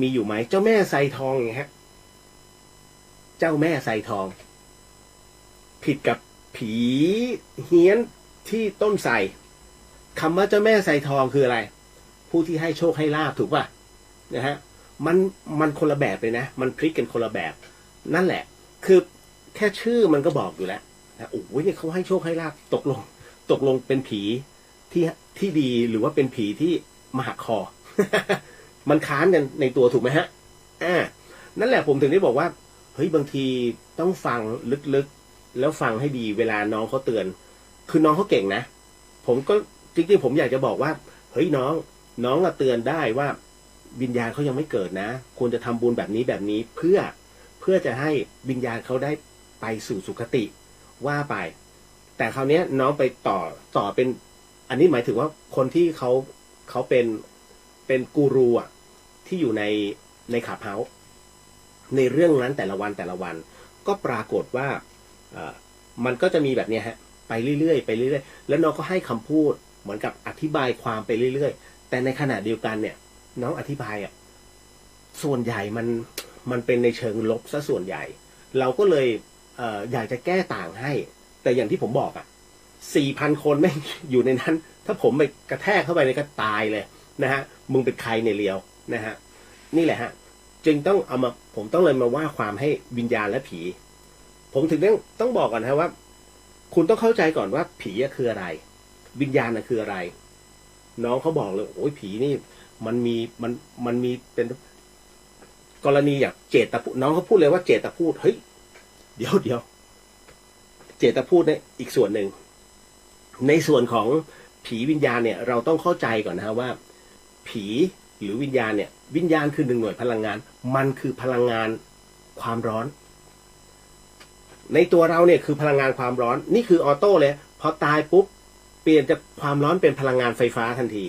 มีอยู่ไหมเจ้าแม่ไซทองอย่างฮะเจ้าแม่ไซทองผิดกับผีเฮี้ยนที่ต้นไทรคำว่าเจ้าแม่ไซทองคืออะไรผู้ที่ให้โชคให้ลาภถูกป่ะนะฮะมันคนละแบบเลยนะมันพลิกกันคนละแบบนั่นแหละคือแค่ชื่อมันก็บอกอยู่แล้วนะโอ้ยเนี่ยเขาให้โชคให้ลาภตกลงเป็นผีที่ดีหรือว่าเป็นผีที่มาหักคอ มันค้านกันในตัวถูกไหมฮะนั่นแหละผมถึงได้บอกว่าเฮ้ยบางทีต้องฟังลึกๆแล้วฟังให้ดีเวลาน้องเขาเตือนคือน้องเขาเก่งนะผมก็จริงๆผมอยากจะบอกว่าเฮ้ยน้องเตือนได้ว่าวิญญาณเขายังไม่เกิดนะควรจะทำบุญแบบนี้เพื่อจะให้วิญญาณเขาได้ไปสู่สุคติว่าไปแต่คราวนี้น้องไปต่อเป็นอันนี้หมายถึงว่าคนที่เขาเป็นกูรูอ่ะที่อยู่ในขับเฮาส์ในเรื่องนั้นแต่ละวันก็ปรากฏว่ามันก็จะมีแบบเนี้ยฮะไปเรื่อยๆแล้วน้องก็ให้คำพูดเหมือนกับอธิบายความไปเรื่อยๆแต่ในขณะเดียวกันเนี่ยน้องอธิบายส่วนใหญ่มันเป็นในเชิงลบซะส่วนใหญ่ เราก็เลยอยากจะแก้ต่างให้แต่อย่างที่ผมบอก4,000 คนไม่อยู่ในนั้นถ้าผมไปกระแทกเข้าไปในก็ตายเลยนะฮะมึงเป็นใครในเลียวนะฮะนี่แหละฮะจึงต้องผมต้องเลยมาว่าความให้วิญญาณและผีผมถึงต้องบอกก่อนนะว่าคุณต้องเข้าใจก่อนว่าผีคืออะไรวิญญาณคืออะไรน้องเขาบอกเลยโอ้ยผีนี่มันมีเป็นกรณีอย่างเจตพูดน้องเขาพูดเลยว่าเจตพูดเฮ้ยเดี๋ยวเจตพูดเนี่ยอีกส่วนหนึ่งในส่วนของผีวิญญาณเนี่ยเราต้องเข้าใจก่อนนะว่าผีหรือวิญญาณเนี่ยวิญญาณคือ1 หน่วยพลังงานมันคือพลังงานความร้อนในตัวเราเนี่ยคือพลังงานความร้อนนี่คือออโต้เลยพอตายปุ๊บเปลี่ยนจากความร้อนเป็นพลังงานไฟฟ้าทันที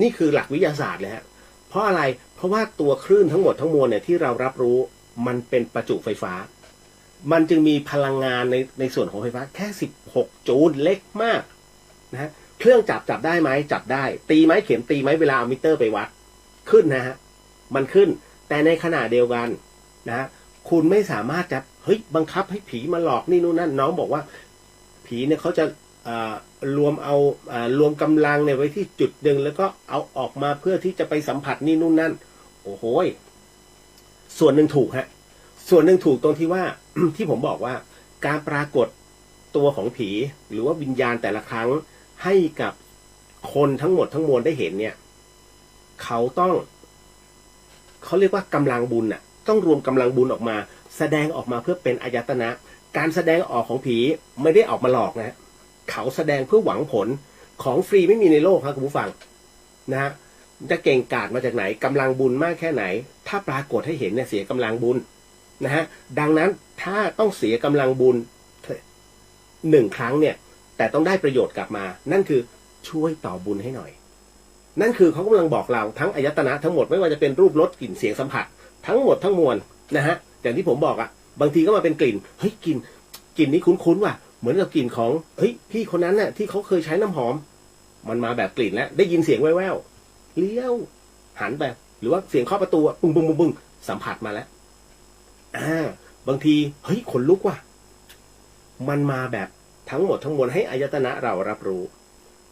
นี่คือหลักวิทยาศาสตร์เลยฮะเพราะอะไรเพราะว่าตัวคลื่นทั้งหมดทั้งมวลเนี่ยที่เรารับรู้มันเป็นประจุไฟฟ้ามันจึงมีพลังงานในส่วนของไฟฟ้าแค่16 จูลเล็กมากนะฮะเครื่องจับได้ไหมจับได้ตีไหมเข็มตีไหมเวลาเอามิเตอร์ไปวัดขึ้นนะฮะมันขึ้นแต่ในขณะเดียวกันนะฮะคุณไม่สามารถจะเฮ้ยบังคับให้ผีมาหลอกนี่นู่นนั่นน้องบอกว่าผีเนี่ยเขาจะรวมกำลังเนี่ยไว้ที่จุดหนึ่งแล้วก็เอาออกมาเพื่อที่จะไปสัมผัสนี่นู่นนั่นโอ้โหส่วนหนึ่งถูกฮะส่วนหนึ่งถูกตรงที่ว่า ที่ผมบอกว่าการปรากฏตัวของผีหรือว่าวิญญาณแต่ละครั้งให้กับคนทั้งหมดทั้งมวลได้เห็นเนี่ยเขาเรียกว่ากำลังบุญต้องรวมกำลังบุญออกมาแสดงออกมาเพื่อเป็นอายตนะการแสดงออกของผีไม่ได้ออกมาหลอกนะเขาแสดงเพื่อหวังผลของฟรีไม่มีในโลกครับคุณผู้ฟังนะฮะจะเก่งกาจมาจากไหนกำลังบุญมากแค่ไหนถ้าปรากฏให้เห็นเนี่ยเสียกำลังบุญนะฮะดังนั้นถ้าต้องเสียกำลังบุญ1 ครั้งเนี่ยแต่ต้องได้ประโยชน์กลับมานั่นคือช่วยต่อบุญให้หน่อยนั่นคือเขากำลังบอกเราทั้งอายตนะทั้งหมดไม่ว่าจะเป็นรูปรสกลิ่นเสียงสัมผัสทั้งหมดทั้งมวลนะฮะอย่างที่ผมบอกบางทีก็มาเป็นกลิ่นเฮ้ยกลิ่นนี้คุ้นๆว่ะเหมือนกับกลิ่นของเฮ้ยพี่คนนั้นน่ะที่เขาเคยใช้น้ำหอมมันมาแบบกลิ่นแล้วได้ยินเสียงแว่วๆเลี้ยวหันไปหรือว่าเสียงเคาะประตูปึ้งปึ้งสัมผัสมาแล้วบางทีเฮ้ยขนลุกว่ะมันมาแบบทั้งหมดทั้งมวลให้อายตนะเรารับรู้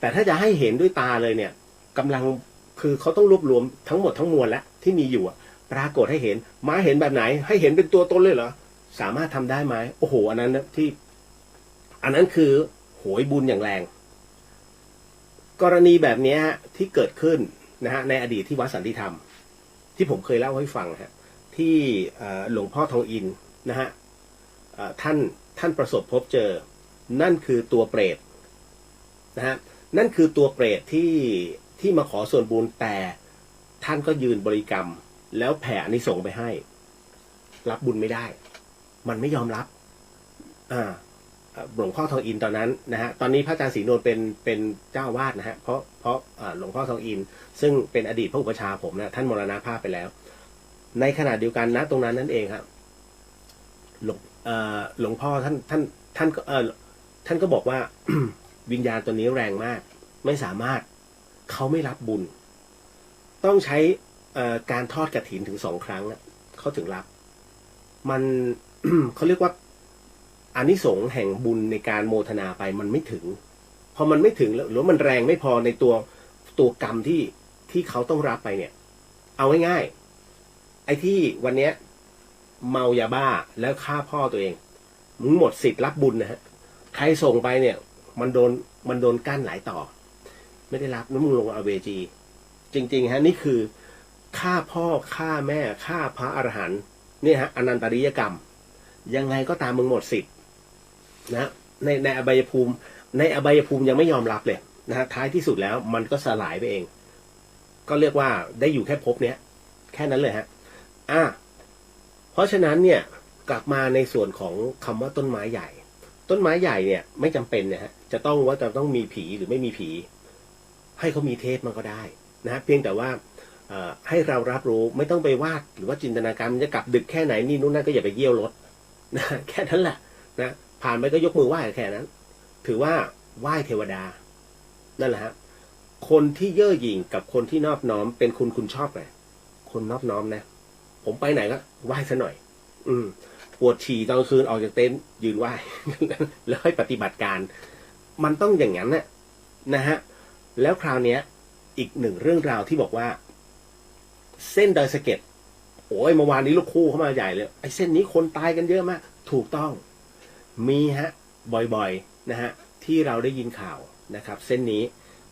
แต่ถ้าจะให้เห็นด้วยตาเลยเนี่ยกำลังคือเขาต้องรวบรวมทั้งหมดทั้งมวลแล้วที่มีอยู่ปรากฏให้เห็นมาเห็นแบบไหนให้เห็นเป็นตัวตนเลยเหรอสามารถทำได้ไหมโอ้โหอันนั้นคือโหยบุญอย่างแรงกรณีแบบนี้ที่เกิดขึ้นนะฮะในอดีตที่วัดสันติธรรมที่ผมเคยเล่าให้ฟังฮะที่หลวงพ่อทองอินนะฮะท่านประสบพบเจอนั่นคือตัวเปรตนะฮะนั่นคือตัวเปรตที่มาขอส่วนบุญแต่ท่านก็ยืนบริกรรมแล้วแผ่อานิสงส์ไปให้รับบุญไม่ได้มันไม่ยอมรับหลวงพ่อทองอินตอนนั้นนะฮะตอนนี้พระอาจารย์ศรีนวลเป็นเจ้าวาดนะฮะเพราะหลวงพ่อทองอินซึ่งเป็นอดีตพระอุปชาผมนะท่านมรณภาพไปแล้วในขณะเดียวกันนะตรงนั้นนั่นเองครับหลวงพ่อท่านก็บอกว่า วิญญาณตัวนี้แรงมากไม่สามารถเขาไม่รับบุญต้องใช้ การทอดกฐินถึง2 ครั้งเขาถึงรับมัน เขาเรียกว่าอานิสงส์แห่งบุญในการโมทนาไปมันไม่ถึงพอมันไม่ถึงหรือมันแรงไม่พอในตัวกรรมที่เขาต้องรับไปเนี่ยเอาง่ายๆไอ้ที่วันเนี้ยเมายาบ้าแล้วฆ่าพ่อตัวเองมึงหมดสิทธิ์รับบุญนะฮะใครส่งไปเนี่ยมันโดนกั้นหลายต่อไม่ได้รับแล้วมึงลงอเวจีจริงๆฮะนี่คือฆ่าพ่อฆ่าแม่ฆ่าพระอรหันต์เนี่ยฮะอนันตริยกรรมยังไงก็ตามมึงหมดสิทธิ์นะในอบายภูมิยังไม่ยอมรับเลยนะฮะท้ายที่สุดแล้วมันก็สลายไปเองก็เรียกว่าได้อยู่แค่ภพเนี้ยแค่นั้นเลยฮะเพราะฉะนั้นเนี่ยกลับมาในส่วนของคำว่าต้นไม้ใหญ่เนี่ยไม่จำเป็นนะฮะจะต้องมีผีหรือไม่มีผีให้เขามีเทพมันก็ได้นะฮะเพียงแต่ว่าให้เรารับรู้ไม่ต้องไปวาดหรือว่าจินตนาการมันจะกลับดึกแค่ไหนนี่นู่นนั่นก็อย่าไปเยี่ยวรถนะแค่นั้นแหละนะผ่านไปก็ยกมือไหว้แค่นั้นถือว่าไหว้เทวดานั่นแหละฮะคนที่เย่อหยิ่งกับคนที่นอบน้อมเป็นคุณชอบไหมคนนอบน้อมนะผมไปไหนก็ไหว้ซะหน่อยปวดฉี่ตอนกลางคืนออกจากเต็นท์ยืนไหว้ แล้วให้ปฏิบัติการมันต้องอย่างนั้นนะฮะแล้วคราวนี้อีกหนึ่งเรื่องราวที่บอกว่าเส้นดอยสะเก็ดโอ้ยเมื่อวานนี้ลูกคู่เข้ามาใหญ่เลยไอ้เส้นนี้คนตายกันเยอะมากถูกต้องมีฮะบ่อยๆนะฮะที่เราได้ยินข่าวนะครับเส้นนี้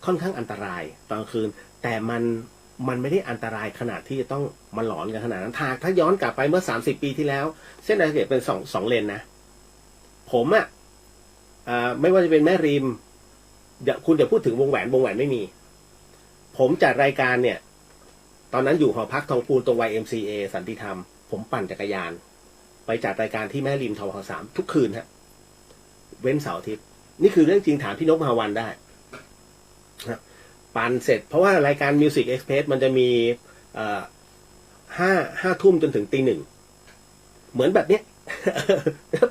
ค่อนข้างอันตรายตอนคืนแต่มันไม่ได้อันตรายขนาดที่จะต้องมาหลอนกันขนาดนั้นถ้าย้อนกลับไปเมื่อ30 ปีที่แล้วเส้นดอยสะเก็ดเป็นสองเลนนะผมไม่ว่าจะเป็นแม่ริมคุณอย่าพูดถึงวงแหวนไม่มีผมจัดรายการเนี่ยตอนนั้นอยู่หอพักทองพูนตรง YMCA สันติธรรมผมปั่นจักรยานไปจัดรายการที่แม่ริมทว3ทุกคืนฮะเว้นเสาร์อาทิตย์นี่คือเรื่องจริงถามพี่นกมหาวันได้นะปั่นเสร็จเพราะว่ารายการ Music Express มันจะมีห้าทุ่มจนถึงตี 1เหมือนแบบเนี้ย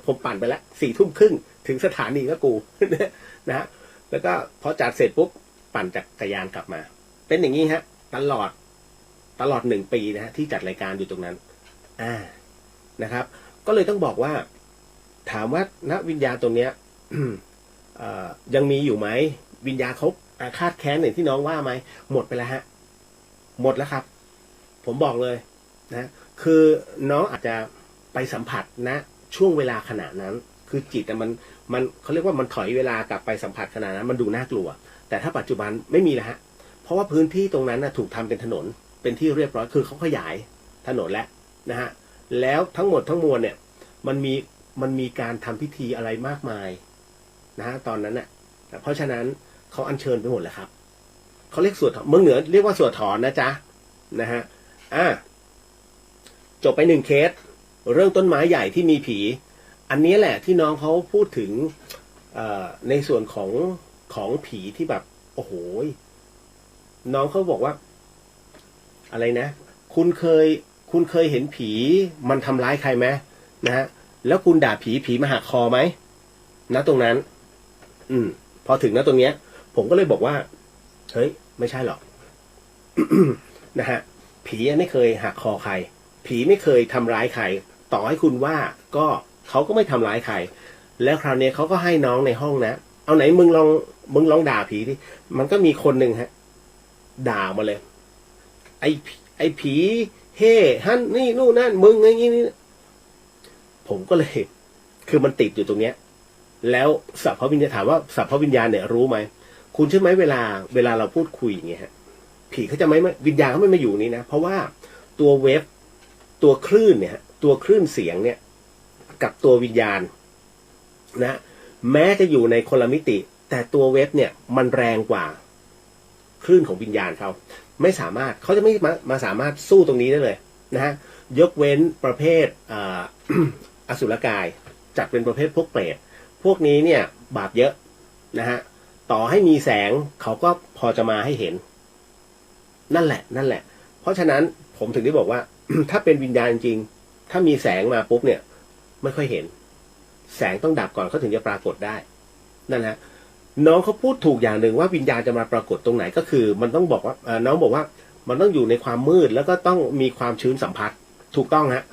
ผมปั่นไปแล้ว4 ทุ่มครึ่งถึงสถานีก็กู นะฮะแล้วก็พอจัดเสร็จปุ๊บปั่นจักรยานกลับมาเป็นอย่างนี้ฮะตลอด1 ปีนะฮะที่จัดรายการอยู่ตรงนั้นนะครับก็เลยต้องบอกว่าถามว่าณวิญญาณตรงเนี้ย ยังมีอยู่ไหมวิญญาณเขาคาดแค้นอย่างที่น้องว่าไหมหมดไปแล้วฮะหมดแล้วครับผมบอกเลยนะคือน้องอาจจะไปสัมผัสนะช่วงเวลาขณะนั้นคือจิตมันเขาเรียกว่ามันถอยเวลากลับไปสัมผัสขณะนั้นมันดูน่ากลัวแต่ถ้าปัจจุบันไม่มีแล้วฮะเพราะว่าพื้นที่ตรงนั้นถูกทำเป็นถนนเป็นที่เรียบร้อยคือเขาขยายถนนแล้วนะฮะแล้วทั้งหมดทั้งมวลเนี่ยมันมีการทำพิธีอะไรมากมายนะฮะตอนนั้นเพราะฉะนั้นเขาอัญเชิญไปหมดแล้วครับเขาเรียกสวดเมืองเหนือเรียกว่าสวดถอนนะจ๊ะนะฮะจบไป1 เคสเรื่องต้นไม้ใหญ่ที่มีผีอันนี้แหละที่น้องเขาพูดถึงในส่วนของผีที่แบบโอ้โหน้องเขาบอกว่าอะไรนะคุณเคยเห็นผีมันทำร้ายใครไหมนะฮะแล้วคุณด่าผีมาหักคอไหมณตรงนั้นพอถึงณตรงเนี้ยผมก็เลยบอกว่าเฮ้ยไม่ใช่หรอก นะฮะผีไม่เคยหักคอใครผีไม่เคยทำร้ายใครต่อให้คุณว่าก็เขาก็ไม่ทำร้ายใครแล้วคราวนี้เขาก็ให้น้องในห้องนะเอาไหนมึงลองด่าผีดิมันก็มีคนหนึ่งฮะด่ามาเลยไอ้ผีเฮ่ฮั่นนี่นู่นนั่นมึงอย่างนี้นี่ผมก็เลยคือมันติดอยู่ตรงเนี้ยแล้วสัพพวิญญาณถามว่าสัพพวิญญาณเนี่ยรู้ไหมคุณใช่ไหมเวลาเราพูดคุยอย่างเงี้ยฮะผีเขาจะไม่วิญญาณเขาไม่มาอยู่นี่นะเพราะว่าตัวเวฟตัวคลื่นเนี่ยตัวคลื่นเสียงเนี่ยกับตัววิญญาณนะแม้จะอยู่ในคนละมิติแต่ตัวเวฟเนี่ยมันแรงกว่าคลื่นของวิญญาณเขาจะไม่มาสามารถสู้ตรงนี้ได้เลยนะฮะยกเว้นประเภทอสุรกายจัดเป็นประเภทพวกเปรตพวกนี้เนี่ยบาปเยอะนะฮะต่อให้มีแสงเขาก็พอจะมาให้เห็นนั่นแหละเพราะฉะนั้นผมถึงได้บอกว่า ถ้าเป็นวิญญาณจริงถ้ามีแสงมาปุ๊บเนี่ยไม่ค่อยเห็นแสงต้องดับก่อนเขาถึงจะปรากฏได้นั่นแหละน้องเขาพูดถูกอย่างหนึ่งว่าวิญญาณจะมาปรากฏตรงไหนก็คือมันต้องบอกว่าน้องบอกว่า มันต้องอยู่ในความมืดแล้วก็ต้องมีความชื้นสัมผัสถูกต้องฮะ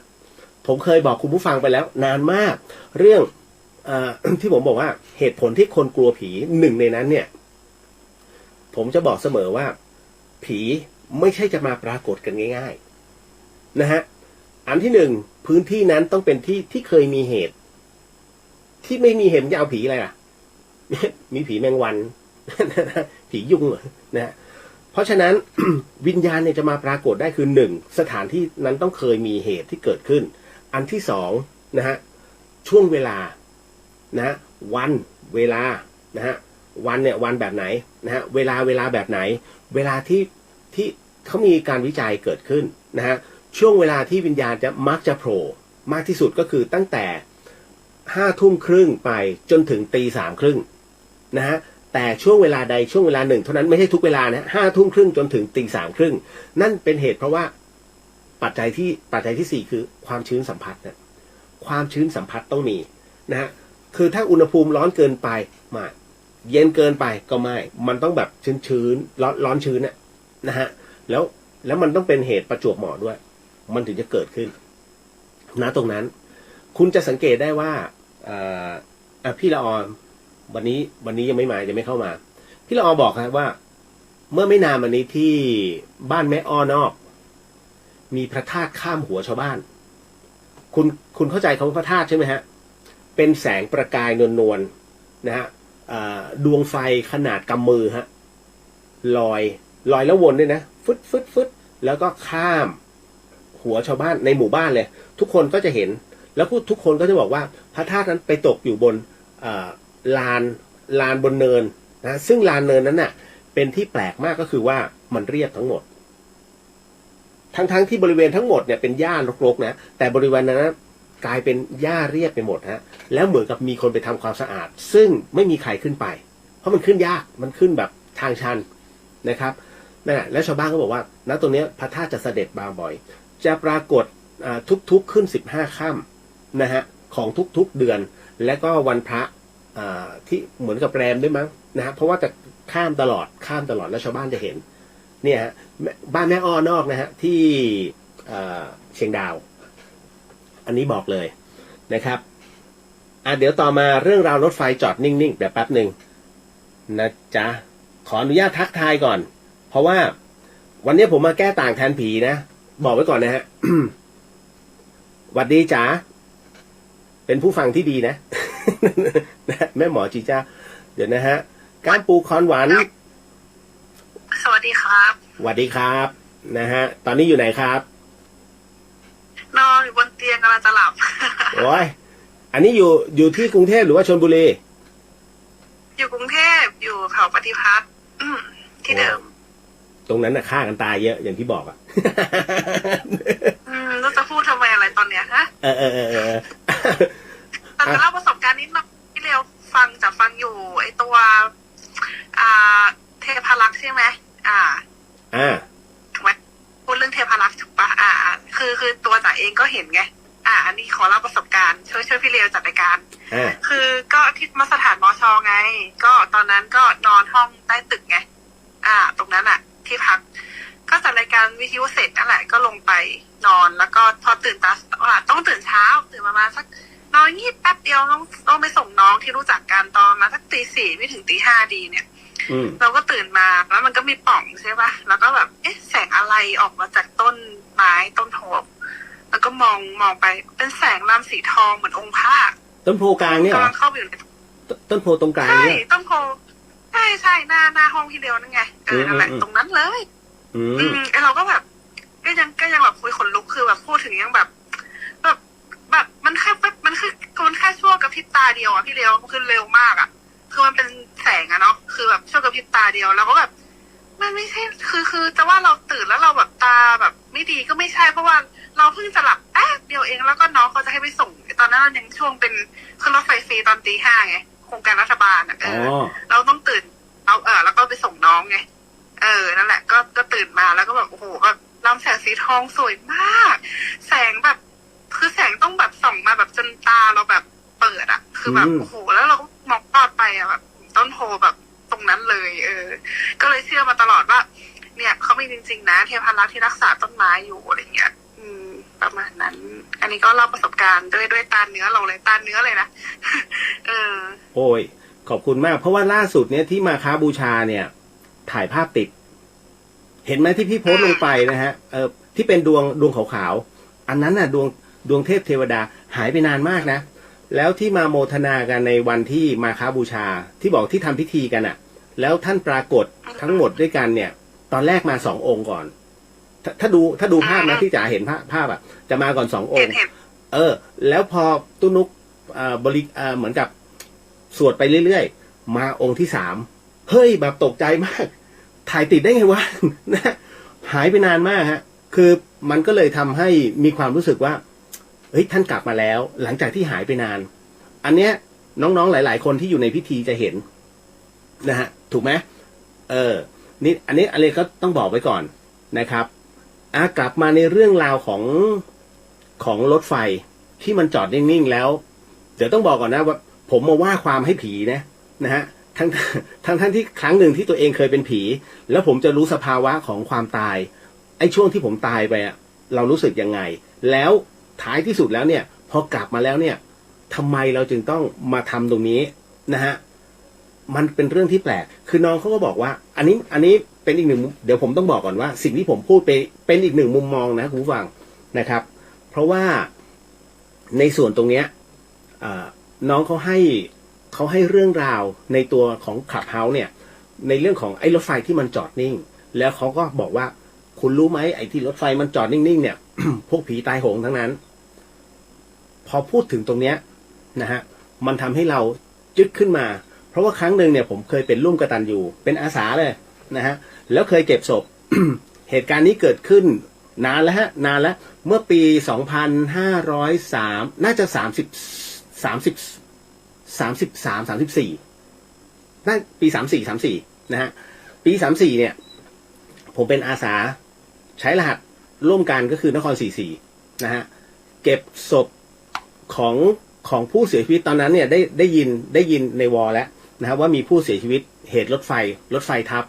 ผมเคยบอกคุณผู้ฟังไปแล้วนานมากเรื่องที่ผมบอกว่าเหตุผลที่คนกลัวผีหนึ่งในนั้นเนี่ยผมจะบอกเสมอว่าผีไม่ใช่จะมาปรากฏกันง่ายๆนะฮะอันที่หนึ่งพื้นที่นั้นต้องเป็นที่ที่เคยมีเหตุที่ไม่มีเหตุจะเอาผีอะไรล่ะมีผีแมงวันผียุงนะฮะเพราะฉะนั้น วิญญาณเนี่ยจะมาปรากฏได้คือหนึ่งสถานที่นั้นต้องเคยมีเหตุที่เกิดขึ้นอันที่สองนะฮะช่วงเวลานะวันเวลานะฮะวันเนี่ยวันแบบไหนนะฮะเวลาแบบไหนเวลาที่เขามีการวิจัยเกิดขึ้นนะฮะช่วงเวลาที่วิญญาณจะมักจะโผล่มากที่สุดก็คือตั้งแต่5:30ไปจนถึง3:30นะฮะแต่ช่วงเวลาใดช่วงเวลาหนึ่งเท่านั้นไม่ใช่ทุกเวลานะ5:30จนถึง3:30นั่นเป็นเหตุเพราะว่าปัจจัยที่สี่คือความชื้นสัมผัสนะความชื้นสัมผัสต้องมีนะฮะคือถ้าอุณหภูมิร้อนเกินไปไม่เย็นเกินไปก็ไม่มันต้องแบบชื้นร้อนชื้นนะฮะแล้วมันต้องเป็นเหตุประจวบเหมาะด้วยมันถึงจะเกิดขึ้นณตรงนั้นคุณจะสังเกตได้ว่าพี่ละออวันนี้ยังไม่เข้ามาพี่ละออบอกครับว่าเมื่อไม่นานมานี้ที่บ้านแม่อ้อนอกมีพระธาตุข้ามหัวชาวบ้านคุณเข้าใจคำว่าพระธาตุใช่ไหมฮะเป็นแสงประกายนวลนะฮะดวงไฟขนาดกำมือฮะลอยแล้ววนด้วยนะฟึดแล้วก็ข้ามหัวชาวบ้านในหมู่บ้านเลยทุกคนก็จะเห็นแล้วทุกคนก็จะบอกว่าพระธาตุนั้นไปตกอยู่บนลานบนเนินนะซึ่งลานเนินนั้นน่ะเป็นที่แปลกมากก็คือว่ามันเรียบทั้งหมดทั้งที่บริเวณทั้งหมดเนี่ยเป็นหญ้ารกๆนะแต่บริเวณนั้นนะกลายเป็นหญ้าเรียบไปหมดฮะแล้วเหมือนกับมีคนไปทำความสะอาดซึ่งไม่มีใครขึ้นไปเพราะมันขึ้นยากมันขึ้นแบบทางชันนะครับนั่นแหละแล้วชาวบ้านก็บอกว่าณตรงนี้พระธาตุจะเสด็จมาบ่อยจะปรากฏทุกขึ้น15 ค่ำนะฮะของทุกเดือนและก็วันพระที่เหมือนกับแรมด้วยมั้งนะฮะเพราะว่าจะข้ามตลอดแล้วชาวบ้านจะเห็นเนี่ยฮะบ้านแม่อ้อนอกนะฮะที่เชียงดาวอันนี้บอกเลยนะครับเดี๋ยวต่อมาเรื่องราวรถไฟจอดนิ่งๆแบบแป๊บหนึ่งนะจ๊ะขออนุญาตทักทายก่อนเพราะว่าวันนี้ผมมาแก้ต่างแทนผีนะบอกไว้ก่อนนะฮะ หวัดดีจ๋าเป็นผู้ฟังที่ดีนะ แม่หมอจีจ้าเดี๋ยวนะฮะก้านปูคอนหวานสวัสดีครับสวัสดีครับนะฮะตอนนี้อยู่ไหนครับนอนอยู่บนเตียงกำลังจะหลับ โอ้ยอันนี้อยู่ที่กรุงเทพหรือว่าชลบุรีอยู่กรุงเทพอยู่แถวปฏิพัฒน์ที่เดิมตรงนั้นน่ะฆ่ากันตายเยอะอย่างที่บอกอ่ะแล้วจะพูดทำไมอะไรตอนเนี้ยฮะแต่จะเล่าประสบการณ์นิดหน่อยที่เร็วฟังอยู่ไอตัวเทพารักษ์ใช่ไหมถูกไหมพูดเรื่องเทพารักษ์ถูกปะคือตัวจ๋าเองก็เห็นไงอันนี้ขอเล่าประสบการณ์ช่วยพี่เร็วจัดรายการคือก็ที่มาสถานมชไงก็ตอนนั้นก็นอนห้องใต้ตึกไงตรงนั้นที่พักก็จัดรายการวิทยุเสร็จนั่นแหละก็ลงไปนอนแล้วก็พอตื่นต้องตื่นเช้าตื่นประมาณสักนอนงีบแป๊บเดียวต้องไปส่งน้องที่รู้จักกันตอนมาสักตี 4ไม่ถึงตี 5ดีเนี่ยเราก็ตื่นมาแล้วมันก็มีปล่องใช่ปะแล้วก็แบบแสงอะไรออกมาจากต้นไม้ต้นโพแล้วก็มองไปเป็นแสงลำสีทองเหมือนองค์พระต้นโพกลางเนี่ยกำลังเข้าไปอยู่ในต้นโพตรงกลางเนี่ยต้นโพใช่หน้าห้องที่เดียวนั่นไงนั่นแหละตรงนั้นเลยเราก็แบบก็ยังแบบคุยขนลุกคือแบบพูดถึงยังแบบมันแค่ชั่วกับพริบตาเดียวพี่เร็วคือเร็วมากคือมันเป็นแสงเนาะคือแบบชั่วกับพริบตาเดียวแล้วก็แบบมันไม่ใช่คือจะว่าเราตื่นแล้วเราแบบตาแบบไม่ดีก็ไม่ใช่เพราะว่าเราเพิ่งจะหลับเดียวเองแล้วก็น้องเขาจะให้ไปส่งตอนนั้นยังช่วงเป็นขึ้นรถไฟฟรีตอนตี 5ไงโครงการรัฐบาลเราต้องตื่นแล้วก็ไปส่งน้องไงนั่นแหละก็ตื่นมาแล้วก็แบบโอ้โหแบบลำแสงสีทองสวยมากแสงแบบคือแสงต้องแบบส่องมาแบบจนตาเราแบบเปิดคือแบบโอ้โหแล้วเราก็มองตอดไปแบบต้นโพแบบตรงนั้นเลยก็เลยเชื่อมาตลอดว่า เนี่ยเขามีจริงๆนะเทพารักษ์ที่รักษาต้นไม้อยู่อะไรเงี้ยประมาณนั้น อันนี้ก็เล่าประสบการณ์ด้วยตาเนื้อเราเลยตาเนื้อเลยนะ โอ้ยขอบคุณมากเพราะว่าล่าสุดเนี่ยที่มาค้าบูชาเนี่ยถ่ายภาพติดเห็นไหมที่พี่โพสต์ลงไปนะฮะที่เป็นดวงขาวๆอันนั้นน่ะดวงเทพเทวดาหายไปนานมากนะแล้วที่มาโมทนากันในวันที่มาค้าบูชาที่บอกที่ทำพิธีกันอ่ะแล้วท่านปรากฏทั้งหมดด้วยกันเนี่ยตอนแรกมา2 องค์ก่อนถ้าดูภาพนะที่จะเห็นภาพอ่ะจะมาก่อน2 องค์แล้วพอตุนุกเหมือนกับสวดไปเรื่อยๆมาองค์ที่3เฮ้ยแบบตกใจมากถ่ายติดได้ไงวะ นะหายไปนานมากฮะคือมันก็เลยทำให้มีความรู้สึกว่าเฮ้ยท่านกลับมาแล้วหลังจากที่หายไปนานอันเนี้ยน้องๆหลายๆคนที่อยู่ในพิธีจะเห็นนะฮะถูกไหมนี่อันนี้อะไรก็ต้องบอกไว้ก่อนนะครับกลับมาในเรื่องราวของรถไฟที่มันจอดนิ่งๆแล้วเดี๋ยวต้องบอกก่อนนะว่าผมมาว่าความให้ผีนะฮะทั้งที่ครั้งหนึ่งที่ตัวเองเคยเป็นผีแล้วผมจะรู้สภาวะของความตายไอ้ช่วงที่ผมตายไปอะเรารู้สึกยังไงแล้วท้ายที่สุดแล้วเนี่ยพอกลับมาแล้วเนี่ยทำไมเราจึงต้องมาทำตรงนี้นะฮะมันเป็นเรื่องที่แปลกคือน้องเขาก็บอกว่าอันนี้เป็นอีกหนึ่งเดี๋ยวผมต้องบอกก่อนว่าสิ่งที่ผมพูดเป็นอีกหนึ่งมุมมองนะคุณผู้ฟังนะครับเพราะว่าในส่วนตรงเนี้ยน้องเขาให้เรื่องราวในตัวของคลับเฮาส์เนี่ยในเรื่องของไอ้รถไฟที่มันจอดนิ่งแล้วเขาก็บอกว่าคุณรู้ไหมไอ้ที่รถไฟมันจอดนิ่งๆเนี่ย พวกผีตายโหงทั้งนั้นพอพูดถึงตรงเนี้ยนะฮะมันทำให้เราจึ๊กขึ้นมาเพราะว่าครั้งหนึ่งเนี่ยผมเคยเป็นร่วมกตัญญูเป็นอาสาเลยนะฮะแล้วเคยเก็บศพ เหตุการณ์นี้เกิดขึ้นนานแล้วเมื่อปี2503น่าจะ34น่าปี34นะฮะปี34เนี่ยผมเป็นอาสาใช้รหัสร่วมกันก็คือนคร44นะฮะเก็บศพของผู้เสียชีวิตตอนนั้นเนี่ยได้ยินในวอลแล้วนะฮะว่ามีผู้เสียชีวิตเหตุรถไฟทับ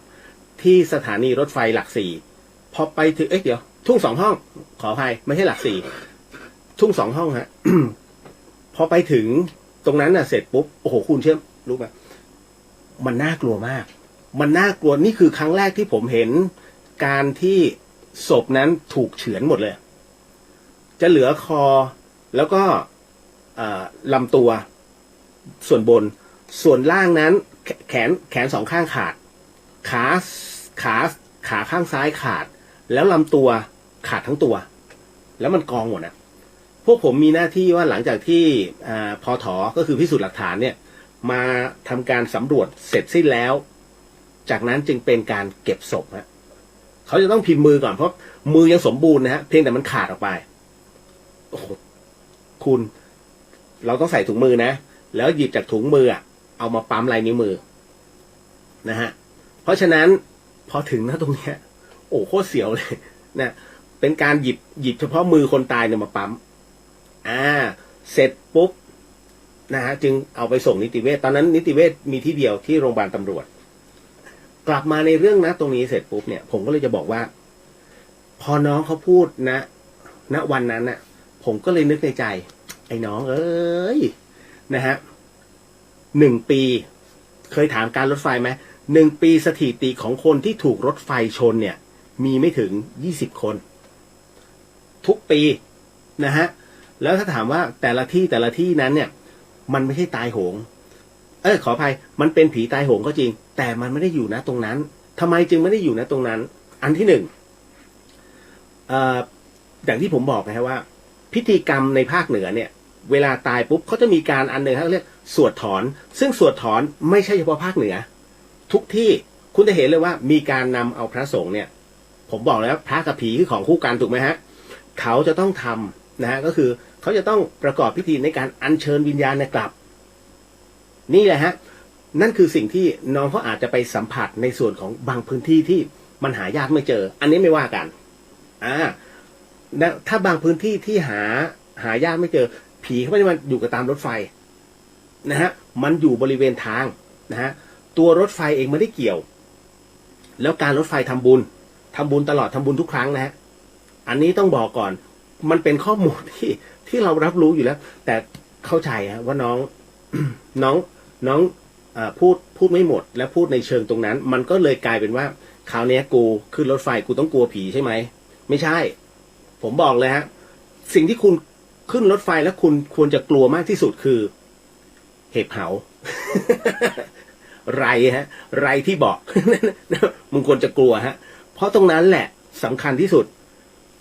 ที่สถานีรถไฟหลัก4พอไปถึงเดี๋ยวทุ่ง2 ห้องขออภัยไม่ใช่หลัก4ทุ่ง2 ห้องฮะ พอไปถึงตรงนั้นน่ะเสร็จปุ๊บโอ้โหคุณเชื่อรู้ไหมมันน่ากลัวมากมันน่ากลัวนี่คือครั้งแรกที่ผมเห็นการที่ศพนั้นถูกเฉือนหมดเลยจะเหลือคอแล้วก็ลำตัวส่วนบนส่วนล่างนั้นแขน2 ข้างขาดขาข้างซ้ายขาดแล้วลำตัวขาดทั้งตัวแล้วมันกองหมดนะพวกผมมีหน้าที่ว่าหลังจากที่พถก็คือพิสูจน์หลักฐานเนี่ยมาทำการสำรวจเสร็จสิ้นแล้วจากนั้นจึงเป็นการเก็บศพฮะเขาจะต้องพิมพ์มือก่อนเพราะมือยังสมบูรณ์นะฮะเพียงแต่มันขาดออกไปโอ้โหคุณเราต้องใส่ถุงมือนะแล้วหยิบจากถุงมือเอามาปั๊มลายนิ้วมือนะฮะเพราะฉะนั้นพอถึงตรงเนี้ยโอ้โคตรเสียวเลยนะเป็นการหยิบเฉพาะมือคนตายเนี่ยมาปั๊มเสร็จปุ๊บนะฮะจึงเอาไปส่งนิติเวชตอนนั้นนิติเวชมีที่เดียวที่โรงพยาบาลตำรวจกลับมาในเรื่องตรงนี้เสร็จปุ๊บเนี่ยผมก็เลยจะบอกว่าพอน้องเขาพูดณวันนั้นน่ะผมก็เลยนึกในใจไอ้น้องเอ้ยนะฮะ1 ปีเคยถามการรถไฟไหม1 ปีสถิติของคนที่ถูกรถไฟชนเนี่ยมีไม่ถึง20 คนทุกปีนะฮะแล้วถ้าถามว่าแต่ละที่นั้นเนี่ยมันไม่ใช่ตายโหงขออภัยมันเป็นผีตายโหงก็จริงแต่มันไม่ได้อยู่ตรงนั้นทำไมจึงไม่ได้อยู่ตรงนั้นอันที่1อย่างที่ผมบอกนะฮะว่าพิธีกรรมในภาคเหนือเนี่ยเวลาตายปุ๊บเขาจะมีการอันหนึ่งเขาเรียกสวดถอนซึ่งสวดถอนไม่ใช่เฉพาะภาคเหนือทุกที่คุณจะเห็นเลยว่ามีการนำเอาพระสงฆ์เนี่ยผมบอกแล้วพระกับผีคือของคู่กันถูกไหมฮะเขาจะต้องทำนะฮะก็คือเขาจะต้องประกอบพิธีในการอัญเชิญวิญญาณกลับนี่แหละฮะนั่นคือสิ่งที่น้องเขาอาจจะไปสัมผัสในส่วนของบางพื้นที่ที่มันหายากไม่เจออันนี้ไม่ว่ากันถ้าบางพื้นที่ที่หายากไม่เจอผีเขาไม่ได้มาอยู่กับตามรถไฟนะฮะมันอยู่บริเวณทางนะฮะตัวรถไฟเองไม่ได้เกี่ยวแล้วการรถไฟทำบุญ ทำบุญตลอดทำบุญทุกครั้งนะฮะอันนี้ต้องบอกก่อนมันเป็นข้อมูลที่เรารับรู้อยู่แล้วแต่เข้าใจฮะว่าน้อง น้องพูดไม่หมดและพูดในเชิงตรงนั้นมันก็เลยกลายเป็นว่าคราวนี้กูขึ้นรถไฟกูต้องกลัวผีใช่ไหมไม่ใช่ผมบอกเลยฮะสิ่งที่คุณขึ้นรถไฟแล้วคุณควรจะกลัวมากที่สุดคือเห็บเหา ไรฮะไรที่บอก มึงควรจะกลัวฮะเพราะตรงนั้นแหละสำคัญที่สุด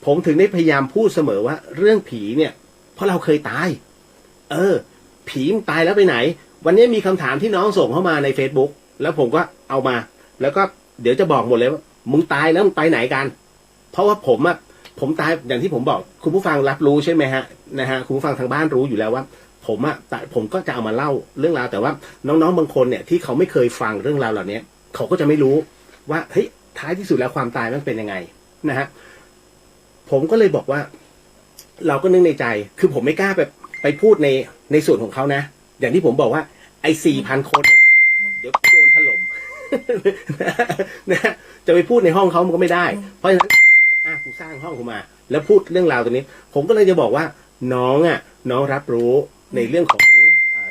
ผมถึงได้พยายามพูดเสมอว่าเรื่องผีเนี่ยเพราะเราเคยตายผีมันตายแล้วไปไหนวันนี้มีคำถามที่น้องส่งเข้ามาใน Facebook แล้วผมก็เอามาแล้วก็เดี๋ยวจะบอกหมดเลยว่ามึงตายแล้วมึงไปไหนกันเพราะว่าผมตายอย่างที่ผมบอกคุณผู้ฟังรับรู้ใช่ไหมฮะนะฮะคุณผู้ฟังทางบ้านรู้อยู่แล้วว่าผมก็จะเอามาเล่าเรื่องราวแต่ว่าน้องๆบางคนเนี่ยที่เขาไม่เคยฟังเรื่องราวเหล่านี้เขาก็จะไม่รู้ว่าเฮ้ยท้ายที่สุดแล้วความตายมันเป็นยังไงนะฮะผมก็เลยบอกว่าเราก็นึกในใจคือผมไม่กล้าไปพูดในส่วนของเขานะอย่างที่ผมบอกว่าไอ้4,000 คนเนี่ยเดี๋ยวโดนถล่ม นะจะไปพูดในห้องเขามันก็ไม่ได้เพราะฉะนั้นกูสร้างห้องขึ้นมาแล้วพูดเรื่องราวตรงนี้ผมก็เลยจะบอกว่าน้องรับรู้ในเรื่องของ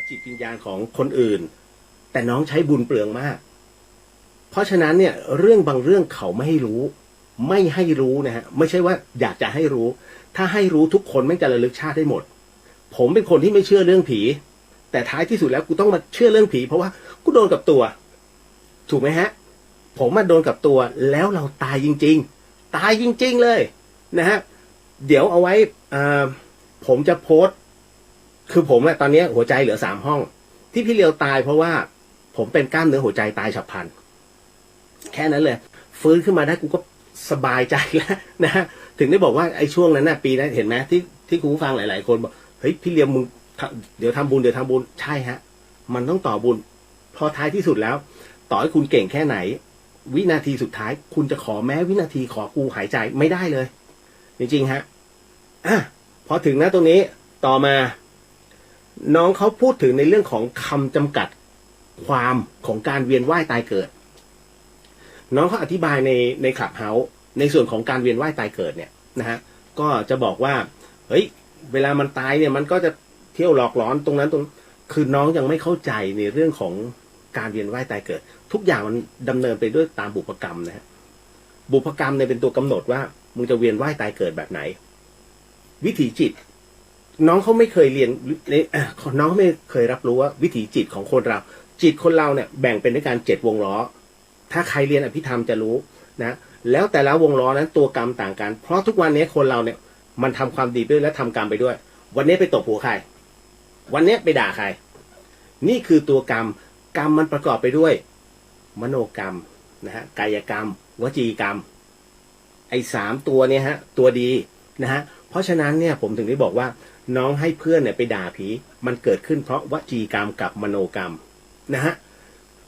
จิตวิญญาณของคนอื่นแต่น้องใช้บุญเปลืองมากเพราะฉะนั้นเนี่ยเรื่องบางเรื่องเขาไม่ให้รู้นะฮะไม่ใช่ว่าอยากจะให้รู้ถ้าให้รู้ทุกคนไม่จะระลึกชาติได้หมดผมเป็นคนที่ไม่เชื่อเรื่องผีแต่ท้ายที่สุดแล้วกูต้องมาเชื่อเรื่องผีเพราะว่ากูโดนกับตัวถูกไหมฮะผมมาโดนกับตัวแล้วเราตายจริงๆตายจริงๆเลยนะฮะเดี๋ยวเอาไว้ผมจะโพสต์คือผมตอนนี้หัวใจเหลือ3 ห้องที่พี่เลียวตายเพราะว่าผมเป็นกล้ามเนื้อหัวใจตายฉับพลันแค่นั้นเลยฟื้นขึ้นมาได้กูก็สบายใจแล้วนะฮะถึงได้บอกว่าไอ้ช่วงนั้นน่ะปีนั้นเห็นไหมที่คุณผู้ฟังหลายๆคนบอกเฮ้ยพี่เลียวมึงเดี๋ยวทำบุญใช่ฮะมันต้องต่อบุญพอท้ายที่สุดแล้วต่อให้คุณเก่งแค่ไหนวินาทีสุดท้ายคุณจะขอแม้วินาทีขอกูหายใจไม่ได้เลยจริงๆฮะพอถึงนะตรงนี้ต่อมาน้องเขาพูดถึงในเรื่องของคำจำกัดความของการเวียนว่ายตายเกิดน้องเขาอธิบายในคลับเฮาส์ในส่วนของการเวียนว่ายตายเกิดเนี่ยนะฮะก็จะบอกว่าเฮ้ยเวลามันตายเนี่ยมันก็จะเที่ยวหลอกหลอนตรงนั้นคือน้องยังไม่เข้าใจในเรื่องของการเวียนว่ายตายเกิดทุกอย่างมันดำเนินไปด้วยตามบุพกรรมนะฮะบุพกรรมเนี่ยเป็นตัวกำหนดว่ามึงจะเวียนว่ายตายเกิดแบบไหนวิถีจิตน้องเขาไม่เคยเรียนน้องไม่เคยรับรู้ว่าวิถีจิตของคนเราจิตคนเราเนี่ยแบ่งเป็นด้วยการ7 วงล้อถ้าใครเรียนอภิธรรมจะรู้นะแล้วแต่ละวงล้อนั้นตัวกรรมต่างกันเพราะทุกวันนี้คนเราเนี่ยมันทำความดีด้วยและทำกรรมไปด้วยวันนี้ไปตบหัวใครวันนี้ไปด่าใครนี่คือตัวกรรมมันประกอบไปด้วยมโนกรรมนะฮะกายกรรมวจีกรรมไอ้3 ตัวเนี่ยฮะตัวดีนะฮะเพราะฉะนั้นเนี่ยผมถึงได้บอกว่าน้องให้เพื่อนเนี่ยไปด่าผีมันเกิดขึ้นเพราะวจีกรรมกับมโนกรรมนะฮะ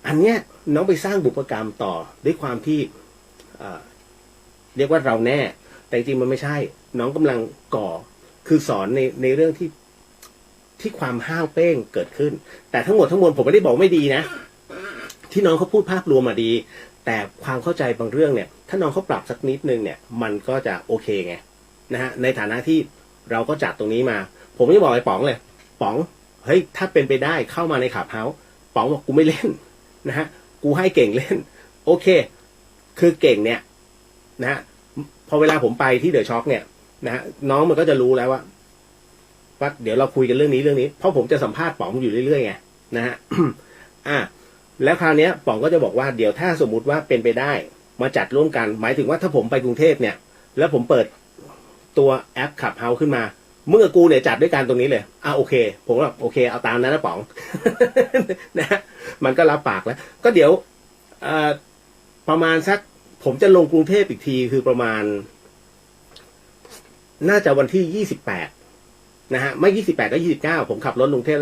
อันเนี้ยน้องไปสร้างบุพกรรมต่อด้วยความที่เรียกว่าเราแน่แต่จริงมันไม่ใช่น้องกำลังก่อคือสอนในเรื่องที่ความห้าวเป้งเกิดขึ้นแต่ทั้งหมดทั้งมวลผมไม่ได้บอกไม่ดีนะที่น้องเขาพูดภาพรวมมาดีแต่ความเข้าใจบางเรื่องเนี่ยถ้าน้องเขาปรับสักนิดนึงเนี่ยมันก็จะโอเคไงนะฮะในฐานะที่เราก็จัดตรงนี้มาผมไม่บอกไอ้ป๋องเลยป๋องเฮ้ยถ้าเป็นไปได้เข้ามาในคลับเฮาส์ป๋องบอกกูไม่เล่นนะฮะกูให้เก่งเล่นโอเคคือเก่งเนี่ยนะฮะพอเวลาผมไปที่เดอะช็อคเนี่ยนะฮะน้องมันก็จะรู้แล้วว่าเดี๋ยวเราคุยกันเรื่องนี้เพราะผมจะสัมภาษณ์ป๋องอยู่เรื่อยๆไงนะฮะ แล้วคราวนี้ป๋องก็จะบอกว่าเดี๋ยวถ้าสมมุติว่าเป็นไปได้มาจัดร่วมกันหมายถึงว่าถ้าผมไปกรุงเทพเนี่ยแล้วผมเปิดตัวแอปขับเฮาขึ้นมามึงกับกูเนี่ยจัดด้วยกันตรงนี้เลยโอเคผมก็โอเคเอาตามนั้นนะป๋อง นะมันก็รับปากแล้วก็เดี๋ยวประมาณสักผมจะลงกรุงเทพอีกทีคือประมาณน่าจะวันที่28นะฮะไม่28ก็29ผมขับรถลงกรุงเทพ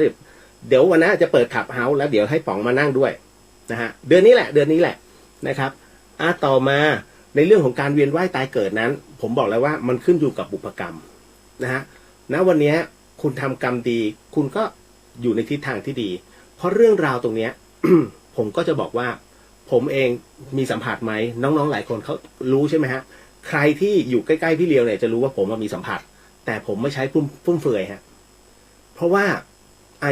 เดี๋ยววันนั้นจะเปิดขับเฮาส์แล้วเดี๋ยวให้ป๋องมานั่งด้วยนะฮะเดือนนี้แหละนะครับต่อมาในเรื่องของการเวียนว่ายตายเกิดนั้นผมบอกแล้วว่ามันขึ้นอยู่กับบุพกรรมนะฮะณวันนี้คุณทำกรรมดีคุณก็อยู่ในทิศทางที่ดีเพราะเรื่องราวตรงนี้ ผมก็จะบอกว่า ผมเองมีสัมผัสไหมน้องๆหลายคนเขารู้ใช่ไหมฮะใครที่อยู่ใกล้ๆพี่เลียวเนี่ยจะรู้ว่าผมมีสัมผัสแต่ผมไม่ใช้ฟุ่มเฟือยฮะเพราะว่า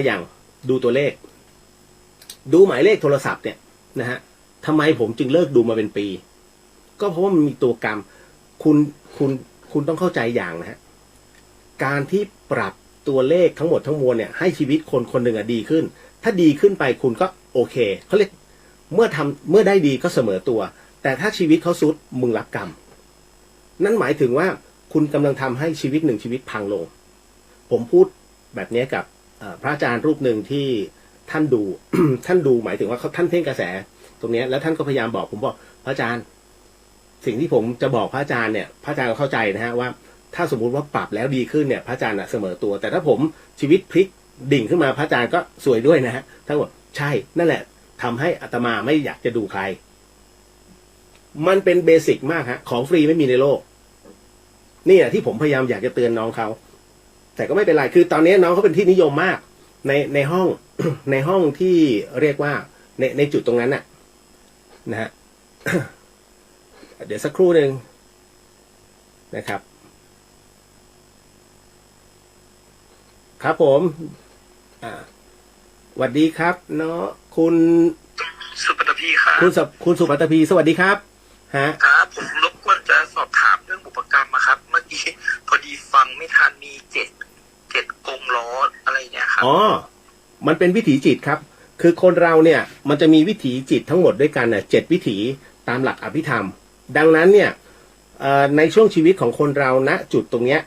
อย่างดูตัวเลขดูหมายเลขโทรศัพท์เนี่ยนะฮะทำไมผมจึงเลิกดูมาเป็นปีก็เพราะว่ามันมีตัวกรรมคุณต้องเข้าใจอย่างนะฮะการที่ปรับตัวเลขทั้งหมดทั้งมวลเนี่ยให้ชีวิตคนคนหนึ่งดีขึ้นถ้าดีขึ้นไปคุณก็โอเคเขาเรียกเมื่อได้ดีก็เสมอตัวแต่ถ้าชีวิตเขาสุดมึงรับกรรมนั่นหมายถึงว่าคุณกำลังทำให้ชีวิตหนึ่งชีวิตพังลงผมพูดแบบนี้กับพระอาจารย์รูปหนึ่งที่ท่านดู ท่านดูหมายถึงว่าท่านเพ่งกระแสตรงนี้แล้วท่านก็พยายามบอกผมบอกพระอาจารย์สิ่งที่ผมจะบอกพระอาจารย์เนี่ยพระอาจารย์ก็เข้าใจนะฮะว่าถ้าสมมุติว่าปรับแล้วดีขึ้นเนี่ยพระอาจารย์เสมอตัวแต่ถ้าผมชีวิตพลิกดิ่งขึ้นมาพระอาจารย์ก็สวยด้วยนะฮะท่านบอกใช่นั่นแหละทำให้อาตมาไม่อยากจะดูใครมันเป็นเบสิกมากฮะของฟรีไม่มีในโลกนี่แหละที่ผมพยายามอยากจะเตือนน้องเขาแต่ก็ไม่เป็นไรคือตอนนี้น้องเขาเป็นที่นิยมมากในห้อง ในห้องที่เรียกว่าในจุดตรงนั้นน่ะนะฮะ เดี๋ยวสักครู่หนึ่งนะครับครับผมสวัสดีครับเนาะคุณสุปัตพีครับคุณสุปัตพีสวัสดีครับฮะครับผมรบกวนจะสอบถามเรื่องบุพกรรมมาครับเมื่อกี้พอดีฟังไม่ทันมีเจ็ดกงล้ออะไรเนี่ยครับอ๋อมันเป็นวิถีจิตครับคือคนเราเนี่ยมันจะมีวิถีจิตทั้งหมดด้วยกันเนี่ย7วิถีตามหลักอภิธรรมดังนั้นเนี่ยในช่วงชีวิตของคนเราณจุดตรงเนี้ย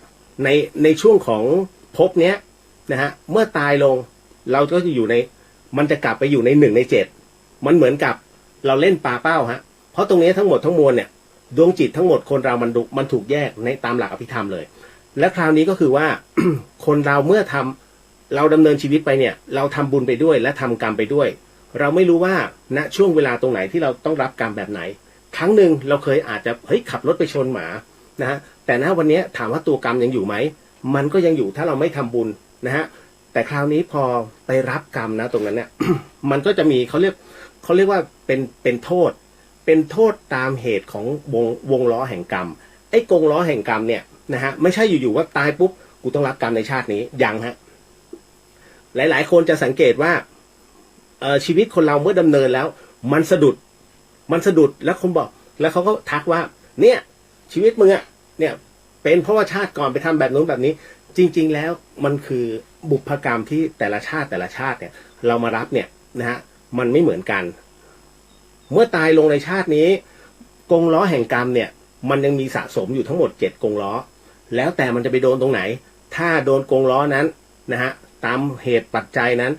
ในช่วงของภพเนี้ยนะฮะเมื่อตายลงเราก็จะอยู่ในมันจะกลับไปอยู่ใน1 ใน 7มันเหมือนกับเราเล่นปลาเป้าฮะเพราะตรงนี้ทั้งหมดทั้งมวลเนี่ยดวงจิตทั้งหมดคนเรามันถูกแยกในตามหลักอภิธรรมเลยและคราวนี้ก็คือว่า คนเราเมื่อเราดำเนินชีวิตไปเนี่ยเราทำบุญไปด้วยและทำกรรมไปด้วยเราไม่รู้ว่าณช่วงเวลาตรงไหนที่เราต้องรับกรรมแบบไหนครั้งหนึ่งเราเคยอาจจะขับรถไปชนหมานะฮะแต่ณวันนี้ถามว่าตัวกรรมยังอยู่ไหมมันก็ยังอยู่ถ้าเราไม่ทำบุญนะฮะแต่คราวนี้พอไปรับกรรมนะตรงนั้นเนี่ย มันก็จะมีเขาเรียกว่าเป็นโทษตามเหตุของวงล้อแห่งกรรมไอ้กงล้อแห่งกรรมเนี่ยนะฮะไม่ใช่อยู่ๆว่าตายปุ๊บกูต้องรับกรรมในชาตินี้ยังฮะหลายๆคนจะสังเกตว่าชีวิตคนเราเมื่อดำเนินแล้วมันสะดุดแล้วคนบอกแล้วเขาก็ทักว่าเนี่ยชีวิตมึงอะเนี่ยเป็นเพราะว่าชาติก่อนไปทำแบบนู้นแบบนี้จริงๆแล้วมันคือบุพกรรมที่แต่ละชาติเนี่ยเรามารับเนี่ยนะฮะมันไม่เหมือนกันเมื่อตายลงในชาตินี้กงล้อแห่งกรรมเนี่ยมันยังมีสะสมอยู่ทั้งหมด7กงล้อแล้วแต่มันจะไปโดนตรงไหนถ้าโดนกงล้อนั้นนะฮะตามเหตุปัจจัยนั้น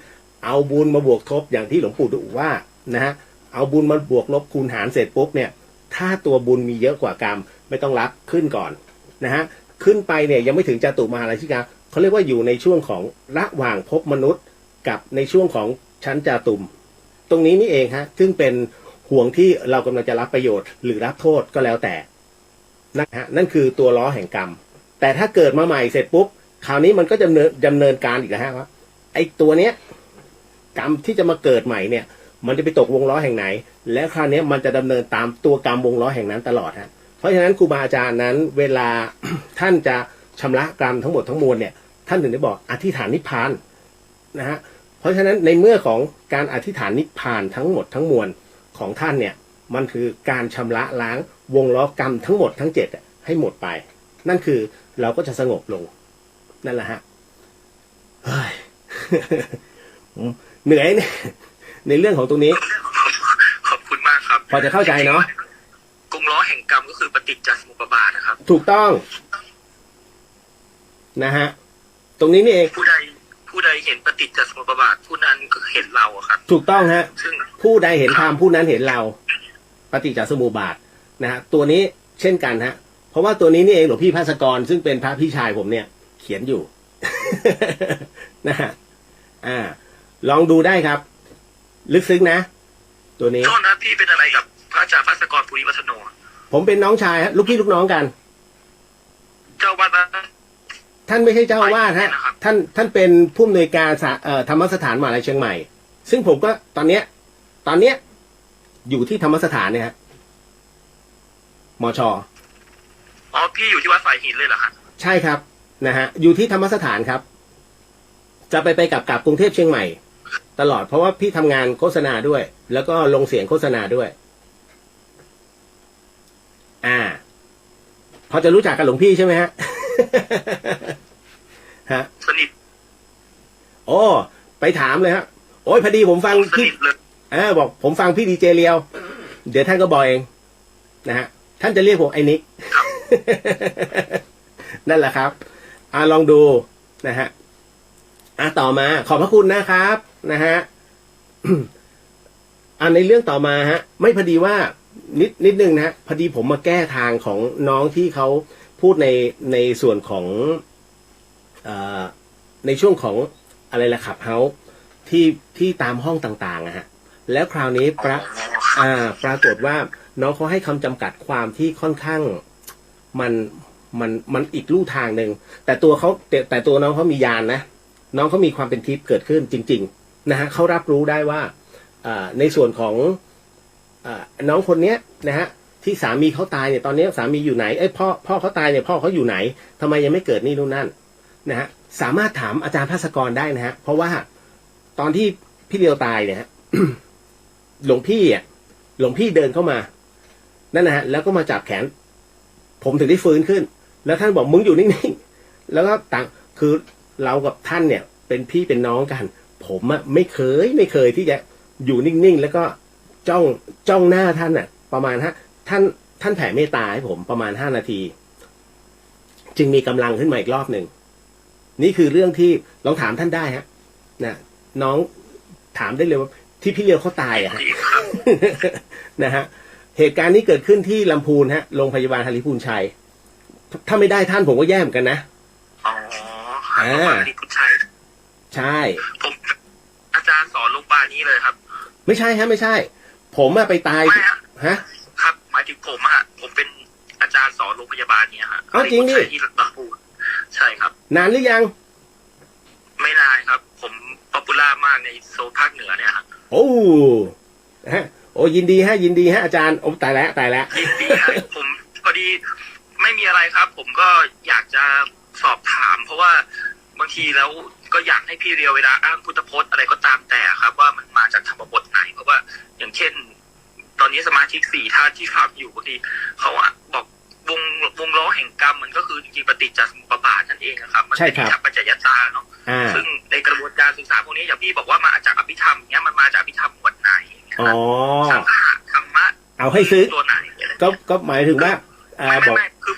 เอาบุญมาบวกทบอย่างที่หลวงปู่ดูว่านะฮะเอาบุญมาบวกลบคูณหารเสร็จปุ๊บเนี่ยถ้าตัวบุญมีเยอะกว่ากรรมไม่ต้องรับขึ้นก่อนนะฮะขึ้นไปเนี่ยยังไม่ถึงจตุมหาราชิกาเขาเรียกว่าอยู่ในช่วงของระหว่างภพมนุษย์กับในช่วงของชั้นจาตุมตรงนี้นี่เองฮะซึ่งเป็นห่วงที่เรากำลังจะรับประโยชน์หรือรับโทษก็แล้วแต่นะฮะนั่นคือตัวล้อแห่งกรรมแต่ถ้าเกิดมาใหม่เสร็จปุ๊บคราวนี้มันก็จะดำเนินการอีกแล้วฮะว่าไอ้ตัวเนี้ยกรรมที่จะมาเกิดใหม่เนี่ยมันจะไปตกวงล้อแห่งไหนและคราวนี้มันจะดำเนินตามตัวกรรมวงล้อแห่งนั้นตลอดฮะเพราะฉะนั้นครูบาอาจารย์นั้นเวลา ท่านจะชำระกรรมทั้งหมดทั้งมวลเนี่ยท่านถึงได้บอกอธิษฐานนิพพานนะฮะเพราะฉะนั้นในเมื่อของการอธิษฐานนิพพานทั้งหมดทั้งมวลของท่านเนี่ยมันคือการชำระล้างวงล้อกรรมทั้งหมดทั้ง7ให้หมดไปนั่นคือเราก็จะสงบลงนั่นแหละฮะ เหนื่อยเนี่ยในเรื่องของตรงนี้ขอบคุณมากครับพอจะเข้าใจเนาะกงล้อแห่งกรรมก็คือปฏิจจสมุปบาทนะครับถูกต้องนะฮะตรงนี้นี่เองผู้ใดเห็นปฏิจจสมุปบาทผู้นั้นก็เห็นเราครับถูกต้องฮะผู้ใดเห็นธรรมผู้นั้นเห็นเราปฏิจจสมุปบาทนะฮะตัวนี้เช่นกันฮะเพราะว่าตัวนี้นี่เองหลวงพี่ภาสกรซึ่งเป็นพระพี่ชายผมเนี่ยเขียนอยู่ นะฮะลองดูได้ครับลึกซึ้งนะตัวนี้โทษนะพี่เป็นอะไรกับพระอาจารย์ภาสกรภูริวัฒโนผมเป็นน้องชายฮะลูกพี่ลูกน้องกันเจ้าวาดท่านไม่ใช่เจ้าอาวาสฮะท่านเป็นผู้อำนวยการธรรมสถานมหาวิทยาลัยเชียงใหม่ซึ่งผมก็ตอนเนี้ย อยู่ที่ธรรมสถานเนี่ยฮะมช.อ๋อพี่อยู่ที่วัดสายหินเลยเหรอฮะใช่ครับนะฮะอยู่ที่ธรรมสถานครับจะไปกลับกรุงเทพเชียงใหม่ตลอดเพราะว่าพี่ทำงานโฆษณาด้วยแล้วก็ลงเสียงโฆษณาด้วยพอจะรู้จักกับหลวงพี่ใช่ไหมฮะ ฮะสนิทโอ้ไปถามเลยฮะโอ้ยพอดีผมฟังพี่บอกผมฟังพี่ดีเจเลียวเดี๋ยวท่านก็บอกเองนะฮะท่านจะเรียกผมไอ้นิก นั่นแหละครับลองดูนะฮะต่อมาขอบพระคุณนะครับนะฮะ ในเรื่องต่อมาฮะไม่พอดีว่านิดนึงนะฮะพอดีผมมาแก้ทางของน้องที่เขาพูดในส่วนของในช่วงของอะไรล่ะขับเฮาที่ตามห้องต่างๆนะฮะแล้วคราวนี้ปรากฏว่าน้องเขาให้คำจำกัดความที่ค่อนข้างมันอีกลู่ทางหนึ่งแต่ตัวน้องเขามีญาณนะน้องเขามีความเป็นทิพย์เกิดขึ้นจริงๆนะฮะเขารับรู้ได้ว่าในส่วนของน้องคนเนี้ยนะฮะที่สามีเขาตายเนี่ยตอนนี้สามีอยู่ไหนพ่อเขาตายเนี่ยพ่อเขาอยู่ไหนทำไมยังไม่เกิดนี่นู่นนั่นนะฮะสามารถถามอาจารย์ภาสกรได้นะฮะเพราะว่าตอนที่พี่เลียวตายเนี่ย หลวงพี่เดินเข้ามานั่นนะฮะแล้วก็มาจับแขนผมถึงได้ฟื้นขึ้นแล้วท่านบอกมึงอยู่นิ่งๆแล้วก็ต่างคือเรากับท่านเนี่ยเป็นพี่เป็นน้องกันผมไม่เคยที่จะอยู่นิ่งๆแล้วก็จ้องหน้าท่านประมาณท่านแผ่เมตตาให้ผมประมาณ5 นาทีจึงมีกำลังขึ้นมาอีกรอบหนึ่งนี่คือเรื่องที่ลองถามท่านได้ฮะนะน้องถามได้เลยว่าที่พี่เลียวเขาตายฮะ นะฮะเหตุการณ์นี้เกิดขึ้นที่ลำพูนฮะโรงพยาบาลฮาริพูนชัยถ้าไม่ได้ท่านผมก็แย่เหมือนกันนะอ๋อฮาริพูนชัยใช่ผมอาจารย์สอนโรงพยาบาลนี้เลยครับไม่ใช่ฮะไม่ใช่ผมไปตายฮะครับหมายถึงผมเป็นอาจารย์สอนโรงพยาบาลนี้ฮะจริงดิที่ลำพูนใช่ครับนานหรือยังไม่นานครับผมป๊อปปูล่ามากในโซนภาคเหนือเนี่ยครับโอ้ฮะโอ้ยินดีฮะอาจารย์โอ้ตายแล้วยินดีฮะผมพอดีไม่มีอะไรครับผมก็อยากจะสอบถามเพราะว่าบางทีแล้วก็อยากให้พี่เรียวเวลาอ้างพุทธพจน์อะไรก็ตามแต่ครับว่ามันมาจากธรรมบทไหนเพราะว่าอย่างเช่นตอนนี้สมาชิก4 ท่านที่ฟังอยู่บางทีเขาบอกวงล้อแห่งกรรมมันก็คือจริงๆปฏิจจสมุปบาทนั่นเองครับมันเป็นจากปัจจัยตาเนาะซึ่งในกระบวนการศึกษาพวกนี้อย่างพี่บอกว่ามาจากอภิธรรมเนี้ยมันมาจากอภิธรรมบทไหนสังฆะธรรมะเอาให้ซื้อตัวไหนก็หมายถึงว่าไม่คือ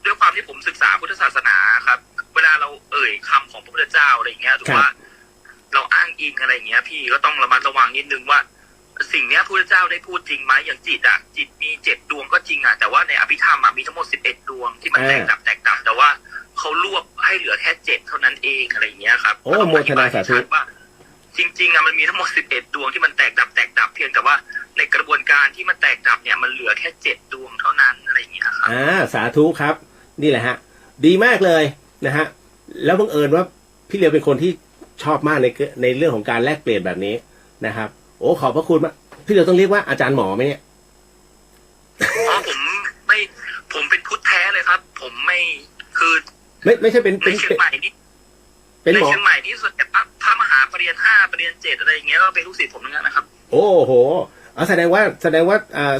ด้วยความที่ผมศึกษาพุทธศาสนาครับเวลาเราคำของพระพุทธเจ้าอะไรอย่างเงี้ยหรือว่าเราอ้างอิงอะไรอย่างเงี้ยพี่ก็ต้องระมัดระวังนิดนึงว่าสิ่งเนี้ยพระพุทธเจ้าได้พูดจริงไหมอย่างจิตมี7 ดวงก็จริงแต่ว่าในอภิธรรมมีทั้งหมด11 ดวงที่มันแตกดับแต่ว่าเขารวบให้เหลือแค่7เท่านั้นเองอะไรอย่างเงี้ยครับโอ้โมทนาสาธุว่าจริงๆมันมีทั้งหมด11 ดวงที่มันแตกดับเพียงแต่ว่าในกระบวนการที่มันแตกดับเนี่ยมันเหลือแค่7 ดวงเท่านั้นอะไรอย่างเงี้ยครับสาธุครับนี่แหละฮะดีมากเลยนะฮะแล้วบังเอิญว่าพี่เลียวเป็นคนที่ชอบมากในเรื่องของการแลกเปลี่ยนแบบนี้นะครับโอ้ขอบพระคุณมากพี่เลียวต้องเรียกว่าอาจารย์หมอไหมเนี่ยผมเป็นพุทธแท้เลยครับผมไม่คือไม่ใช่เป็นเชียงใหม่นี่ในเชียงใหม่นี่ส่วนใหญ่พระมหาปริญญา5 ปริญญา7อะไรอย่างเงี้ยก็เป็นลูกศิษย์ผมทั้งนั้นนะครับโอ้โหแสดงว่า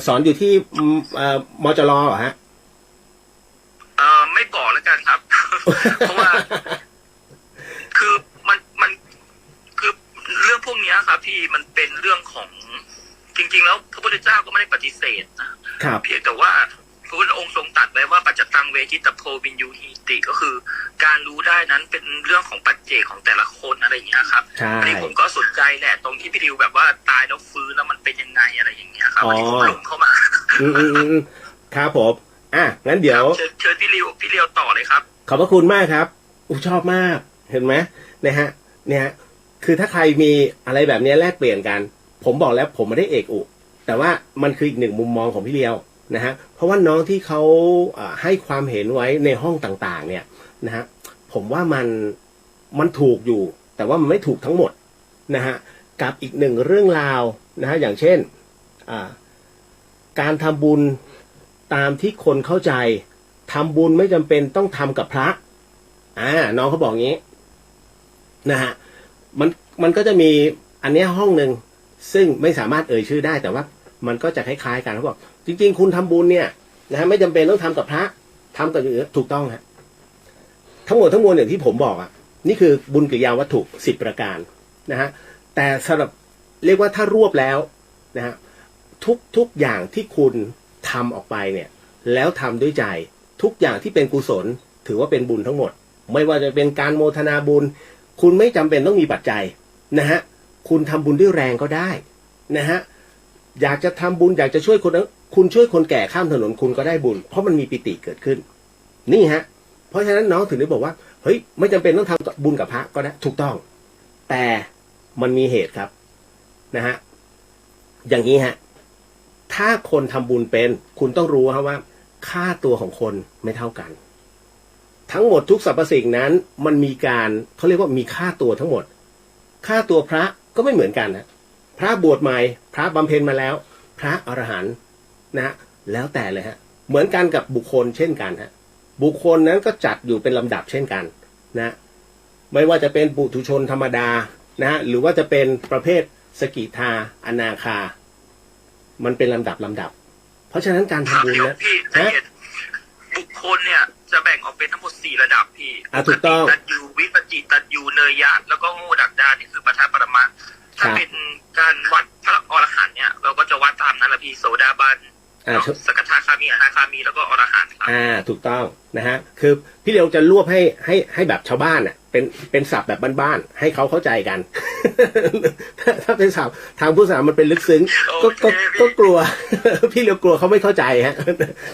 สอนอยู่ที่มจรเหรอฮะไม่บอกแล้วกันครับ เพราะว่าคือมันคือเรื่องพวกนี้ครับที่มันเป็นเรื่องของจริงๆแล้วพระพุทธเจ้าก็ไม่ได้ปฏิเสธนะเพียงแต่ว่าพระพุทธองค์ทรงตรัสไว้ว่าปัจจตังเวทิตโพวินยูหิติก็คือการรู้ได้นั้นเป็นเรื่องของปัจเจกของแต่ละคนอะไรอย่างเงี้ยครับอันนี้ผมก็สนใจแหละตรงที่พี่ดิวแบบว่าตายแล้วฟื้นแล้วมันเป็นยังไงอะไรอย่างเงี้ยครับอันนี้ผมหลงเข้ามาครับผมงั้นเดี๋ยวเชิญพี่เลียวต่อเลยครับขอบพระคุณมากครับชอบมากเห็นไหมนะฮะเนี่ยคือถ้าใครมีอะไรแบบนี้แลกเปลี่ยนกันผมบอกแล้วผมไม่ได้เอกอุแต่ว่ามันคืออีกหนึ่งมุมมองของพี่เลียวนะฮะเพราะว่าน้องที่เขาให้ความเห็นไว้ในห้องต่างๆเนี่ยนะฮะผมว่ามันถูกอยู่แต่ว่ามันไม่ถูกทั้งหมดนะฮะกับอีกหนึ่งเรื่องราวนะฮะอย่างเช่น การทำบุญตามที่คนเข้าใจทำบุญไม่จำเป็นต้องทำกับพระน้องเขาบอกงี้นะฮะมันก็จะมีอันเนี้ยห้องหนึ่งซึ่งไม่สามารถเอ่ยชื่อได้แต่ว่ามันก็จะคล้ายๆกันเขาบอกจริงๆคุณทำบุญเนี่ยนะฮะไม่จำเป็นต้องทำกับพระทำกับอย่างอื่นถูกต้องฮะทั้งหมดทั้งมวลอย่างที่ผมบอกนี่คือบุญกิริยาวัตถุ10ประการนะฮะแต่สำหรับเรียกว่าถ้ารวบแล้วนะฮะทุกอย่างที่คุณทำออกไปเนี่ยแล้วทำด้วยใจทุกอย่างที่เป็นกุศลถือว่าเป็นบุญทั้งหมดไม่ว่าจะเป็นการโมทนาบุญคุณไม่จำเป็นต้องมีปัจจัยนะฮะคุณทำบุญด้วยแรงก็ได้นะฮะอยากจะทำบุญอยากจะช่วยคนคุณช่วยคนแก่ข้ามถนนคุณก็ได้บุญเพราะมันมีปิติเกิดขึ้นนี่ฮะเพราะฉะนั้นน้องถึงได้บอกว่าเฮ้ยไม่จำเป็นต้องทำบุญกับพระก็ได้ถูกต้องแต่มันมีเหตุครับนะฮะอย่างนี้ฮะถ้าคนทำบุญเป็นคุณต้องรู้ครับว่าค่าตัวของคนไม่เท่ากันทั้งหมดทุกสรรพสิ่งนั้นมันมีการเขาเรียกว่ามีค่าตัวทั้งหมดค่าตัวพระก็ไม่เหมือนกันนะพระบวชใหม่พระบำเพ็ญมาแล้วพระอรหันต์นะแล้วแต่เลยฮะเหมือนกันกับบุคคลเช่นกันฮะบุคคลนั้นก็จัดอยู่เป็นลำดับเช่นกันนะไม่ว่าจะเป็นปุถุชนธรรมดานะหรือว่าจะเป็นประเภทสกิทาอนาคามันเป็นลำดับเพราะฉะนั้นการทำบุญนะบุคคลเนี่ยจะแบ่งออกเป็นทั้งหมด4ระดับพี่ถูกต้องตัดยูวิปจิตัดยูเนยยะแล้วก็โง่ดักดานนี่คือปัฏฐานปรมาถ้าเป็นการวัดพระอรหันต์เนี่ยเราก็จะวัดตามนั้นละพี่โสดาบันสกทาคามีอนาคามีแล้วก็อรหันต์ครับถูกต้องนะฮะคือพี่เลียวจะรวบให้แบบชาวบ้านเป็นศัพท์แบบบ้านๆให้เขาเข้าใจกันถ้าเป็นศัพท์ทางพุทธศาสนามันเป็นลึกซึ้งก็กลัวพี่เลียวกลัวเขาไม่เข้าใจฮะ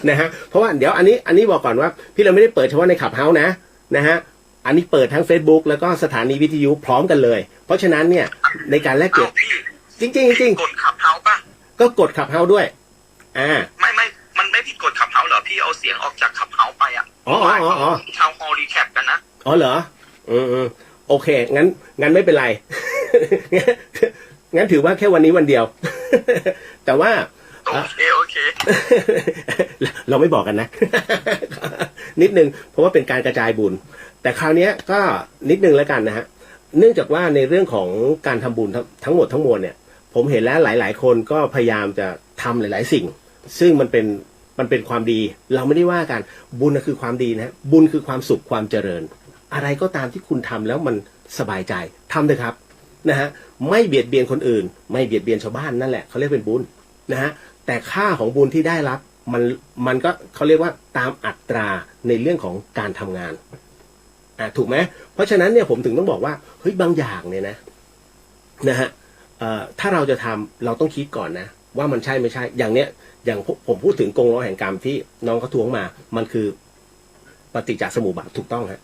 นะฮะเพราะว่าเดี๋ยวอันนี้บอกก่อนว่าพี่เลียวไม่ได้เปิดเฉพาะในขับเฮ้าส์นะฮะอันนี้เปิดทั้ง Facebook แล้วก็สถานีวิทยุพร้อมกันเลยเพราะฉะนั้นเนี่ยในการแลกเปลี่ยนจริงกดขับเฮ้าส์ป่ะก็กดขับเฮ้าส์ด้วยไม่มันไม่ผิดกฎขับเฮ้าส์เหรอพี่เอาเสียงออกจากขับเฮ้าส์ไปชาวฮอลรีแคปกันนะเหรอโอเคงั้นไม่เป็นไรงั้นถือว่าแค่วันนี้วันเดียวแต่ว่าโอเคเราไม่บอกกันนะนิดนึงเพราะว่าเป็นการกระจายบุญแต่คราวนี้ก็นิดนึงแล้วกันนะฮะเนื่องจากว่าในเรื่องของการทำบุญทั้งหมดทั้งมวลเนี่ยผมเห็นแล้วหลายๆคนก็พยายามจะทำหลายๆสิ่งซึ่งมันเป็นความดีเราไม่ได้ว่ากันบุญคือความดีนะบุญคือความสุขความเจริญอะไรก็ตามที่คุณทำแล้วมันสบายใจทำเลยครับนะฮะไม่เบียดเบียนคนอื่นไม่เบียดเบียนชาวบ้านนั่นแหละเขาเรียกเป็นบุญนะฮะแต่ค่าของบุญที่ได้รับมันก็เขาเรียกว่าตามอัตราในเรื่องของการทำงานถูกไหมเพราะฉะนั้นเนี่ยผมถึงต้องบอกว่าเฮ้ยบางอย่างเนี่ยนะฮะถ้าเราจะทำเราต้องคิดก่อนนะว่ามันใช่ไม่ใช่อย่างเนี้ยอย่างผมพูดถึงกงล้อแห่งกรรมที่น้องเขาทวงมามันคือปฏิจจสมุปบาทถูกต้องฮะ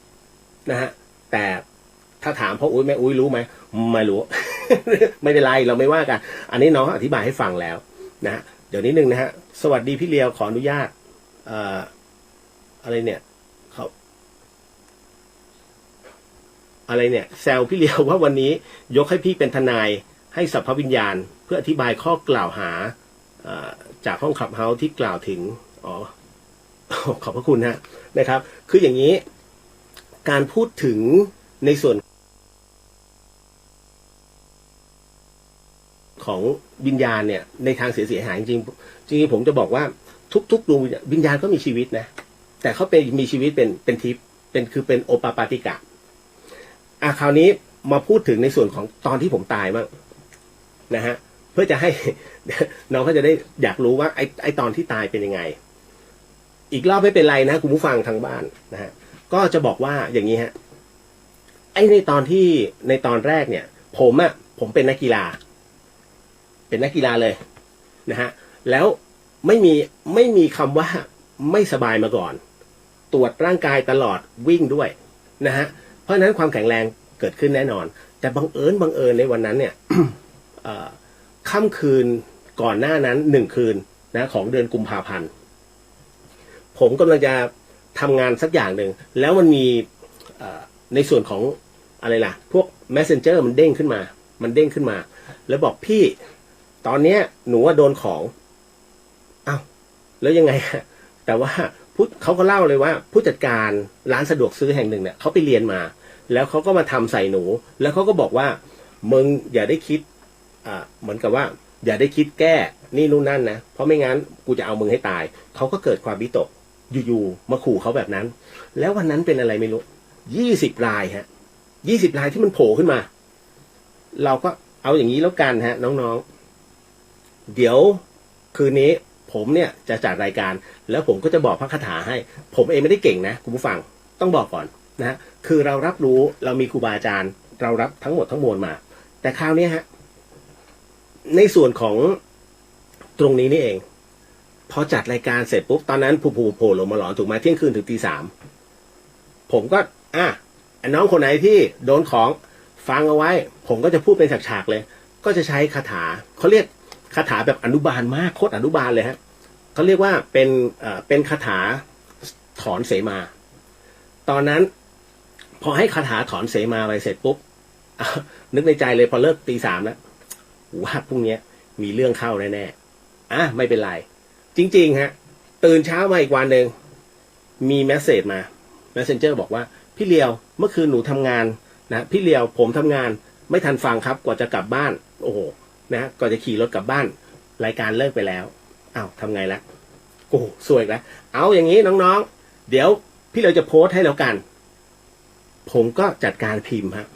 นะฮะแต่ถ้าถามพ่ออุ้ยแม่อุ้ยรู้ไหมไม่รู้ ไม่เป็นไรเราไม่ว่ากันอันนี้น้องอธิบายให้ฟังแล้วนะฮะเดี๋ยวนิดนึงนะฮะสวัสดีพี่เลียวขออนุญาตอะไรเนี่ยเขาอะไรเนี่ยแซวพี่เลียวว่าวันนี้ยกให้พี่เป็นทนายให้สรรพวิญญาณเพื่ออธิบายข้อกล่าวหาจากห้องขับเฮ้าที่กล่าวถึงขอบพระคุณนะครับคืออย่างนี้การพูดถึงในส่วนของวิญญาณเนี่ยในทางเสียหายจริงผมจะบอกว่าทุกดวงวิญญาณก็มีชีวิตนะแต่เขามีชีวิตเป็นทิพย์คือเป็นโอปปาติกะคราวนี้มาพูดถึงในส่วนของตอนที่ผมตายบ้างนะฮะเพื่อจะให้น้องเขาจะได้อยากรู้ว่าไอตอนที่ตายเป็นยังไงอีกรอบไม่เป็นไรนะคุณผู้ฟังทางบ้านนะฮะก็จะบอกว่าอย่างนี้ฮะในตอนแรกเนี่ยผมเป็นนักกีฬาเลยนะฮะแล้วไม่มีคำว่าไม่สบายมาก่อนตรวจร่างกายตลอดวิ่งด้วยนะฮะเพราะฉะนั้นความแข็งแรงเกิดขึ้นแน่นอนแต่บังเอิญในวันนั้นเนี่ย ค่ำคืนก่อนหน้านั้น1 คืนนะของเดือนกุมภาพันธ์ผมกำลังจะทำงานสักอย่างหนึ่งแล้วมันมีในส่วนของอะไรล่ะพวก messenger มันเด้งขึ้นมาแล้วบอกพี่ตอนเนี้ยหนูว่าโดนของ แล้วยังไงแต่ว่าเขาก็เล่าเลยว่าผู้จัดการร้านสะดวกซื้อแห่งหนึ่งเนี่ยเขาไปเรียนมาแล้วเขาก็มาทำใส่หนูแล้วเขาก็บอกว่ามึงอย่าได้คิดเหมือนกับว่าอย่าได้คิดแก้นี่นู่นนั่นนะเพราะไม่งั้นกูจะเอามึงให้ตายเขาก็เกิดความวิตกอยู่ๆมาขู่เขาแบบนั้นแล้ววันนั้นเป็นอะไรไม่รู้20 รายฮะ20 รายที่มันโผล่ขึ้นมาเราก็เอาอย่างนี้แล้วกันฮะน้องๆเดี๋ยวคืนนี้ผมเนี่ยจะจัดรายการแล้วผมก็จะบอกพระคาถาให้ผมเองไม่ได้เก่งนะคุณผู้ฟังต้องบอกก่อนนะคือเรารับรู้เรามีครูบาอาจารย์เรารับทั้งหมดทั้งมวลมาแต่คราวนี้ฮะในส่วนของตรงนี้นี่เองพอจัดรายการเสร็จปุ๊บตอนนั้นผู้โผล่ลงมาหลอนถูกไหมเที่ยงคืนถึงตี 3ผมก็น้องคนไหนที่โดนของฟังเอาไว้ผมก็จะพูดเป็นฉากๆเลยก็จะใช้คาถาเขาเรียกคาถาแบบอนุบาลมากโคตรอนุบาลเลยฮะเขาเรียกว่าเป็นคาถาถอนเสมาตอนนั้นพอให้คาถาถอนเสมาไปเสร็จปุ๊บนึกในใจเลยพอเลิกตี 3แล้วว่าพรุ่งนี้มีเรื่องเข้าแน่ๆไม่เป็นไรจริงๆฮะตื่นเช้ามาอีกวันหนึ่งมีเมสเซจมา Messenger บอกว่าพี่เลียวเมื่อคืนหนูทำงานนะพี่เลียวผมทำงานไม่ทันฟังครับกว่าจะกลับบ้านโอ้โหนะก่อนจะขี่รถกลับบ้านรายการเลิกไปแล้วทำไงละโอ้สวยแล้วเอาอย่างนี้น้องๆเดี๋ยวพี่เราจะโพสต์ให้แล้วกันผมก็จัดการพิมพ์ฮะ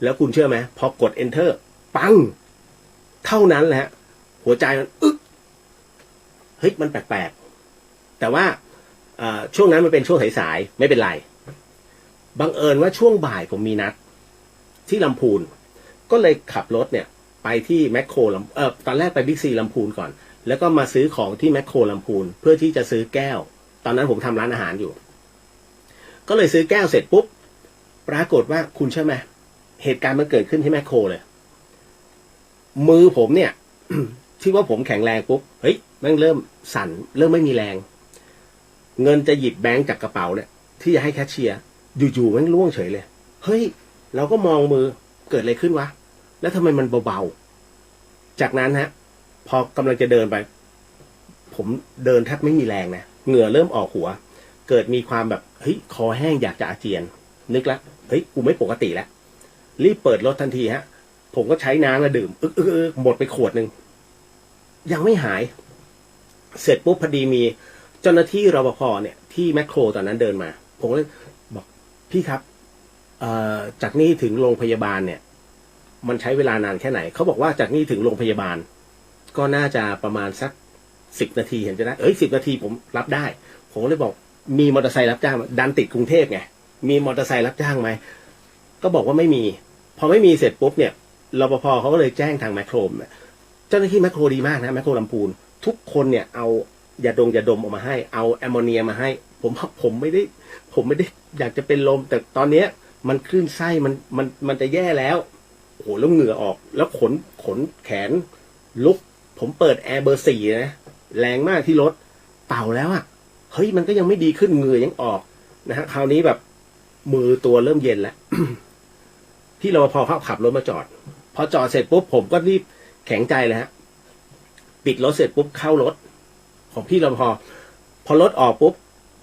แล้วคุณเชื่อไหมพอกด enter ปังเท่านั้นแหละหัวใจมันเฮ้ยมันแปลกๆแต่ว่าช่วงนั้นมันเป็นช่วงสายๆไม่เป็นไรบังเอิญว่าช่วงบ่ายผมมีนัดที่ลำพูนก็เลยขับรถเนี่ยไปที่แมคโครตอนแรกไปบิ๊กซีลำพูนก่อนแล้วก็มาซื้อของที่แมคโครลำพูนเพื่อที่จะซื้อแก้วตอนนั้นผมทำร้านอาหารอยู่ก็เลยซื้อแก้วเสร็จปุ๊บปรากฏว่าคุณเชื่อไหมเหตุการณ์มันเกิดขึ้นที่แมคโครเลยมือผมเนี่ย ที่ว่าผมแข็งแรงปุ๊บเฮ้ยแม่งเริ่มสั่นเริ่มไม่มีแรงเงินจะหยิบแบงค์จากกระเป๋าเนี่ยที่จะให้แคชเชียร์อยู่ๆแม่งร่วงเฉยเลยเฮ้ยเราก็มองมือเกิดอะไรขึ้นวะแล้วทำไมมันเบาๆจากนั้นฮะพอกำลังจะเดินไปผมเดินแทบไม่มีแรงนะเหงื่อเริ่มออกหัวเกิดมีความแบบเฮ้ยคอแห้งอยากจะอาเจียนนึกแล้วเฮ้ยกูไม่ปกติแล้วรีบเปิดรถทันทีฮะผมก็ใช้น้ำมาดื่มหมดไปขวดนึงยังไม่หายเสร็จปุ๊บพอดีมีเจ้าหน้าที่รปภเนี่ยที่แมคโครตอนนั้นเดินมาผมเลยบอกพี่ครับจากนี่ถึงโรงพยาบาลเนี่ยมันใช้เวลานานแค่ไหนเขาบอกว่าจากนี่ถึงโรงพยาบาลก็น่าจะประมาณสัก10 นาทีเห็นจะได้10 นาทีผมรับได้ผมเลยบอกมีมอเตอร์ไซค์รับจ้างดันติดกรุงเทพไงมีมอเตอร์ไซค์รับจ้างไหมก็บอกว่าไม่มีพอไม่มีเสร็จปุ๊บเนี่ยรปภเขาก็เลยแจ้งทางแมคโครเจ้าหน้าที่แมคโครดีมากนะแมคโครลำพูนทุกคนเนี่ยเอายาดมออกมาให้เอาแอมโมเนียมาให้ผมไม่ได้อยากจะเป็นลมแต่ตอนเนี้ยมันคลื่นไส้มันจะแย่แล้วโอ้โหแล้วเหงื่อออกแล้วขนแขนลุกผมเปิดแอร์เบอร์ 4นะแรงมากที่รถเป่าแล้วเฮ้ยมันก็ยังไม่ดีขึ้นเหงื่อยังออกนะฮะคราวนี้แบบมือตัวเริ่มเย็นแล้ว ที่รปภเขาขับรถมาจอดพอจอดเสร็จปุ๊บผมก็รีบแข็งใจเลยฮะปิดรถเสร็จปุ๊บเข้ารถของพี่รปภพอรถออกปุ๊บ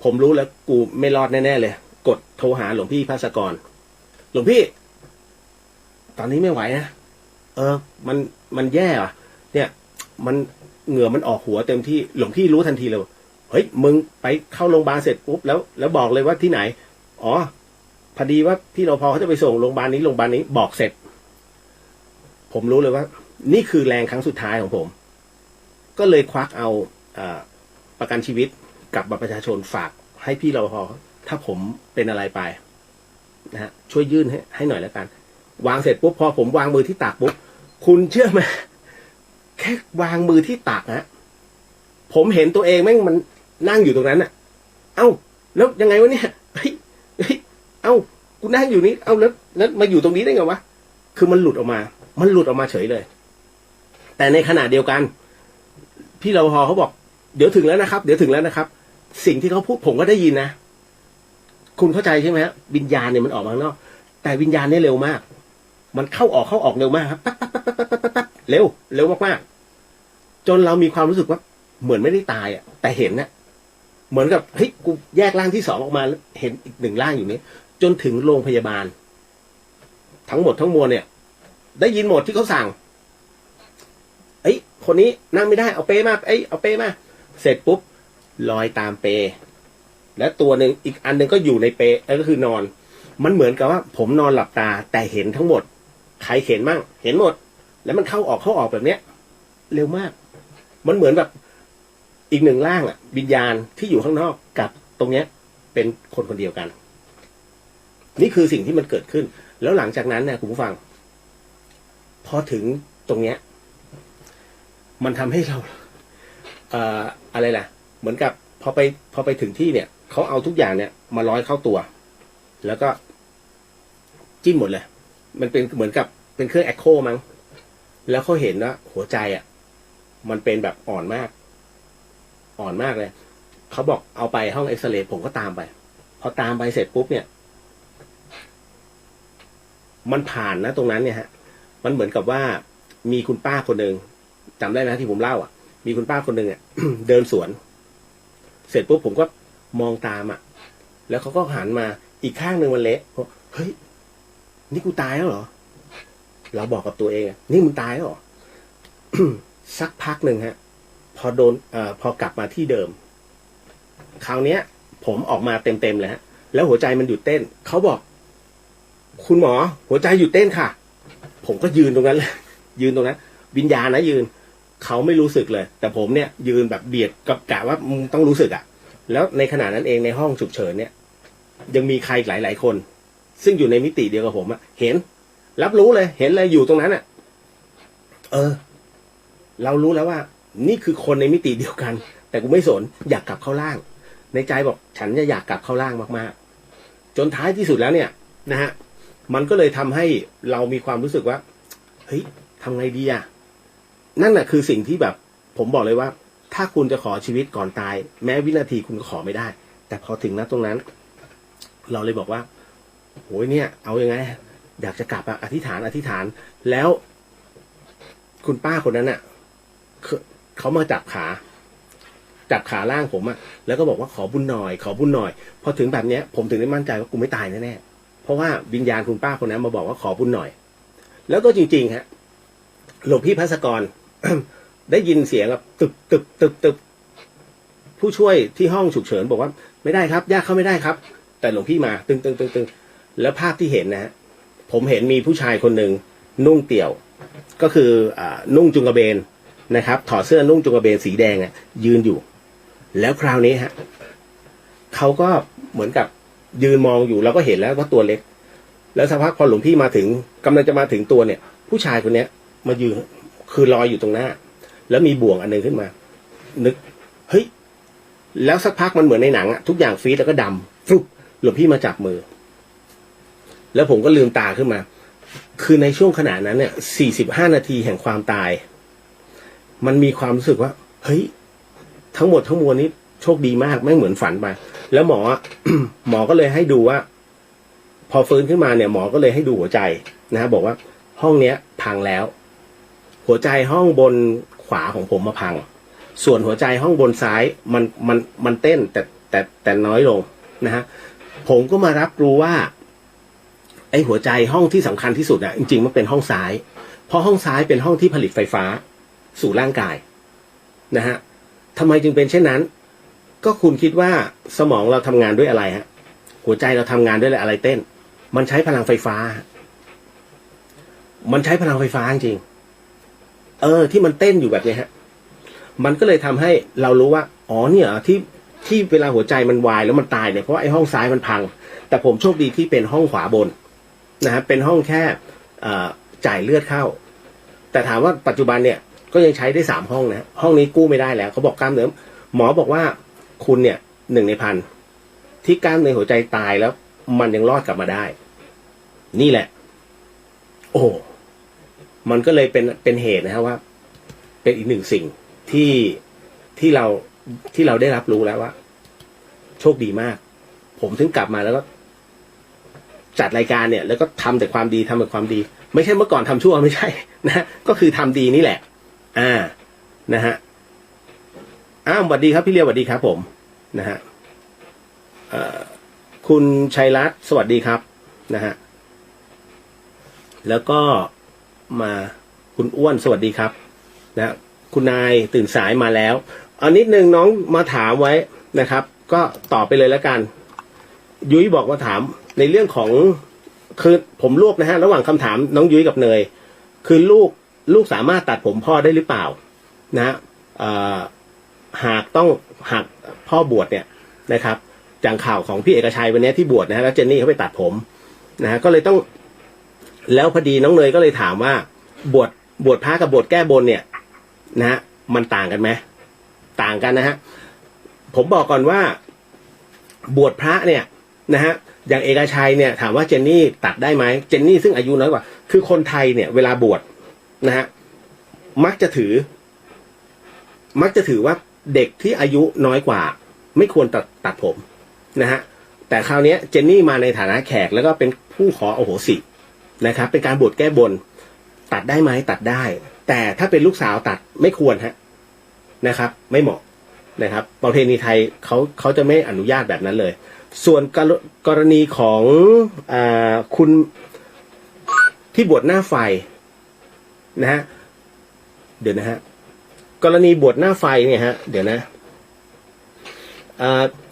ผมรู้แล้วกูไม่รอดแน่ๆเลยกดโทรหาหลวงพี่ภาสกรหลวงพี่ตอนนี้ไม่ไหวนะมันแย่อ่ะเนี่ยมันเหงื่อมันออกหัวเต็มที่หลวงพี่รู้ทันทีเลยเฮ้ยมึงไปเข้าโรงพยาบาลเสร็จปุ๊บแล้วบอกเลยว่าที่ไหนพอดีว่าพี่รปภเขาจะไปส่งโรงพยาบาลนี้บอกเสร็จผมรู้เลยว่านี่คือแรงครั้งสุดท้ายของผมก็เลยควักเอาประกันชีวิตกับบัตรประชาชนฝากให้พี่รปภถ้าผมเป็นอะไรไปนะฮะช่วยยื่นให้หน่อยแล้วกันวางเสร็จปุ๊บพอผมวางมือที่ตักปุ๊บคุณเชื่อไหมแค่วางมือที่ตักผมเห็นตัวเองแม่งมันนั่งอยู่ตรงนั้นแล้วยังไงวะเนี่ยเฮ้ยกูนั่งอยู่นี่แล้วมาอยู่ตรงนี้ได้ไงวะคือมันหลุดออกมาเฉยเลยแต่ในขณะเดียวกันพี่รปภเขาบอกเดี๋ยวถึงแล้วนะครับสิ่งที่เขาพูดผมก็ได้ยินนะคุณเข้าใจใช่ไหมฮะวิญญาณเนี่ยมันออกมาข้างนอกแต่วิญญาณเนี่ยเร็วมากมันเข้าออกเร็วมากครับปั๊บเร็วมากๆจนเรามีความรู้สึกว่า เหมือนไม่ได้ตายอ่ะแต่เห็นนะเหมือนกับเฮ้ยกูแยกร่างที่2ออกมาเห็นอีก1ร่างอยู่นี้จนถึงโรงพยาบาลทั้งหมดทั้งมวลเนี่ยได้ยินหมดที่เขาสั่งเอ้ยคนนี้นั่งไม่ได้เอาเปมาเอาเปมาเสร็จปุ๊บลอยตามเปและตัวหนึ่งอีกอันหนึ่งก็อยู่ในเปก็คือนอนมันเหมือนกับว่าผมนอนหลับตาแต่เห็นทั้งหมดใครเห็นมั่งเห็นหมดแล้วมันเข้าออกแบบเนี้ยเร็วมากมันเหมือนแบบอีก1ร่างอ่ะวิญญาณที่อยู่ข้างนอกกับตรงเนี้ยเป็นคนคนเดียวกันนี่คือสิ่งที่มันเกิดขึ้นแล้วหลังจากนั้นเนี่ยคุณผู้ฟังพอถึงตรงเนี้ยมันทำให้เราอะไรล่ะเหมือนกับพอไปถึงที่เนี่ยเขาเอาทุกอย่างเนี่ยมาร้อยเข้าตัวแล้วก็จิ้มหมดเลยมันเป็นเหมือนกับเป็นเครื่องแอคโคมั้งแล้วเขาเห็นว่าหัวใจอ่ะมันเป็นแบบอ่อนมากเลยเขาบอกเอาไปห้องเอ็กซเรย์ผมก็ตามไปพอตามไปเสร็จปุ๊บเนี่ยมันผ่านนะตรงนั้นเนี่ยฮะมันเหมือนกับว่ามีคุณป้าคนหนึ่งจำได้ไหมที่ผมเล่าอ่ะมีคุณป้าคนหนึ่งอ่ะ เดินสวนเสร็จปุ๊บผมก็มองตามอ่ะแล้วเขาก็หันมาอีกข้างหนึ่งมันเละเฮ้ยนี่กูตายแล้วเหรอเราบอกกับตัวเองนี่มึงตายแล้วเหรอ สักพักหนึ่งฮะพอกลับมาที่เดิมคราวนี้ผมออกมาเต็มเลยฮะแล้วหัวใจมันหยุดเต้นเขาบอกคุณหมอหัวใจหยุดเต้นค่ะผมก็ยืนตรงนั้นเลยยืนตรงนั้นวิญญาณนะยืนเขาไม่รู้สึกเลยแต่ผมเนี่ยยืนแบบเบียดกับกะว่ามึงต้องรู้สึกอ่ะแล้วในขณะนั้นเองในห้องฉุกเฉินเนี่ยยังมีใครหลายคน ซึ่งอยู่ในมิติเดียวกับผมอะเห็นรับรู้เลยเห็นเลยอยู่ตรงนั้นอะเรารู้แล้วว่านี่คือคนในมิติเดียวกันแต่กูไม่สนอยากกลับเข้าล่างในใจบอกฉันจะอยากกลับเข้าล่างมากๆจนท้ายที่สุดแล้วเนี่ยนะฮะมันก็เลยทำให้เรามีความรู้สึกว่าเฮ้ยทำไงดีอะนั่นแหละคือสิ่งที่แบบผมบอกเลยว่าถ้าคุณจะขอชีวิตก่อนตายแม้วินาทีคุณก็ขอไม่ได้แต่พอถึงตรงนั้นเราเลยบอกว่าโอ้ยเนี่ยเอายังไงอยากจะกลับอะอธิษฐานแล้วคุณป้าคนนั้นอะเขามาจับขาล่างผมอะแล้วก็บอกว่าขอบุญหน่อยพอถึงแบบเนี้ยผมถึงได้มั่นใจว่ากูไม่ตายแน่ๆเพราะว่าวิญญาณคุณป้าคนนั้นมาบอกว่าขอบุญหน่อยแล้วก็จริงๆฮะหลวงพี่ภัสกร ได้ยินเสียงแบบตึบผู้ช่วยที่ห้องฉุกเฉินบอกว่าไม่ได้ครับญาติเข้าไม่ได้ครับแต่หลวงพี่มาตึงแล้วภาพที่เห็นนะฮะผมเห็นมีผู้ชายคนหนึ่งนุ่งเตี่ยวก็คือนุ่งจุงกระเบนนะครับถอดเสื้อนุ่งจุงกระเบนสีแดงอ่ะยืนอยู่แล้วคราวนี้ฮะเขาก็เหมือนกับยืนมองอยู่เราก็เห็นแล้วว่าตัวเล็กแล้วสักพักพอหลวงพี่มาถึงกำลังจะมาถึงตัวเนี่ยผู้ชายคนนี้มายืนคือลอยอยู่ตรงหน้าแล้วมีบ่วงอันนึงขึ้นมานึกเฮ้ยแล้วสักพักมันเหมือนในหนังอะทุกอย่างฟรีดแล้วก็ดำฟลุ๊บหลวงพี่มาจับมือแล้วผมก็ลืมตาขึ้นมาคือในช่วงขณะนั้นเนี่ย45 นาทีแห่งความตายมันมีความรู้สึกว่าเฮ้ยทั้งหมดทั้งมวลนี้โชคดีมากไม่เหมือนฝันไปแล้วหมอ หมอก็เลยให้ดูว่าพอฟื้นขึ้นมาเนี่ยหมอก็เลยให้ดูหัวใจนะบอกว่าห้องเนี้ยพังแล้วหัวใจห้องบนขวาของผมมาพังส่วนหัวใจห้องบนซ้ายมันเต้นแต่น้อยลงนะฮะผมก็มารับรู้ว่าไอ้หัวใจห้องที่สำคัญที่สุดอ่ะจริงๆมันเป็นห้องซ้ายเพราะห้องซ้ายเป็นห้องที่ผลิตไฟฟ้าสู่ร่างกายนะฮะทำไมจึงเป็นเช่นนั้นก็คุณคิดว่าสมองเราทำงานด้วยอะไรฮะหัวใจเราทำงานด้วยอะไรเต้นมันใช้พลังไฟฟ้าจริงที่มันเต้นอยู่แบบนี้ฮะมันก็เลยทำให้เรารู้ว่าอ๋อเนี่ยที่เวลาหัวใจมันวายแล้วมันตายเนี่ยเพราะไอ้ห้องซ้ายมันพังแต่ผมโชคดีที่เป็นห้องขวาบนนะฮะเป็นห้องแค่จ่ายเลือดเข้าแต่ถามว่าปัจจุบันเนี่ยก็ยังใช้ได้3ห้องนะห้องนี้กู้ไม่ได้แล้วเขาบอกกล้ามเนื้อหมอบอกว่าคุณเนี่ย1 ใน 1,000ที่กล้ามเนื้อหัวใจตายแล้วมันยังรอดกลับมาได้นี่แหละโอ้มันก็เลยเป็นเหตุนะฮะว่าเป็นอีกหนึ่งสิ่งที่เราได้รับรู้แล้วว่าโชคดีมากผมถึงกลับมาแล้วก็จัดรายการเนี่ยแล้วก็ทำแต่ความดีไม่ใช่เมื่อก่อนทำชั่วไม่ใช่นะก็คือทำดีนี่แหละนะฮะ สวัสดีครับพี่เลียวสวัสดีครับผมนะฮะคุณชัยรัตน์สวัสดีครับนะฮะแล้วก็มาคุณอ้วนสวัสดีครับนะคุณนายตื่นสายมาแล้วเอานิดนึงน้องมาถามไว้นะครับก็ตอบไปเลยแล้วกันยุ้ยบอกว่าถามในเรื่องของคือผมรวบนะฮะระหว่างคำถามน้องยุ้ยกับเนยคือลูกสามารถตัดผมพ่อได้หรือเปล่านะฮะหากพ่อบวชเนี่ยนะครับจากข่าวของพี่เอกชัยวันนี้ที่บวชนะฮะแล้วเจนนี่เขาไปตัดผมนะฮะก็เลยต้องแล้วพอดีน้องเนยก็เลยถามว่าบวชพระกับบวชแก้บนเนี่ยนะฮะมันต่างกันไหมต่างกันนะฮะผมบอกก่อนว่าบวชพระเนี่ยนะฮะอย่างเอกชัยเนี่ยถามว่าเจนนี่ตัดได้ไหมเจนนี่ซึ่งอายุน้อยกว่าคือคนไทยเนี่ยเวลาบวชนะฮะมักจะถือว่าเด็กที่อายุน้อยกว่าไม่ควรตัดผมนะฮะแต่คราวนี้เจนนี่มาในฐานะแขกแล้วก็เป็นผู้ขออโหสินะครับเป็นการบวชแก้บนตัดได้ไหมตัดได้แต่ถ้าเป็นลูกสาวตัดไม่ควรฮะนะครับไม่เหมาะนะครับประเพณีไทยเขาจะไม่อนุญาตแบบนั้นเลยส่วนกรณีของคุณที่บวชหน้าไฟนะฮะเดี๋ยวนะฮะกรณีบวชหน้าไฟเนี่ยฮะเดี๋ยวนะ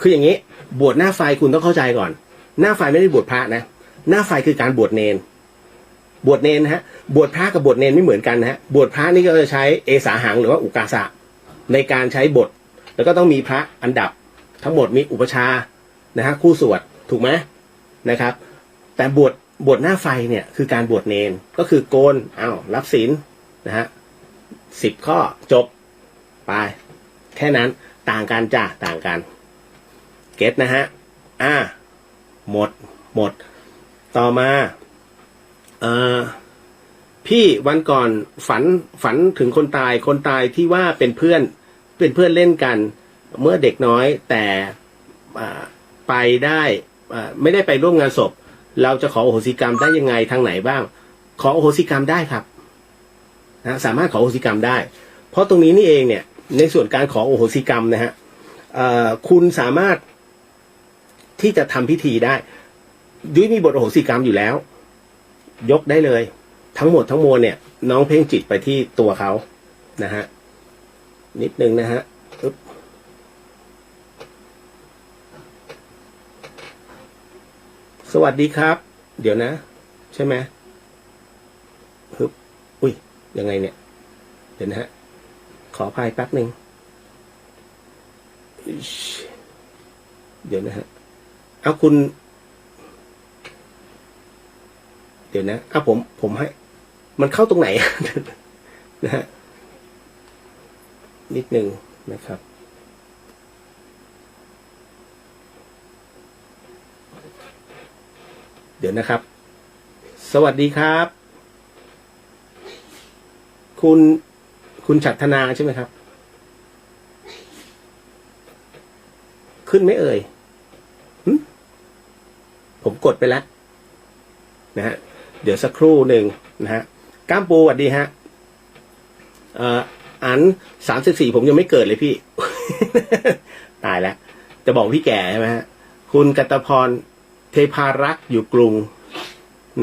คืออย่างนี้บวชหน้าไฟคุณต้องเข้าใจก่อนหน้าไฟไม่ได้บวชพระนะหน้าไฟคือการบวชเนนนะฮะบวชพระกับบวชเนนไม่เหมือนกันนะฮะบวชพระนี่ก็จะใช้เอสาหังหรือว่าอุกาสะในการใช้บทแล้วก็ต้องมีพระอันดับทั้งหมดมีอุปชานะฮะคู่สวดถูกไหมนะครับแต่บวชหน้าไฟเนี่ยคือการบวชเนนก็คือโกนรับศีลนะฮะ10 ข้อจบไปแค่นั้นต่างกันจ้ะต่างกันเก็ตนะฮะหมดต่อมาพี่วันก่อนฝันถึงคนตายที่ว่าเป็นเพื่อนเล่นกันเมื่อเด็กน้อยแต่ไปได้ไม่ได้ไปร่วมงานศพเราจะขออโหสิกรรมได้ยังไงทางไหนบ้างขออโหสิกรรมได้ครับนะสามารถขออโหสิกรรมได้เพราะตรงนี้นี่เองเนี่ยในส่วนการขออโหสิกรรมนะฮะคุณสามารถที่จะทำพิธีได้ยุ้ยมีบทอโหสิกรรมอยู่แล้วยกได้เลยทั้งหมดทั้งมวลเนี่ยน้องเพ่งจิตไปที่ตัวเขานะฮะนิดนึงนะฮะสวัสดีครับเดี๋ยวนะใช่ไหมอุ้ยยังไงเนี่ยเดี๋ยวนะฮะขออภัยแป๊บหนึ่งเดี๋ยวนะฮะเอาคุณเดี๋ยวนะผมให้มันเข้าตรงไหน นะฮะนิดนึงนะครับเดี๋ยวนะครับสวัสดีครับคุณฉัตรธนาใช่ไหมครับขึ้นไหมเอ่ยผมกดไปแล้วนะฮะเดี๋ยวสักครู่หนึ่งนะฮะก้ามปูสวัสดีฮะอัน34ผมยังไม่เกิดเลยพี่ ตายแล้วจะบอกพี่แก่ใช่ไหมฮะคุณกัตพรเทพารักษ์อยู่กรุง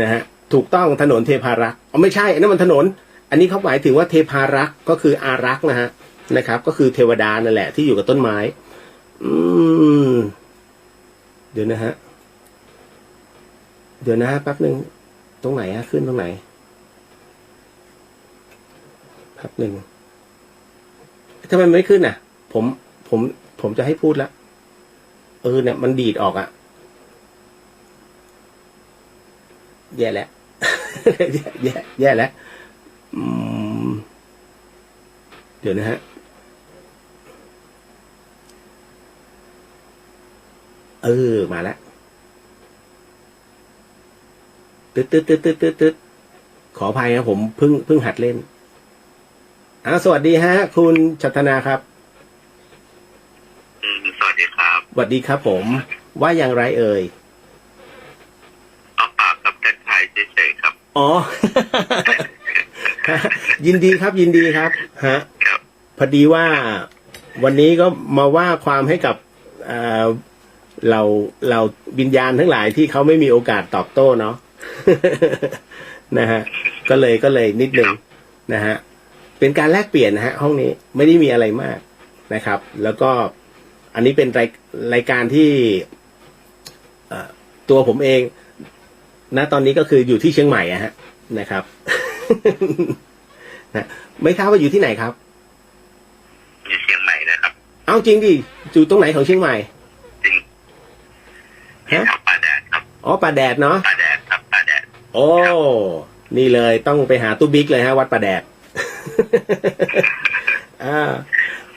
นะฮะถูกต้องถนนเทพารักษ์ไม่ใช่นั่นมันถนนอันนี้เขาหมายถึงว่าเทพารักษ์ก็คืออารักษ์นะฮะนะครับก็คือเทวดานั่นแหละที่อยู่กับต้นไม้เดี๋ยวนะฮะแป๊บนึงตรงไหนฮะขึ้นตรงไหนแป๊บนึงทำไมไม่ขึ้นอ่ะผมจะให้พูดแล้วเนี่ยมันดีดออกอ่ะแย่แล้ว แย่แล้วเดี๋ยวนะฮะมาแล้วตึ๊ดขออภัยนะผมเพิ่งหัดเล่นสวัสดีฮะคุณชัตนาครับสวัสดีครับสวัสดีครับผมว่าอย่างไรเอ่ยเอาปากกับทักทายเฉยๆครับอ๋อ ยินดีครับฮะพอดีว่า วันนี้ก็มาว่าความให้กับเราวิญญาณทั้งหลายที่เขาไม่มีโอกาสตอบโต้เนาะ นะฮะก็เลยนิดนึงนะฮะเป็นการแลกเปลี่ยนนะฮะห้องนี้ไม่ได้มีอะไรมากนะครับ แล้วก็อันนี้เป็นรายการที่ตัวผมเองณตอนนี้ก็คืออยู่ที่เชียงใหม่อะฮะนะครับ นะไม่ทราบว่าอยู่ที่ไหนครับอยู่เชียงใหม่นะครับเอาจริงดิอยู่ตรงไหนของเชียงใหม่จริงฮะป่าแดดครับอ๋อป่าแดดเนาะป่าแดดครับป่าแดดโอ้นี่เลยต้องไปหาตู้บิ๊กเลยฮะวัดป่าแดด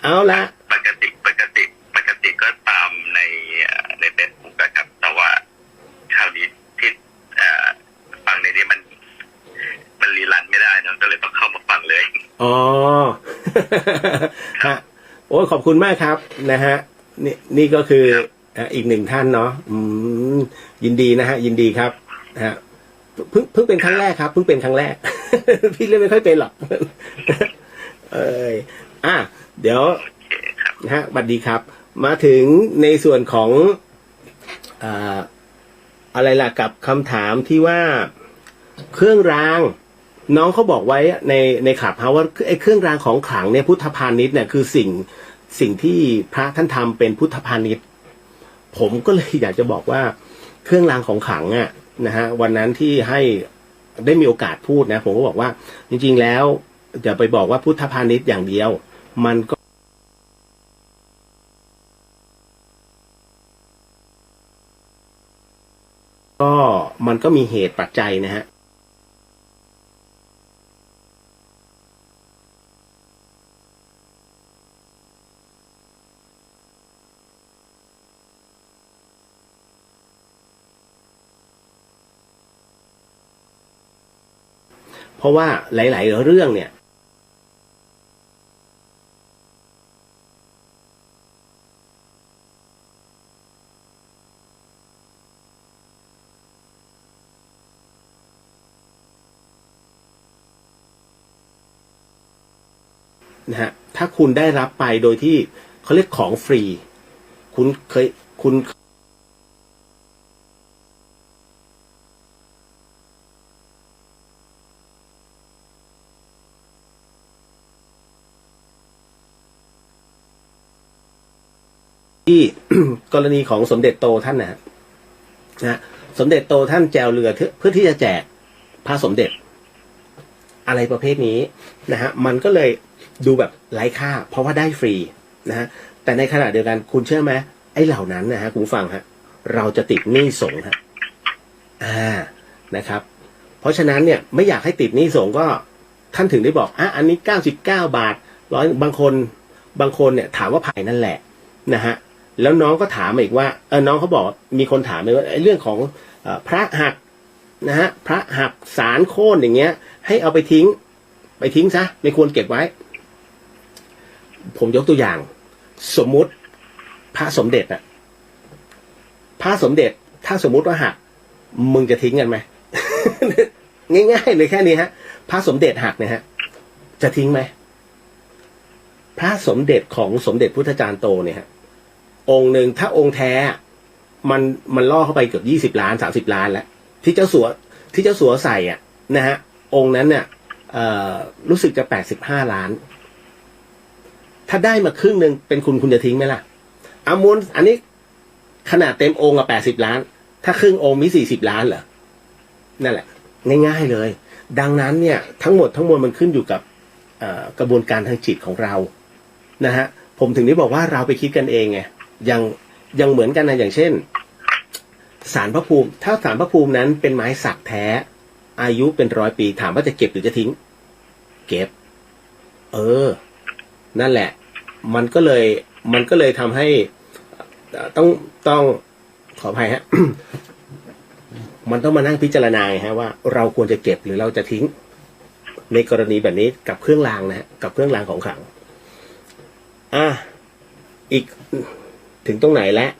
เอาละปกติก็ตามในเฟซบุ๊กครับแต่ว่าคราวนี้ที่ฟังในนี้มันรีรันไม่ได้นะก็เลยต้องเข้ามาฟังเลยอ๋อฮะโอ้ขอบคุณมากครับนะฮะนี่ก็คืออีกหนึ่งท่านเนาะยินดีนะฮะยินดีครับฮะเพิ่งเป็นครั้งแรกครับเพิ่งเป็นครั้งแรก พี่เล่นไม่ค่อยเป็นหรอกเดี๋ยวนะฮะบัดดีครับมาถึงในส่วนของอะไรล่ะกับคำถามที่ว่าเครื่องรางน้องเขาบอกไว้ในขับเฮาว่าไอ้เครื่องรางของขลังเนี่ยพุทธพาณิชย์เนี่ยคือสิ่งที่พระท่านทำเป็นพุทธพาณิชย์ผมก็เลยอยากจะบอกว่าเครื่องรางของขลังอ่ะนะฮะวันนั้นที่ให้ได้มีโอกาสพูดนะผมก็บอกว่าจริงๆแล้วอย่าไปบอกว่าพุทธพาณิชย์อย่างเดียวมันก็มีเหตุปัจจัยนะฮะเพราะว่าหลายๆเรื่องเนี่ยนะฮะถ้าคุณได้รับไปโดยที่เขาเรียกของฟรีคุณที่ กรณีของสมเด็จโตท่านนะสมเด็จโตท่านแจวเรือเพื่อที่จะแจกพระสมเด็จอะไรประเภทนี้นะฮะมันก็เลยดูแบบไร้ค่าเพราะว่าได้ฟรีนะฮะแต่ในขณะเดียวกันคุณเชื่อไหมไอ้เหล่านั้นนะฮะคุณฟังฮะเราจะติดหนี้สงฆ์ฮะนะครับเพราะฉะนั้นเนี่ยไม่อยากให้ติดหนี้สงฆ์ก็ท่านถึงได้บอกอันนี้99 บาท100บางคนเนี่ยถามว่าภายนั่นแหละนะฮะแล้วน้องก็ถามอีกว่าน้องเขาบอกมีคนถามเลยว่าไอ้เรื่องของพระหักนะฮะพระหักสารโค่นอย่างเงี้ยให้เอาไปทิ้งซะไม่ควรเก็บไว้ผมยกตัวอย่างสมมุติพระสมเด็จพระสมเด็จถ้าสมมุติว่าหักมึงจะทิ้งกันไหม ง่ายๆเลยแค่นี้ฮะพระสมเด็จหักเนี่ยฮะจะทิ้งไหมพระสมเด็จของสมเด็จพุทธจารย์โตเนี่ยฮะองค์หนึ่งถ้าองค์แท้มันล่อเข้าไปเกือบ20 ล้าน30 ล้านแล้วที่เจ้าสัวใส่นะฮะองค์นั้นเนี่ยรู้สึกจะ85 ล้านถ้าได้มาครึ่งหนึ่งเป็นคุณจะทิ้งไหมล่ะมูลอันนี้ขนาดเต็มองค์80 ล้านถ้าครึ่งองค์มี40 ล้านเหรอนั่นแหละง่ายๆเลยดังนั้นเนี่ยทั้งหมดมันขึ้นอยู่กับกระบวนการทางจิตของเรานะฮะผมถึงได้บอกว่าเราไปคิดกันเองไงยังเหมือนกันนะอย่างเช่นศาลพระภูมิถ้าศาลพระภูมินั้นเป็นไม้สักแท้อายุเป็น100 ปีถามว่าจะเก็บหรือจะทิ้งเก็บนั่นแหละมันก็เลยทำให้ต้องขออภัยฮะ มันต้องมานั่งพิจารณาฮะว่าเราควรจะเก็บหรือเราจะทิ้งในกรณีแบบนี้กับเครื่องรางนะฮะกับเครื่องรางของขลังอีกถึงตรงไหนแล้ว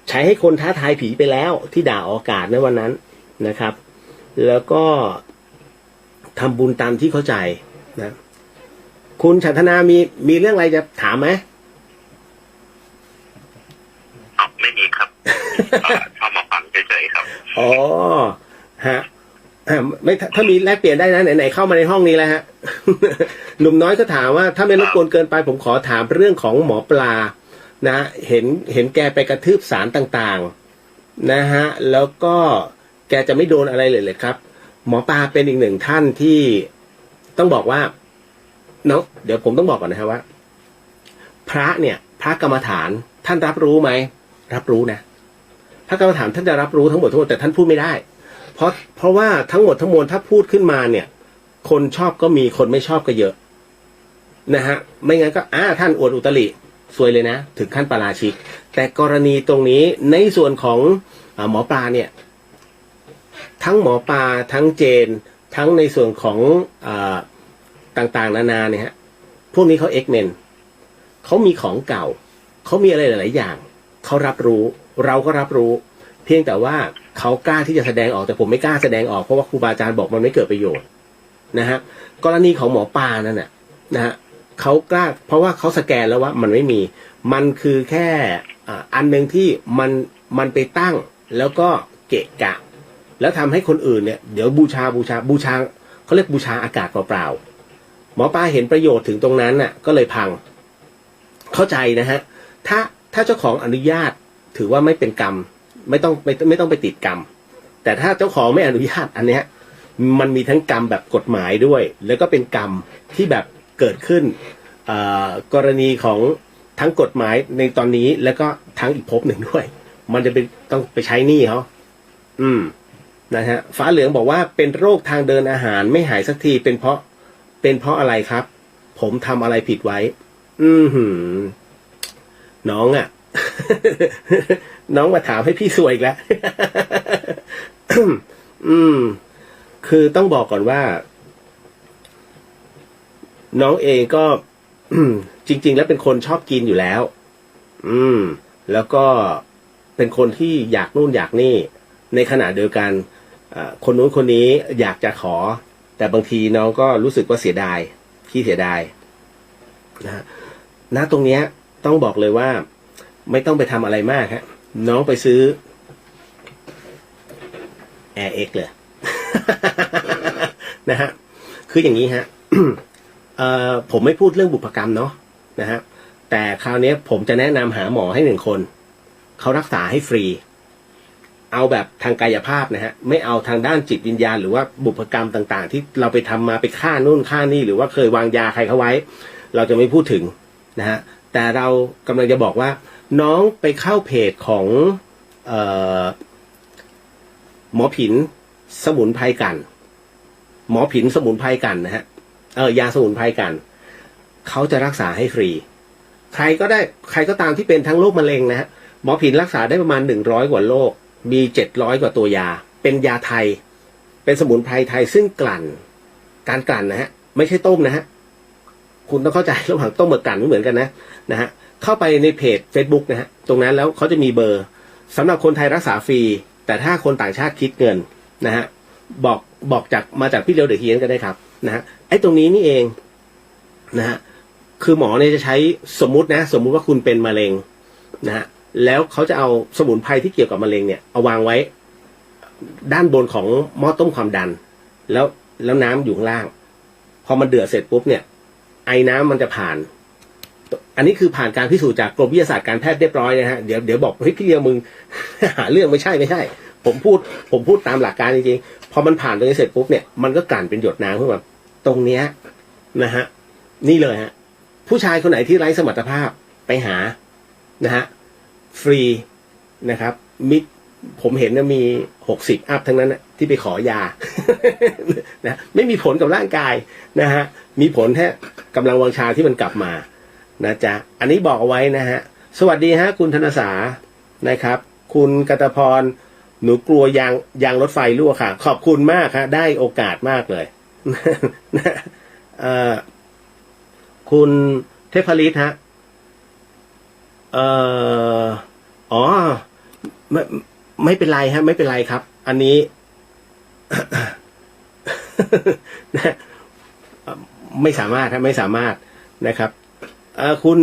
ใช้ให้คนท้าทายผีไปแล้วที่ด่าอากาศในวันนั้นนะครับแล้วก็ทำบุญตามที่เข้าใจนะคุ คุณฉันทนามีเรื่องอะไรจะถามไหมไม่มีครับเข้ามาฟังเฉยๆครับอ๋อฮะไม่ถ้ามีแลกเปลี่ยนได้นะไหนๆเข้ามาในห้องนี้แล้วฮะ หนุ่มน้อยก็ถามว่าถ้าไม่รบกวนเกินไปผมขอถามเรื่องของหมอปลานะเห็นแกไปกระทืบสารต่างๆนะฮะแล้วก็แกจะไม่โดนอะไรเลยครับหมอปลาเป็นอีกหนึ่งท่านที่ต้องบอกว่าเนาะเดี๋ยวผมต้องบอกก่อนนะครับว่าพระเนี่ยพระกรรมฐานท่านรับรู้ไหมรับรู้นะพระกรรมฐานท่านจะรับรู้ทั้งหมดแต่ท่านพูดไม่ได้เพราะว่าทั้งหมดทั้งมวลถ้าพูดขึ้นมาเนี่ยคนชอบก็มีคนไม่ชอบก็เยอะนะฮะไม่งั้นก็ท่านอวดอุตริซวยเลยนะถึงขั้นปาราชิกแต่กรณีตรงนี้ในส่วนของหมอปลาเนี่ยทั้งหมอปลาทั้งเจนทั้งในส่วนของต่างๆนานาเนี่ยฮะพวกนี้เขาเอ็กเมนเขามีของเก่าเขามีอะไรหลายๆอย่างเขารับรู้เราก็รับรู้เพียงแต่ว่าเขากล้าที่จะแสดงออกแต่ผมไม่กล้าแสดงออกเพราะว่าครูบาอาจารย์บอกมันไม่เกิดประโยชน์นะฮะกรณีของหมอปลานั่นนะฮะเขากล้าเพราะว่าเขาสแกนแล้วว่ามันไม่มีมันคือแค่อันหนึ่งที่มันไปตั้งแล้วก็เกะกะแล้วทำให้คนอื่นเนี่ยเดี๋ยวบูชาเขาเรียกบูชาอากาศเปล่าๆหมอปลาเห็นประโยชน์ถึงตรงนั้นน่ะก็เลยพังเข้าใจนะฮะถ้าเจ้าของอนุญาตถือว่าไม่เป็นกรรมไม่ต้องไปติดกรรมแต่ถ้าเจ้าของไม่อนุญาตอันเนี้ยมันมีทั้งกรรมแบบกฎหมายด้วยแล้วก็เป็นกรรมที่แบบเกิดขึ้นกรณีของทั้งกฎหมายในตอนนี้แล้วก็ทั้งอีกภพหนึ่งด้วยมันจะเป็นต้องไปใช้หนี้เขานะฮะฟ้าเหลืองบอกว่าเป็นโรคทางเดินอาหารไม่หายสักทีเป็นเพราะอะไรครับผมทำอะไรผิดไว้น้องอ่ะ น้องมาถามให้พี่สวยอีกแล้ว คือต้องบอกก่อนว่าน้องเองก็ จริงๆแล้วเป็นคนชอบกินอยู่แล้วแล้วก็เป็นคนที่อยากนู่นอยากนี่ในขณะเดียวกันคนนู้นคนนี้อยากจะขอแต่บางทีน้องก็รู้สึกว่าเสียดายขี้เสียดายนะตรงเนี้ยต้องบอกเลยว่าไม่ต้องไปทำอะไรมากฮะน้องไปซื้อ Air X เลย นะฮะคืออย่างนี้ฮะ ผมไม่พูดเรื่องบุพกรรมเนาะนะฮะแต่คราวนี้ผมจะแนะนำหาหมอให้หนึ่งคนเขารักษาให้ฟรีเอาแบบทางกายภาพนะฮะไม่เอาทางด้านจิตวิญญาณหรือว่าบุพกรรมต่างๆที่เราไปทำมาไปฆ่านู่นฆ่านี่หรือว่าเคยวางยาใครเขาไว้เราจะไม่พูดถึงนะฮะแต่เรากำลังจะบอกว่าน้องไปเข้าเพจของหมอผินสมุนไพรกันหมอผินสมุนไพรกันนะฮะยาสมุนไพรกันเขาจะรักษาให้ฟรีใครก็ตามที่เป็นทั้งโรคมะเร็งนะฮะหมอผินรักษาได้ประมาณ100 กว่าโรคมี700 กว่าตัวยาเป็นยาไทยเป็นสมุนไพรไทยซึ่งการกลั่นนะฮะไม่ใช่ต้มนะฮะคุณต้องเข้าใจระหว่างต้มกับกลั่นไม่เหมือนกันนะฮะเข้าไปในเพจ Facebook นะฮะตรงนั้นแล้วเขาจะมีเบอร์สำหรับคนไทยรักษาฟรีแต่ถ้าคนต่างชาติคิดเงินนะฮะบอกมาจากพี่เลียวเดอะเฮียนก็ได้ครับนะฮะไอ้ตรงนี้นี่เองนะฮะคือหมอเนี่ยจะใช้สมมุติว่าคุณเป็นมะเร็งนะฮะแล้วเขาจะเอาสมุนไพรที่เกี่ยวกับมะเร็งเนี่ยเอาวางไว้ด้านบนของหม้อต้มความดันแล้วน้ำอยู่ข้างล่างพอมันเดือดเสร็จปุ๊บเนี่ยไอ้น้ำมันจะผ่านอันนี้คือผ่านการพิสูจน์จากกรมวิทยาศาสตร์การแพทย์เรียบร้อยนะฮะเดี๋ยวบอกเฮ้ยพี่เลียวมึง หาเรื่องไม่ใช่ผมพูดตามหลักการจริงๆพอมันผ่านตรงนี้เสร็จปุ๊บเนี่ยมันก็กลั่นเป็นหยดน้ำขึ้นมาตรงเนี้ยนะฮะนี่เลยฮะผู้ชายคนไหนที่ไร้สมรรถภาพไปหานะฮะฟรีนะครับผมเห็นนะมี60 อัพทั้งนั้นนะที่ไปขอยา นะไม่มีผลกับร่างกายนะฮะมีผลแค่กำลังวังชาที่มันกลับมานะจ๊ะอันนี้บอกเอาไว้นะฮะสวัสดีฮะคุณธนสานะครับคุณกตพรหนูกลัวยางรถไฟรั่วค่ะขอบคุณมากครับได้โอกาสมากเลย คุณเทพฤทธิ์ฮะอ๋อไม่เป็นไรฮะไม่เป็นไรครับอันนี้ ไม่สามารถ นะครับคุณ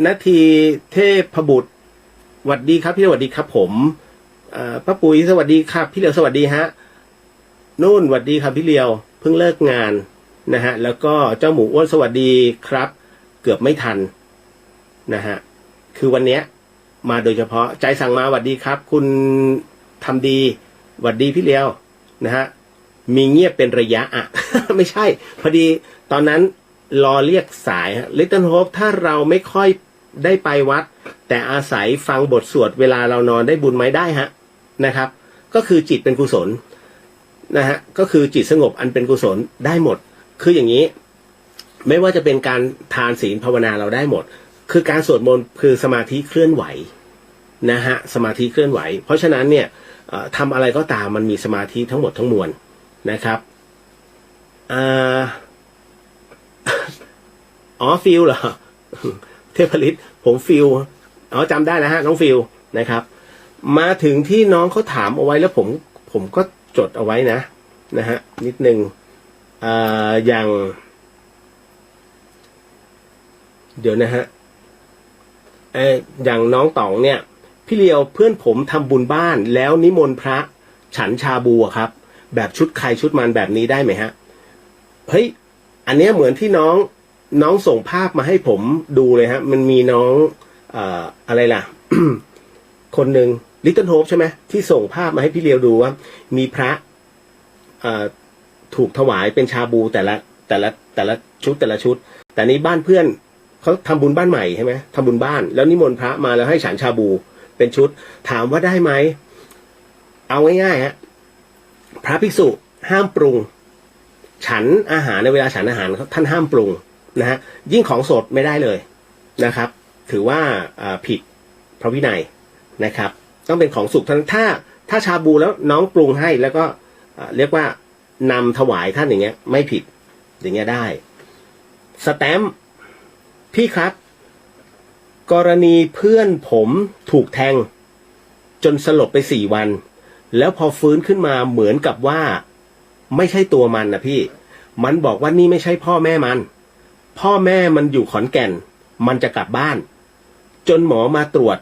นาทีเทพบุตรสวัสดีครับพี่สวัสดีครับผมป้าปุ๋ยสวัสดีครับพี่เหลียวสวัสดีฮะนุ่นสวัสดีครับพี่เหลียวเพิ่งเลิกงานนะฮะแล้วก็เจ้าหมูอ้วนสวัสดีครับเกือบไม่ทันนะฮะคือวันเนี้ยมาโดยเฉพาะใจสั่งมาสวัสดีครับคุณทำดีสวัสดีพี่เหลียวนะฮะมีเงียบเป็นระยะอ่ะ ไม่ใช่พอดีตอนนั้นรอเรียกสายลิตเติ้ลโฮปถ้าเราไม่ค่อยได้ไปวัดแต่อาศัยฟังบทสวดเวลาเรานอนได้บุญไหมได้ฮะนะครับก็คือจิตเป็นกุศลนะฮะก็คือจิตสงบอันเป็นกุศลได้หมดคืออย่างนี้ไม่ว่าจะเป็นการทานศีลภาวนาเราได้หมดคือการสวดมนต์คือสมาธิเคลื่อนไหวนะฮะสมาธิเคลื่อนไหวเพราะฉะนั้นเนี่ยทำอะไรก็ตามมันมีสมาธิทั้งหมดทั้งมวลนะครับอ๋อฟิลเหรอเทพฤทธิ์ผมฟิลอ๋อจำได้นะฮะน้องฟิลนะครับมาถึงที่น้องเขาถามเอาไว้แล้วผมก็จดเอาไว้นะฮะนิดนึงอย่างเดี๋ยวนะฮะอย่างน้องต๋องเนี่ยพี่เลียวเพื่อนผมทำบุญบ้านแล้วนิมนต์พระฉันชาบูครับแบบชุดใครชุดมันแบบนี้ได้ไหมฮะเฮ้ยอันเนี้ยเหมือนที่น้องส่งภาพมาให้ผมดูเลยฮะมันมีน้องอะไรล่ะ คนหนึ่งลิตเติ้ลโฮปใช่ไหมที่ส่งภาพมาให้พี่เลียวดูว่ามีพระถูกถวายเป็นชาบูแต่ละชุดแต่นี้บ้านเพื่อนเขาทำบุญบ้านใหม่ใช่ไหมทำบุญบ้านแล้วนิมนต์พระมาแล้วให้ฉันชาบูเป็นชุดถามว่าได้ไหมเอาง่ายๆฮะพระภิกษุห้ามปรุงฉันอาหารในเวลาฉันอาหารท่านห้ามปรุงนะฮะยิ่งของสดไม่ได้เลยนะครับถือว่าผิดพระวินัยนะครับต้องเป็นของสุกถ้าชาบูแล้วน้องปรุงให้แล้วก็เรียกว่านำถวายท่านอย่างเงี้ยไม่ผิดอย่างเงี้ยได้สแตมป์พี่ครับกรณีเพื่อนผมถูกแทงจนสลบไป4 วันแล้วพอฟื้นขึ้นมาเหมือนกับว่าไม่ใช่ตัวมันนะพี่มันบอกว่านี่ไม่ใช่พ่อแม่มันอยู่ขอนแก่นมันจะกลับบ้านจนหมอมาตรว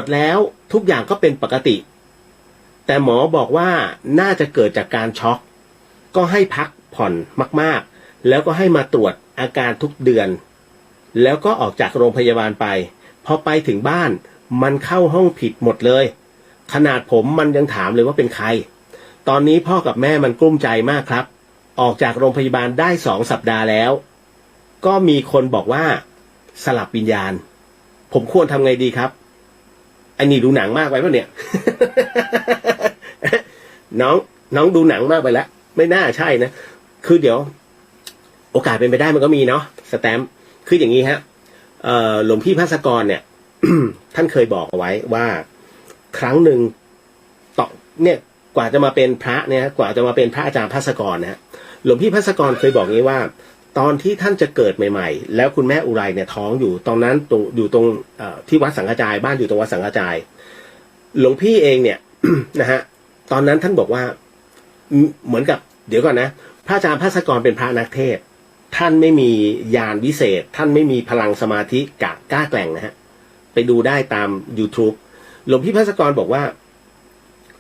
จแล้วทุกอย่างก็เป็นปกติแต่หมอบอกว่าน่าจะเกิดจากการช็อกก็ให้พักผ่อนมากๆแล้วก็ให้มาตรวจอาการทุกเดือนแล้วก็ออกจากโรงพยาบาลไปพอไปถึงบ้านมันเข้าห้องผิดหมดเลยขนาดผมมันยังถามเลยว่าเป็นใครตอนนี้พ่อกับแม่มันกลุ้มใจมากครับออกจากโรงพยาบาลได้2 สัปดาห์แล้วก็มีคนบอกว่าสลับวิญญาณผมควรทำไงดีครับอันนี้ดูหนังมากไปป่ะเนี่ย น้องดูหนังมากไปแล้วไม่น่าใช่นะคือเดี๋ยวโอกาสเป็นไปได้มันก็มีเนาะสแตมป์คืออย่างนี้ฮะหลวงพี่ภาสกรเนี่ย ท่านเคยบอกเอาไว้ว่าครั้งหนึ่งต่อเนี่ยกว่าจะมาเป็นพระเนี่ยกว่าจะมาเป็นพระอาจารย์ภาสกรนะฮะหลวงพี่ภาสกรเคยบอกงี้ว่าตอนที่ท่านจะเกิดใหม่ๆแล้วคุณแม่อุไรเนี่ยท้องอยู่ตอนนั้นอยู่ตรงที่วัดสังฆจายบ้านอยู่ตรงวัดสังฆจายหลวงพี่เองเนี่ย นะฮะตอนนั้นท่านบอกว่าเหมือนกับเดี๋ยวก่อนนะพระอาจารย์ภาสกรเป็นพระนักเทศน์ท่านไม่มีญาณวิเศษท่านไม่มีพลังสมาธิกล้าแกร่งนะฮะไปดูได้ตาม YouTube หลวงพี่ภาสกรบอกว่า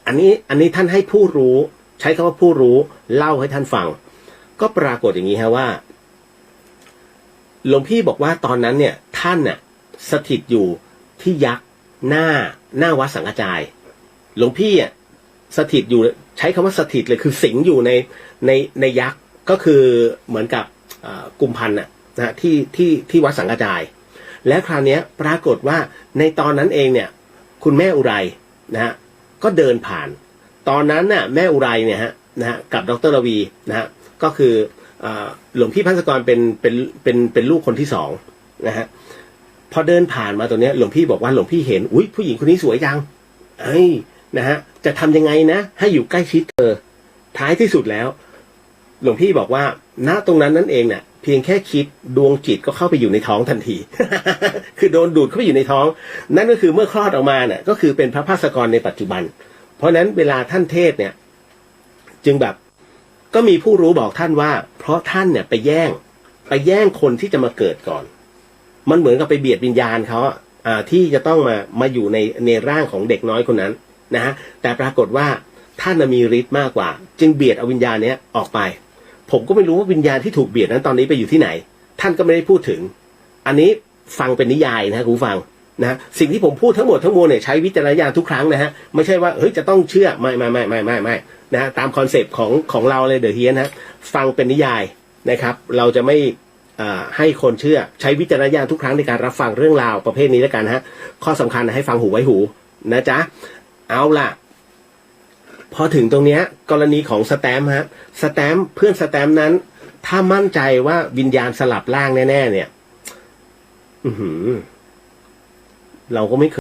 อันนี้ท่านให้ผู้รู้ใช้คำว่าผู้รู้เล่าให้ท่านฟังก็ปรากฏอย่างนี้ฮะว่าหลวงพี่บอกว่าตอนนั้นเนี่ยท่านน่ะสถิตอยู่ที่ยักษ์หน้าวัดสังฆจายหลวงพี่อ่ะสถิตอยู่ใช้คำว่าสถิตเลยคือสิงอยู่ในยักษ์ก็คือเหมือนกับกุมพันธ์นะฮะที่วัดสังฆจายและคราวนี้ปรากฏว่าในตอนนั้นเองเนี่ยคุณแม่อุไรนะฮะก็เดินผ่านตอนนั้นน่ะแม่อุไรเนี่ยฮะนะฮะกับดร.ระวีนะฮะก็คือหลวงพี่ภาสกรเป็นลูกคนที่2นะฮะพอเดินผ่านมาตัวเนี้ยหลวงพี่บอกว่าหลวงพี่เห็นอุ๊ยผู้หญิงคนนี้สวยจังนะฮะจะทำยังไงนะให้อยู่ใกล้ชิดเธอท้ายที่สุดแล้วหลวงพี่บอกว่าณตรงนั้นนั่นเองเนี่ยเพียงแค่คิดดวงจิตก็เข้าไปอยู่ในท้องทันที คือโดนดูดเข้าไปอยู่ในท้องนั่นก็คือเมื่อคลอดออกมาเนี่ยก็คือเป็นพระภาสกรในปัจจุบันเพราะนั้นเวลาท่านเทศเนี่ยจึงแบบก็มีผู้รู้บอกท่านว่าเพราะท่านเนี่ยไปแย่ง ไปแย่งคนที่จะมาเกิดก่อน มันเหมือนกับไปเบียดวิญญาณเขาที่จะต้องมาอยู่ในร่างของเด็กน้อยคนนั้นนะฮะแต่ปรากฏว่าท่านมีฤทธิ์มากกว่าจึงเบียดเอาวิญญาณเนี้ยออกไปผมก็ไม่รู้ว่าวิญญาณที่ถูกเบียดนั้นตอนนี้ไปอยู่ที่ไหนท่านก็ไม่ได้พูดถึงอันนี้ฟังเป็นนิยายนะคุณฟังนะสิ่งที่ผมพูดทั้งหมดทั้งมวลเนี่ยใช้วิจารณญาณทุกครั้งนะฮะไม่ใช่ว่าเฮ้ยจะต้องเชื่อไม่นะตามคอนเซปต์ของเราเลยเดอะเฮียนนะฟังเป็นนิยายนะครับเราจะไม่ให้คนเชื่อใช้วิจารณญาณทุกครั้งในการรับฟังเรื่องราวประเภทนี้แล้วกันฮะข้อสำคัญให้ฟังหูไว้หูนะจ๊ะเอาล่ะพอถึงตรงเนี้ยกรณีของสแตมป์ฮะสแตมป์เพื่อนสแตมป์นั้นถ้ามั่นใจว่าวิญญาณสลับร่างแน่ๆเนี่ยเราก็ไม่เค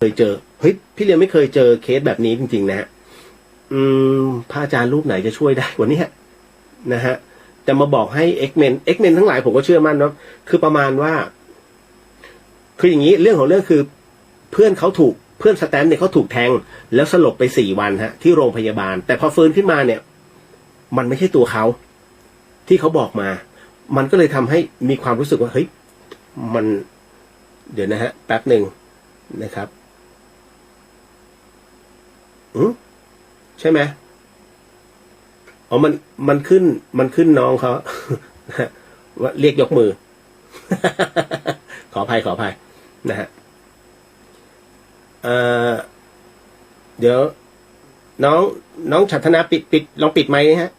ยเจอเฮ้ยพี่เรียนไม่เคยเจอเคสแบบนี้จริงๆนะฮะพระอาจารย์รูปไหนจะช่วยได้กว่านี้นะฮะจะมาบอกให้เอ็กเมนทั้งหลายผมก็เชื่อมั่นเนาะคือประมาณว่าคืออย่างนี้เรื่องของเรื่องคือเพื่อนสแตมป์เนี่ยเขาถูกแทงแล้วสลบไป4 วันฮะที่โรงพยาบาลแต่พอฟื้นขึ้นมาเนี่ยมันไม่ใช่ตัวเขาที่เขาบอกมามันก็เลยทำให้มีความรู้สึกว่าเฮ้ยมันเดี๋ยวนะฮะแป๊บหนึ่งนะครับใช่ไหมอ๋อมันขึ้นน้องเขาว่าเรียกยกมือ ขออภัยนะฮะเดี๋ยวน้องฉัตรธนาปิดลองปิดไมค์ฮะ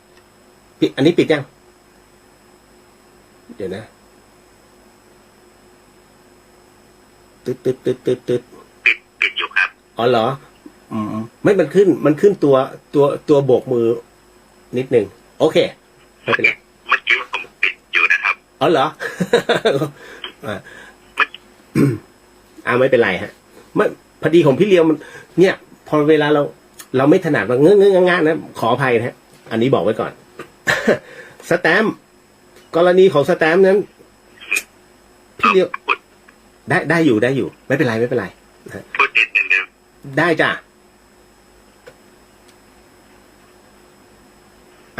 ปิดอันนี้ปิดยังเดี๋ยวนะตึ๊ดปิดอยู่ครับอ๋อเหรอไม่มันขึ้นตัวโบกมือนิดนึงโอเคไม่เป็นไรเมื่อกี้ผมปิดอยู่นะครับอ๋อเหรอ ไม่เป็นไรฮะพอดีของพี่เลียวมันเนี่ยพอเวลาเราไม่ถนัดว่าเงื้อนะขออภัยนะฮะอันนี้บอกไว้ก่อน สแตมป์กรณีของสแตมป์นั้นพี่เลียวได้อยู่ไม่เป็นไรพูดนิดนึงเดียวได้จ้ะ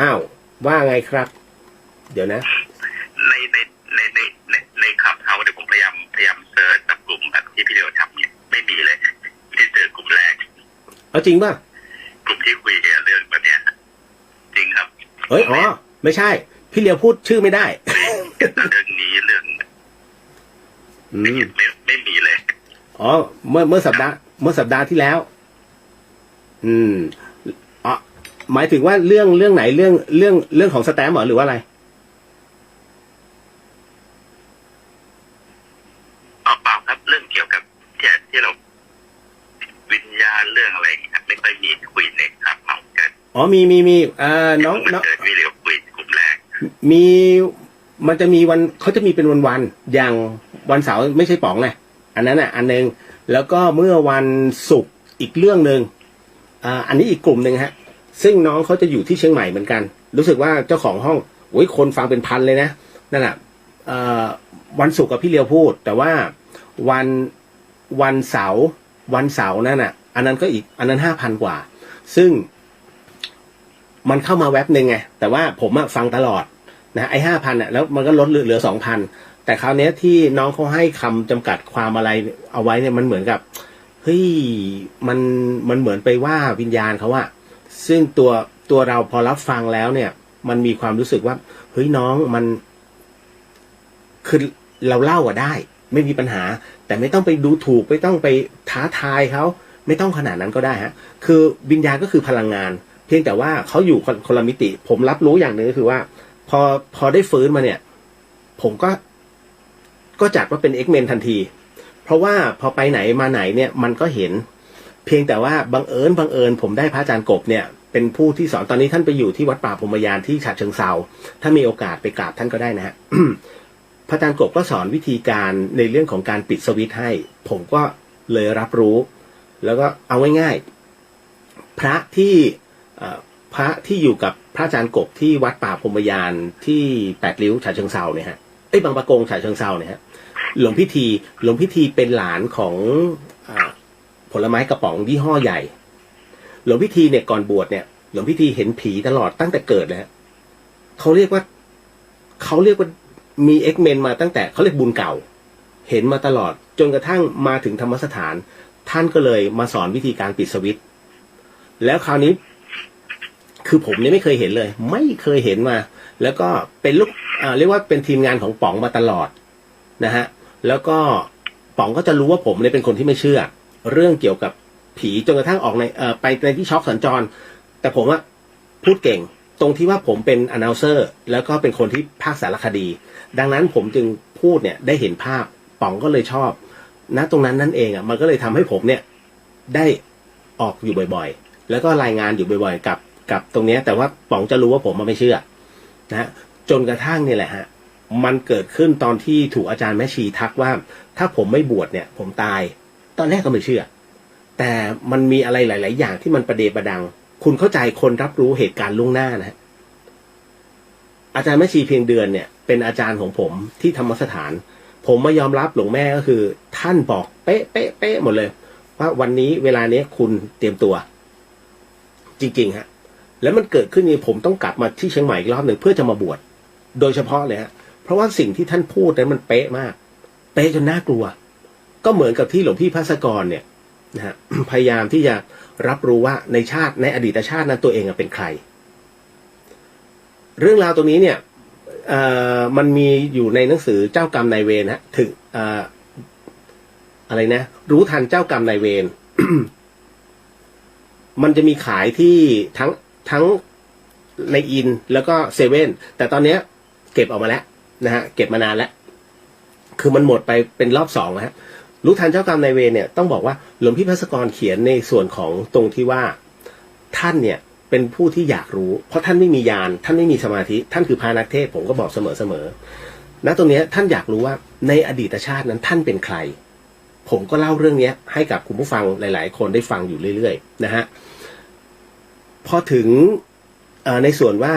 อ้าวว่าไงครับเดี๋ยวนะในขับเฮาเดี๋ยวผมพยายามเซิร์ชแบบกลุ่มแบบที่พี่เดียวทำเนี่ยไม่มีเลยที่เจอกลุ่มแรกเอาจริงป่ะกลุ่มที่คุยเรื่องแบบเนี้ยจริงครับไม่ใช่พี่เลียวพูดชื่อไม่ได้เรื่องนี้เรื่องไม่มีเลยเมื่อสัปดาห์ที่แล้วหมายถึงว่าเรื่องไหนเรื่องของสแตมป์หรือว่าอะไรเปล่าครับเรื่องเกี่ยวกับที่เราวิญญาณเรื่องอะไรครับไม่ค่อยมีคุยในครับเฮากันมีน้องมีเรื่องคุยกลุ่มแรกมันจะมีวันเขาจะมีเป็นวันอย่างวันเสาร์ไม่ใช่ป๋องไงอันนั้นอันนึงแล้วก็เมื่อวันศุกร์อีกเรื่องนึงอันนี้อีกกลุ่มนึงฮะซึ่งน้องเขาจะอยู่ที่เชียงใหม่เหมือนกันรู้สึกว่าเจ้าของห้องโอ้ยคนฟังเป็นพันเลยนะนั่นแหละวันศุกร์กับพี่เลียวพูดแต่ว่าวันเสาร์นั่นน่ะอันนั้นก็อีกอันนั้น5,000 กว่าซึ่งมันเข้ามาแว็บนึงไงแต่ว่าผมฟังตลอดนะไอ้5,000แล้วมันก็ลดเหลือ 2,000แต่คราวนี้ที่น้องเขาให้คำจำกัดความอะไรเอาไว้เนี่ยมันเหมือนกับเฮ้ยมันเหมือนไปว่าวิญญาณเขาอะซึ่งตัวเราพอรับฟังแล้วเนี่ยมันมีความรู้สึกว่าเฮ้ยน้องมันคือเราเล่าได้ไม่มีปัญหาแต่ไม่ต้องไปดูถูกไม่ต้องไปท้าทายเขาไม่ต้องขนาดนั้นก็ได้ฮะคือวิญญาณก็คือพลังงานเพียงแต่ว่าเขาอยู่คนละมิติผมรับรู้อย่างหนึ่งก็คือว่าพอได้ฟื้นมาเนี่ยผมก็จัดว่าเป็นเอ็กเมนทันทีเพราะว่าพอไปไหนมาไหนเนี่ยมันก็เห็นเพียงแต่ว่าบังเอิญผมได้พระอาจารย์กบเนี่ยเป็นผู้ที่สอนตอนนี้ท่านไปอยู่ที่วัดป่าพรหมยานที่ฉะเชิงเทราถ้ามีโอกาสไปกราบท่านก็ได้นะฮะ พระอาจารย์กบก็สอนวิธีการในเรื่องของการปิดสวิตช์ให้ผมก็เลยรับรู้แล้วก็เอาง่ายๆพระที่อยู่กับพระอาจารย์กบที่วัดป่าพรหมยานที่8 ริ้วฉะเชิงเทราเนี่ยฮะบางปะกงฉะเชิงเทราเนี่ยฮะหลวงพิธีเป็นหลานของผลไม้กระป๋องยี่ห้อใหญ่หลวงพิธีเนี่ยก่อนบวชเนี่ยหลวงพิธีเห็นผีตลอดตั้งแต่เกิดเลยฮะเขาเรียกว่า เขาเรียกว่ามี X-Men มาตั้งแต่เขาเรียกบุญเก่าเห็นมาตลอดจนกระทั่งมาถึงธรรมสถานท่านก็เลยมาสอนวิธีการปิดสวิตช์แล้วคราวนี้คือผมเนี่ยไม่เคยเห็นเลยไม่เคยเห็นมาแล้วก็เป็นลูกเรียกว่าเป็นทีมงานของป๋องมาตลอดนะฮะแล้วก็ป๋องก็จะรู้ว่าผมเนี่ยเป็นคนที่ไม่เชื่อเรื่องเกี่ยวกับผีจนกระทั่งออกในไปในที่ช็อคสัญจรแต่ผมว่าพูดเก่งตรงที่ว่าผมเป็นอนาลเซอร์แล้วก็เป็นคนที่พากย์สารคดีดังนั้นผมจึงพูดเนี่ยได้เห็นภาพป๋องก็เลยชอบณตรงนั้นนั่นเองมันก็เลยทำให้ผมเนี่ยได้ออกอยู่บ่อยๆแล้วก็รายงานอยู่บ่อยๆกับตรงนี้แต่ว่าป๋องจะรู้ว่าผมไม่เชื่อนะจนกระทั่งนี่แหละฮะมันเกิดขึ้นตอนที่ถูกอาจารย์แม่ชีทักว่าถ้าผมไม่บวชเนี่ยผมตายตอนแรกก็ไม่เชื่อแต่มันมีอะไรหลายๆอย่างที่มันประเดประดังคุณเข้าใจคนรับรู้เหตุการณ์ล่วงหน้านะอาจารย์แม่ชีเพียงเดือนเนี่ยเป็นอาจารย์ของผมที่ธรรมสถานผมมายอมรับหลวงแม่ก็คือท่านบอกเป๊ะเป๊ะเป๊ะหมดเลยว่าวันนี้เวลานี้คุณเตรียมตัวจริงๆฮะแล้วมันเกิดขึ้นนี่ผมต้องกลับมาที่เชียงใหม่อีกรอบหนึ่งเพื่อจะมาบวชโดยเฉพาะเลยฮะเพราะว่าสิ่งที่ท่านพูดนั้นมันเป๊ะมากเป๊ะจนน่ากลัวก็เหมือนกับที่หลวงพี่ภัสกรเนี่ยนะฮะ พยายามที่จะรับรู้ว่าในชาติในอดีตชาตินั้นตัวเองเป็นใครเรื่องราวตรงนี้เนี่ยมันมีอยู่ในหนังสือเจ้ากรรมนายเวรฮะถึงอะไรนะรู้ทันเจ้ากรรมนายเวร มันจะมีขายที่ทั้งในอินแล้วก็เซเว่นแต่ตอนนี้เก็บออกมาแล้วนะฮะเก็บมานานแล้วคือมันหมดไปเป็นรอบสองแล้วฮะรู้ทันเจ้ากรรมนายเวรเนี่ยต้องบอกว่าหลวงพี่ภัสกรเขียนในส่วนของตรงที่ว่าท่านเนี่ยเป็นผู้ที่อยากรู้เพราะท่านไม่มีญาณท่านไม่มีสมาธิท่านคือพานักเทศผมก็บอกเสมอณตรงนี้ท่านอยากรู้ว่าในอดีตชาตินั้นท่านเป็นใครผมก็เล่าเรื่องนี้ให้กับคุณผู้ฟังหลายๆคนได้ฟังอยู่เรื่อยๆนะฮะพอถึงในส่วนว่า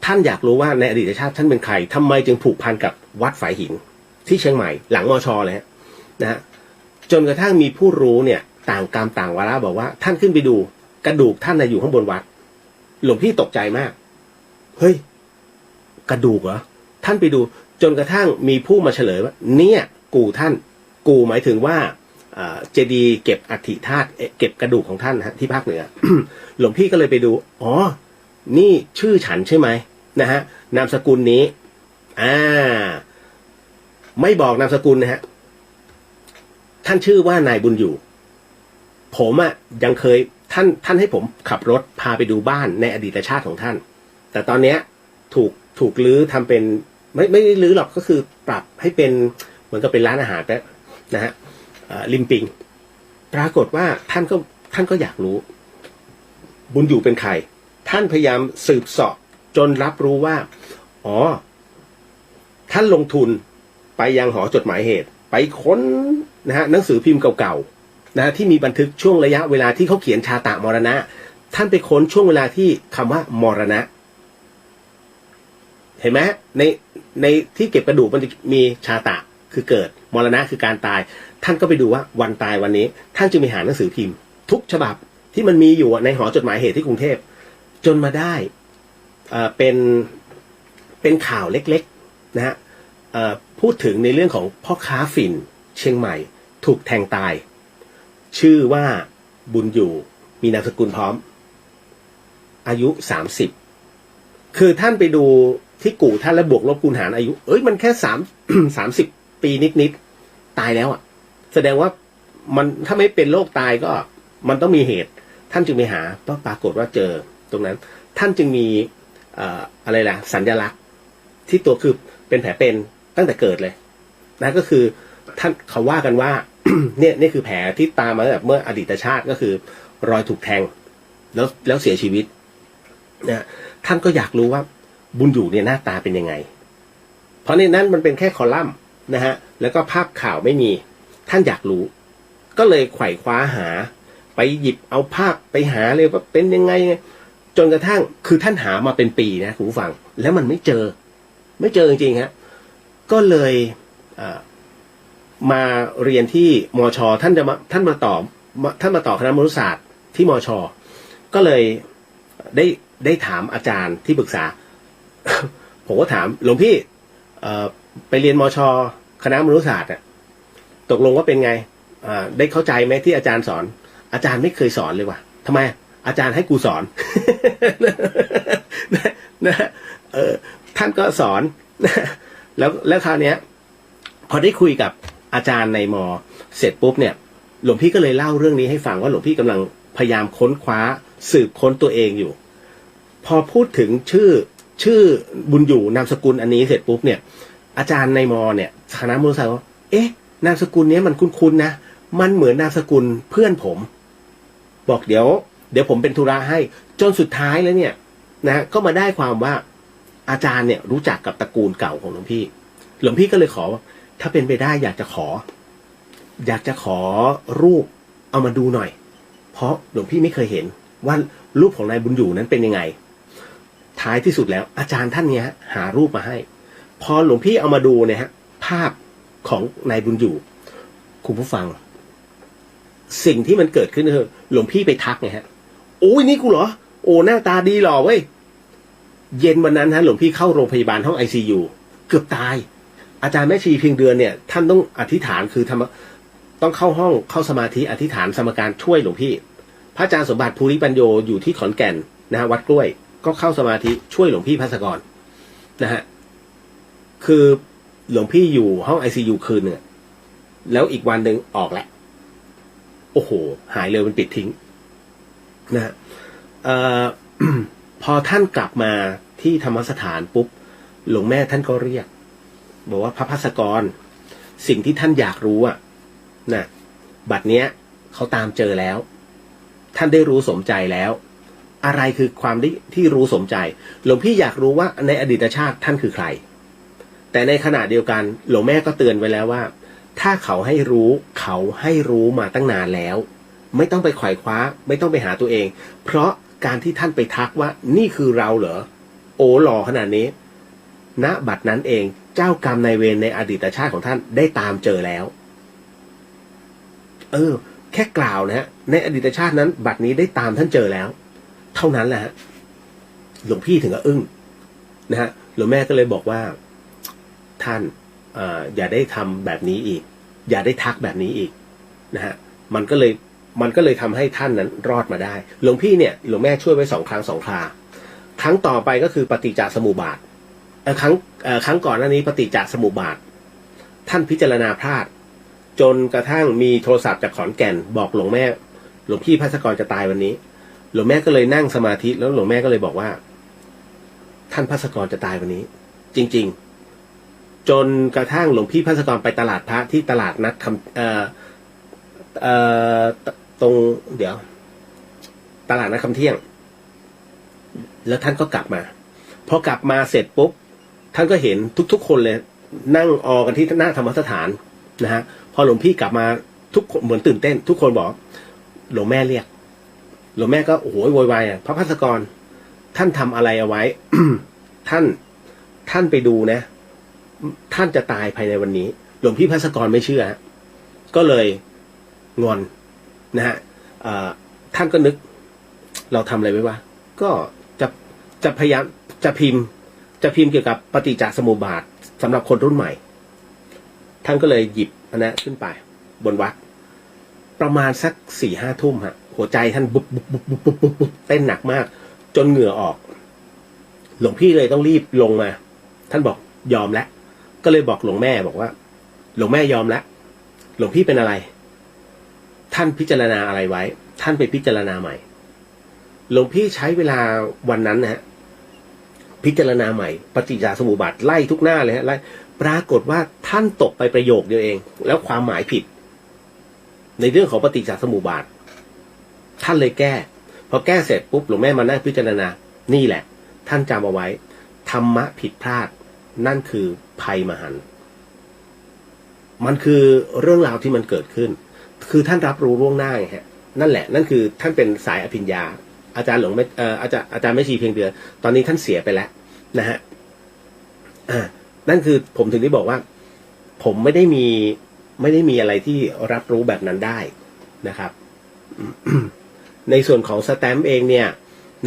ท่านอยากรู้ว่าในอดีตชาติท่านเป็นใครทำไมจึงผูกพันกับวัดฝายหินที่เชียงใหม่หลังมช.เลยนะฮะจนกระทั่งมีผู้รู้เนี่ยต่างกรรมต่างวาระบอกว่าท่านขึ้นไปดูกระดูกท่านอยู่ข้างบนวัดหลวงพี่ตกใจมากเฮ้ยกระดูกเหรอท่านไปดูจนกระทั่งมีผู้มาเฉลยว่าเนี่ยกูท่านกูหมายถึงว่าเจดีย์เก็บอัฐิธาตุเก็บกระดูกของท่านนะที่ภาคเหนือ หลวงพี่ก็เลยไปดูอ๋อนี่ชื่อฉันใช่ไหมนะฮะนามสกุลนี้ไม่บอกนามสกุลนะฮะท่านชื่อว่านายบุญอยู่ผมยังเคยท่านให้ผมขับรถพาไปดูบ้านในอดีตชาติของท่านแต่ตอนเนี้ยถูกรื้อทำเป็นไม่ได้รื้อหรอกก็คือปรับให้เป็นเหมือนกับเป็นร้านอาหารแล้วนะฮะริมปิงปรากฏว่าท่านก็อยากรู้บุญอยู่เป็นใครท่านพยายามสืบเสาะจนรับรู้ว่าอ๋อท่านลงทุนไปยังหอจดหมายเหตุไปค้นนะฮะหนังสือพิมพ์เก่าๆนะที่มีบันทึกช่วงระยะเวลาที่เขาเขียนชาตะมรณะท่านไปค้นช่วงเวลาที่คำว่ามรณะเห็นไหมในที่เก็บกระดูกมันจะมีชาตะคือเกิดมรณะคือการตายท่านก็ไปดูว่าวันตายวันนี้ท่านจึงมีหาหนังสือพิมพ์ทุกฉบับที่มันมีอยู่ในหอจดหมายเหตุที่กรุงเทพจนมาได้เป็นข่าวเล็กๆนะฮะพูดถึงในเรื่องของพ่อค้าฝิ่นเชียงใหม่ถูกแทงตายชื่อว่าบุญอยู่มีนามสกุลพร้อมอายุ30คือท่านไปดูที่กู่ท่านแล้วบวกลบคูณหารอายุมันแค่30 ปีนิดๆตายแล้วแสดงว่ามันถ้าไม่เป็นโรคตายก็มันต้องมีเหตุท่านจึงไปหาก็ปรากฏว่าเจอตรงนั้นท่านจึงมีอะไรล่ะสัญลักษณ์ที่ตัวคือเป็นแผลเป็นตั้งแต่เกิดเลยนะก็คือท่านเขาว่ากันว่า นี่คือแผลที่ตามมาแบบเมื่ออดีตชาติก็คือรอยถูกแทงแล้วเสียชีวิตนะท่านก็อยากรู้ว่าบุญอยู่เนี่ยหน้าตาเป็นยังไงเพราะในนั้นมันเป็นแค่คอลัมน์นะฮะแล้วก็ภาพข่าวไม่มีท่านอยากรู้ก็เลยไขว่คว้าหาไปหยิบเอาภาพไปหาเลยว่าเป็นยังไงจนกระทั่งคือท่านหามาเป็นปีนะคุณผู้ฟังแล้วมันไม่เจอจริงๆฮะก็เลยมาเรียนที่มช.ท่านมาต่อคณะมนุษยศาสตร์ที่มช.ก็เลยได้ถามอาจารย์ที่ปรึกษา ผมก็ถามหลวงพี่ไปเรียนมช.คณะมนุษยศาสตร์ตกลงว่าเป็นไงได้เข้าใจไหมที่อาจารย์สอนอาจารย์ไม่เคยสอนเลยว่ะทำไมอาจารย์ให้กูสอน นะท่านก็สอนแล้วคราวเนี้ยพอได้คุยกับอาจารย์ในมอเสร็จปุ๊บเนี่ยหลวงพี่ก็เลยเล่าเรื่องนี้ให้ฟังว่าหลวงพี่กำลังพยายามค้นคว้าสืบค้นตัวเองอยู่พอพูดถึงชื่อบุญอยู่นามสกุลอันนี้เสร็จปุ๊บเนี่ยอาจารย์ในมอเนี่ยคณะมนุษยศาสตร์ว่าเอ๊ะนามสกุลนี้มันคุ้นๆนะมันเหมือนนามสกุลเพื่อนผมบอกเดี๋ยวผมเป็นธุระให้จนสุดท้ายแล้วเนี่ยนะก็มาได้ความว่าอาจารย์เนี่ยรู้จักกับตระกูลเก่าของหลวงพี่ก็เลยขอว่าถ้าเป็นไปได้อยากจะขอรูปเอามาดูหน่อยเพราะหลวงพี่ไม่เคยเห็นว่ารูปของนายบุญอยู่นั้นเป็นยังไงท้ายที่สุดแล้วอาจารย์ท่านเนี้ยหารูปมาให้พอหลวงพี่เอามาดูเนี่ยฮะภาพของนายบุญอยู่คุณผู้ฟังสิ่งที่มันเกิดขึ้นคือหลวงพี่ไปทักไงฮะโอ้ยนี่กูเหรอโอ้หน้าตาดีหล่อเว้ยเย็นวันนั้นฮะหลวงพี่เข้าโรงพยาบาลห้อง ICU เกือบตายอาจารย์แม่ชีเพียงเดือนเนี่ยท่านต้องอธิษฐานคือต้องเข้าห้องเข้าสมาธิอธิษฐานสมการช่วยหลวงพี่พระอาจารย์สมบัติภูริปัญโยอยู่ที่ขอนแก่นนะฮะวัดกล้วยก็เข้าสมาธิช่วยหลวงพี่ภัสกรนะฮะคือหลวงพี่อยู่ห้อง ICU คืนนึงแล้วอีกวันหนึ่งออกแหละโอ้โหหายเลยมันปิดทิ้งนะฮะพอท่านกลับมาที่ธรรมสถานปุ๊บหลวงแม่ท่านก็เรียกบอกว่าพระภัสกรสิ่งที่ท่านอยากรู้นะบัดเนี้ยเขาตามเจอแล้วท่านได้รู้สมใจแล้วอะไรคือความที่รู้สมใจหลวงพี่อยากรู้ว่าในอดีตชาติท่านคือใครแต่ในขณะเดียวกันหลวงแม่ก็เตือนไว้แล้วว่าถ้าเขาให้รู้มาตั้งนานแล้วไม่ต้องไปไขว่คว้าไม่ต้องไปหาตัวเองเพราะการที่ท่านไปทักว่านี่คือเราเหรอโอ้หล่อขนาดนี้ณบัดนั้นเองเจ้ากรรมนายเวรในอดีตชาติของท่านได้ตามเจอแล้วแค่กล่าวนะฮะในอดีตชาตินั้นบัดนี้ได้ตามท่านเจอแล้วเท่านั้นแหละฮะหลวงพี่ถึงกับอึ้งนะฮะหลวงแม่ก็เลยบอกว่าท่านอย่าได้ทำแบบนี้อีกอย่าได้ทักแบบนี้อีกนะฮะมันก็เลยทำให้ท่านนั้นรอดมาได้หลวงพี่เนี่ยหลวงแม่ช่วยไว้2 ครั้ง 2 คราครั้งต่อไปก็คือปฏิจจสมุปบาทครั้งก่อนหน้านี้ปฏิจจสมุปบาทท่านพิจารณาพลาดจนกระทั่งมีโทรศัพท์จากขอนแก่นบอกหลวงแม่หลวงพี่ภัสกรจะตายวันนี้หลวงแม่ก็เลยนั่งสมาธิแล้วหลวงแม่ก็เลยบอกว่าท่านภัสกรจะตายวันนี้จริงๆจนกระทั่งหลวงพี่ภัสกรไปตลาดพระที่ตลาดนัดตรงตลาดนัดคำเที่ยงแล้วท่านก็กลับมาพอกลับมาเสร็จปุ๊บท่านก็เห็นทุกคนเลยนั่งออกันที่หน้าธรรมสถานนะฮะพอหลวงพี่กลับมาทุกคนเหมือนตื่นเต้นทุกคนบอกหลวงแม่เรียกหลวงแม่ก็โอ้โหโวยวายพระภัสกรท่านทำอะไรเอาไว้ ท่านไปดูนะท่านจะตายภายในวันนี้หลวงพี่ภัสกรไม่เชื่อก็เลยงอนนะฮะท่านก็นึกเราทำอะไรไว้วะก็จะพยายามจะพิมพ์เกี่ยวกับปฏิจจสมุปบาทสำหรับคนรุ่นใหม่ท่านก็เลยหยิบอันนั้นขึ้นไปบนวัดประมาณสัก4-5 ทุ่มฮะหัวใจท่านบุบเต้นหนักมากจนเหงื่อออกหลวงพี่เลยต้องรีบลงมาท่านบอกยอมแล้วก็เลยบอกหลวงแม่บอกว่าหลวงแม่ยอมแล้วหลวงพี่เป็นอะไรท่านพิจารณาอะไรไว้ท่านไปพิจารณาใหม่หลวงพี่ใช้เวลาวันนั้นนะฮะพิจารณาใหม่ปฏิจจสมุปบาทไล่ทุกหน้าเลยฮะไล่ปรากฏว่าท่านตกไปประโยคเดียวเองแล้วความหมายผิดในเรื่องของปฏิจจสมุปบาทท่านเลยแก้พอแก้เสร็จปุ๊บหลวงแม่มานั่งพิจารณานี่แหละท่านจำเอาไว้ธรรมะผิดพลาดนั่นคือภัยมหันต์มันคือเรื่องราวที่มันเกิดขึ้นคือท่านรับรู้ล่วงหน้าไงฮะนั่นแหละนั่นคือท่านเป็นสายอภิญญาอาจารย์หลวงอาจารย์แม่ชีเพียงเดือนตอนนี้ท่านเสียไปแล้วนะฮะนั่นคือผมถึงได้บอกว่าผมไม่ได้มีอะไรที่รับรู้แบบนั้นได้นะครับ ในส่วนของสแตมป์เองเนี่ย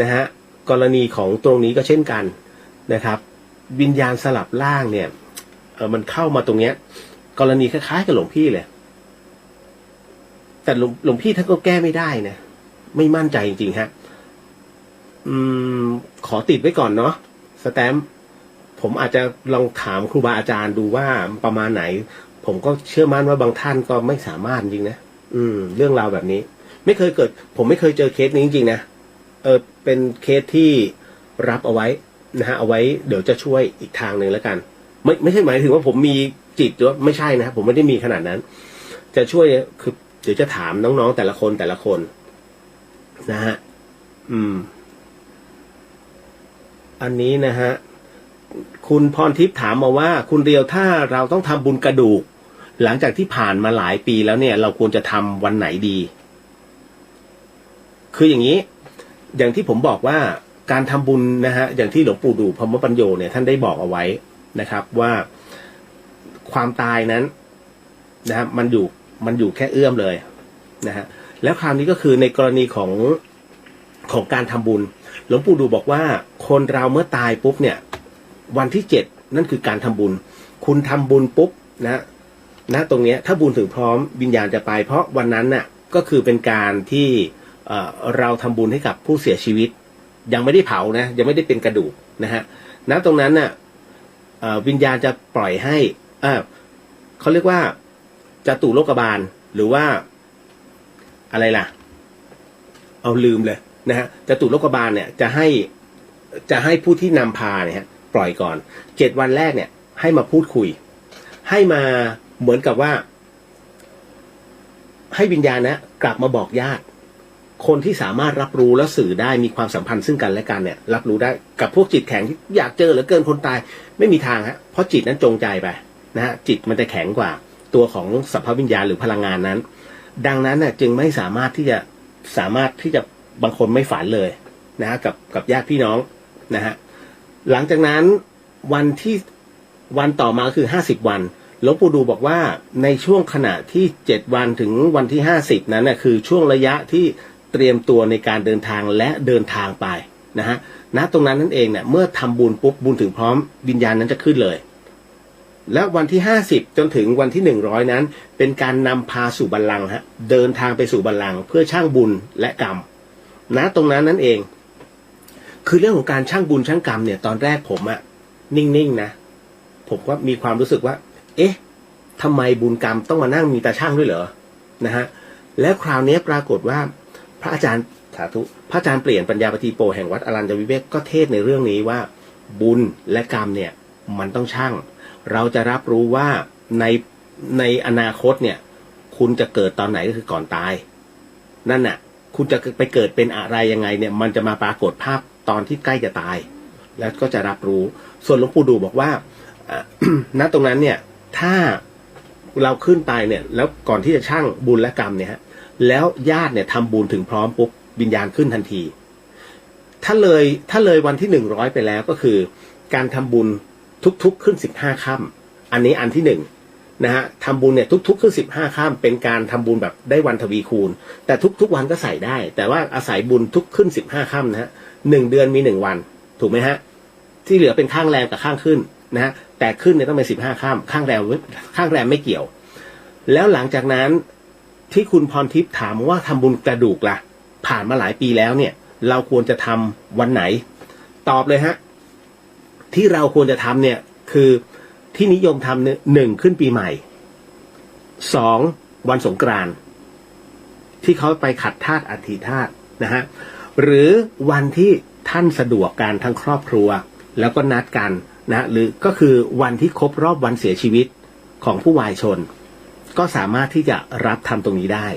นะฮะกรณีของตรงนี้ก็เช่นกันนะครับ วิญญาณสลับร่างเนี่ยมันเข้ามาตรงเนี้ยกรณีคล้ายๆกับหลวงพี่เลยแต่หลวงพี่ท่านก็แก้ไม่ได้นะไม่มั่นใจจริงๆฮะขอติดไว้ก่อนเนาะสแตมป์ผมอาจจะลองถามครูบาอาจารย์ดูว่าประมาณไหนผมก็เชื่อมั่นว่าบางท่านก็ไม่สามารถจริงนะเรื่องราวแบบนี้ไม่เคยเกิดผมไม่เคยเจอเคสนี้จริงๆนะเป็นเคสที่รับเอาไว้นะฮะเอาไว้เดี๋ยวจะช่วยอีกทางหนึ่งแล้วกันไม่ใช่หมายถึงว่าผมมีจิตหรือไม่ใช่นะครับผมไม่ได้มีขนาดนั้น จะช่วยคือเดี๋ยวจะถามน้องๆแต่ละคนนะฮะอันนี้นะฮะคุณพรทิพย์ถามมาว่าคุณเรียวถ้าเราต้องทำบุญกระดูกหลังจากที่ผ่านมาหลายปีแล้วเนี่ยเราควรจะทำวันไหนดีคืออย่างนี้อย่างที่ผมบอกว่าการทำบุญนะฮะอย่างที่หลวงปู่ดูพรหมปัญโยเนี่ยท่านได้บอกเอาไว้นะครับว่าความตายนั้นนะฮะมันอยู่แค่เอื้อมเลยนะฮะแล้วคราวนี้ก็คือในกรณีของการทำบุญหลวงปู่ดูบอกว่าคนเราเมื่อตายปุ๊บเนี่ยวันที่7นั่นคือการทำบุญคุณทำบุญปุ๊บนะตรงเนี้ยถ้าบุญถึงพร้อมวิญญาณจะไปเพราะวันนั้นน่ะก็คือเป็นการที่เราทำบุญให้กับผู้เสียชีวิตยังไม่ได้เผานะยังไม่ได้เป็นกระดูกนะฮะณตรงนั้นน่ะวิญญาณจะปล่อยให้เขาเรียกว่าจตุโลกบาลหรือว่าอะไรล่ะเอาลืมเลยนะฮะจตุโลกบาลเนี่ยจะให้ผู้ที่นำพาเนี่ยปล่อยก่อน7 วันแรกเนี่ยให้มาพูดคุยให้มาเหมือนกับว่าให้วิญญาณนะกลับมาบอกญาติคนที่สามารถรับรู้และสื่อได้มีความสัมพันธ์ซึ่งกันและกันเนี่ยรับรู้ได้กับพวกจิตแข็งที่อยากเจอเหลือเกินคนตายไม่มีทางฮะเพราะจิตนั้นจงใจไปนะฮะจิตมันจะแข็งกว่าตัวของสัพพวิญญาณหรือพลังงานนั้นดังนั้นน่ะจึงไม่สามารถที่จะบางคนไม่ฝันเลยนะฮะกับญาติพี่น้องนะฮะหลังจากนั้นวันต่อมาคือ50 วันหลวงปู่ดูบอกว่าในช่วงขณะที่7 วันถึงวันที่50นั้นน่ะคือช่วงระยะที่เตรียมตัวในการเดินทางและเดินทางไปนะฮะณตรงนั้นนั่นเองเนี่ยเมื่อทำบุญปุ๊บบุญถึงพร้อมวิญญาณนั้นจะขึ้นเลยและวันที่50จนถึงวันที่100นั้นเป็นการนำพาสู่บัลลังก์ฮะเดินทางไปสู่บัลลังก์เพื่อชั่งบุญและกรรมณตรงนั้นนั่นเองคือเรื่องของการชั่งบุญชั่งกรรมเนี่ยตอนแรกผมอะนิ่งๆนะผมก็มีความรู้สึกว่าเอ๊ะทำไมบุญกรรมต้องมานั่งมีตาชั่งด้วยเหรอนะฮะแล้วคราวนี้ปรากฏว่าพระอาจารย์สาธุพระอาจารย์เปลี่ยนปัญญาปฏิโปแห่งวัดอรัญญวิเวกก็เทศในเรื่องนี้ว่าบุญและกรรมเนี่ยมันต้องชั่งเราจะรับรู้ว่าในอนาคตเนี่ยคุณจะเกิดตอนไหนก็คือก่อนตายนั่นน่ะคุณจะไปเกิดเป็นอะไรยังไงเนี่ยมันจะมาปรากฏภาพตอนที่ใกล้จะตายแล้วก็จะรับรู้ส่วนหลวงปู่ดูบอกว่า ณตรงนั้นเนี่ยถ้าเราขึ้นไปเนี่ยแล้วก่อนที่จะชั่งบุญและกรรมเนี่ยฮะแล้วญาติเนี่ยทำบุญถึงพร้อมปุ๊บวิญญาณขึ้นทันทีถ้าเลยวันที่100ไปแล้วก็คือการทำบุญทุกๆขึ้น15 ค่ำอันนี้อันที่1นะฮะทำบุญเนี่ยทุกๆขึ้น15 ค่ำเป็นการทำบุญแบบได้วันทวีคูณแต่ทุกวันก็ใส่ได้แต่ว่าอาศัยบุญทุกขึ้น15 ค่ำนะฮะ1 เดือนมี1 วันถูกไหมฮะที่เหลือเป็นข้างแรมกับข้างขึ้นนะฮะแต่ขึ้นเนี่ยต้องเป็น15 ค่ำข้างแรมไม่เกี่ยวแล้วหลังจากนั้นที่คุณพรทิพย์ถามว่าทำบุญกระดูกล่ะผ่านมาหลายปีแล้วเนี่ยเราควรจะทำวันไหนตอบเลยฮะที่เราควรจะทำเนี่ยคือที่นิยมทำ1ขึ้นปีใหม่2วันสงกรานต์ที่เขาไปขัดธาตุอธิธาตุนะฮะหรือวันที่ท่านสะดวกกันทั้งครอบครัวแล้วก็นัดกันนะหรือก็คือวันที่ครบรอบวันเสียชีวิตของผู้วายชนก็สามารถที่จะรับทำตรงนี้ได้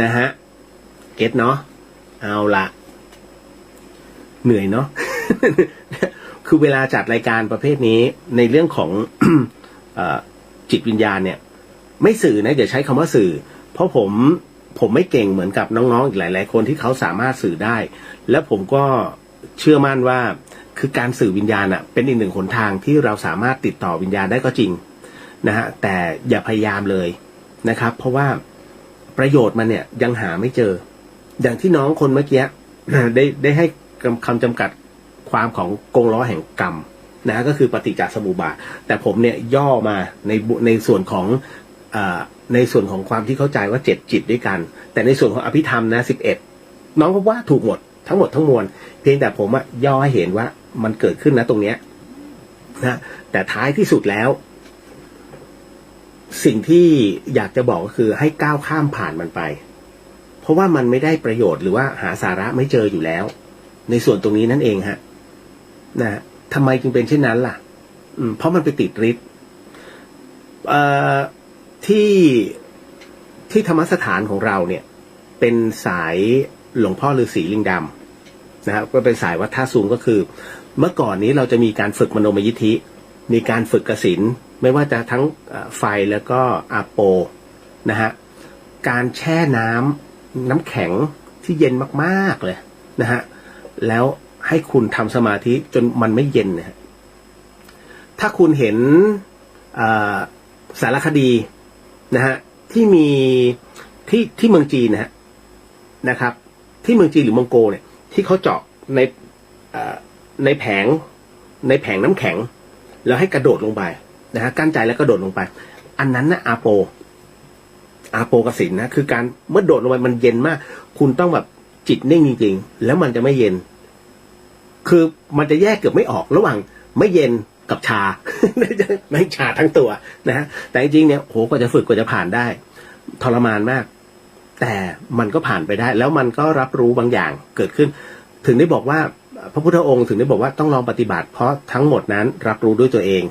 นะฮะเก็ตเนาะเอาละเหนื่อยเนาะ คือเวลาจัดรายการประเภทนี้ในเรื่องของ จิตวิญญาณเนี่ยไม่สื่อนะอย่าใช้คำว่าสื่อเพราะผมไม่เก่งเหมือนกับน้องๆอีกหลายๆคนที่เขาสามารถสื่อได้และผมก็เชื่อมั่นว่าคือการสื่อวิญญาณอ่ะเป็นอีกหนึ่งหนทางที่เราสามารถติดต่อวิญญาณได้ก็จริงนะฮะแต่อย่าพยายามเลยนะครับเพราะว่าประโยชน์มันเนี่ยยังหาไม่เจออย่างที่น้องคนเมื่อกี้ ได้ให้คำจำกัดความของกงล้อแห่งกรรม นะก็คือปฏิจจสมุปบาทแต่ผมเนี่ยย่อมาในส่วนของในส่วนของความที่เข้าใจว่า7จิตด้วยกันแต่ในส่วนของอภิธรรมนะ11น้องก็ว่าถูกหมดทั้งหมดทั้งมวลเพียงแต่ผมย่อให้เห็นว่ามันเกิดขึ้นนะตรงเนี้ยนะแต่ท้ายที่สุดแล้วสิ่งที่อยากจะบอกก็คือให้ก้าวข้ามผ่านมันไปเพราะว่ามันไม่ได้ประโยชน์หรือว่าหาสาระไม่เจออยู่แล้วในส่วนตรงนี้นั่นเองฮะนะทำไมจึงเป็นเช่นนั้นล่ะเพราะมันไปติดฤทธิ์ที่ธรรมสถานของเราเนี่ยเป็นสายหลวงพ่อฤาษีลิงดำนะครับก็เป็นสายวัดท่าสูงก็คือเมื่อก่อนนี้เราจะมีการฝึกมโนมยิทธิมีการฝึกกสิณไม่ว่าจะทั้งไฟแล้วก็อาโปนะฮะการแช่น้ำแข็งที่เย็นมากๆเลยนะฮะแล้วให้คุณทำสมาธิจนมันไม่เย็นนะฮะถ้าคุณเห็นสารคดีนะฮะที่มีที่เมืองจีนนะครับที่เมืองจีนหรือมองโกเนี่ยที่เขาเจาะในแผงน้ำแข็งแล้วให้กระโดดลงไปนะฮะกั้นใจแล้วกระโดดลงไปอันนั้นนะอาโปกสิณนะคือการเมื่อโดดลงไปมันเย็นมากคุณต้องแบบจิตนิ่งจริงๆแล้วมันจะไม่เย็นคือมันจะแยกเกือบไม่ออกระหว่างไม่เย็นกับชา ไม่ชาทั้งตัวนะฮะแต่จริงๆเนี่ยโหกว่าจะฝึกกว่าจะผ่านได้ทรมานมากแต่มันก็ผ่านไปได้แล้วมันก็รับรู้บางอย่างเกิดขึ้นถึงได้บอกว่าพระพุทธองค์ถึงได้บอกว่าต้องลองปฏิบัติเพราะทั้งหมดนั้นรับรู้ด้วยตัวเอง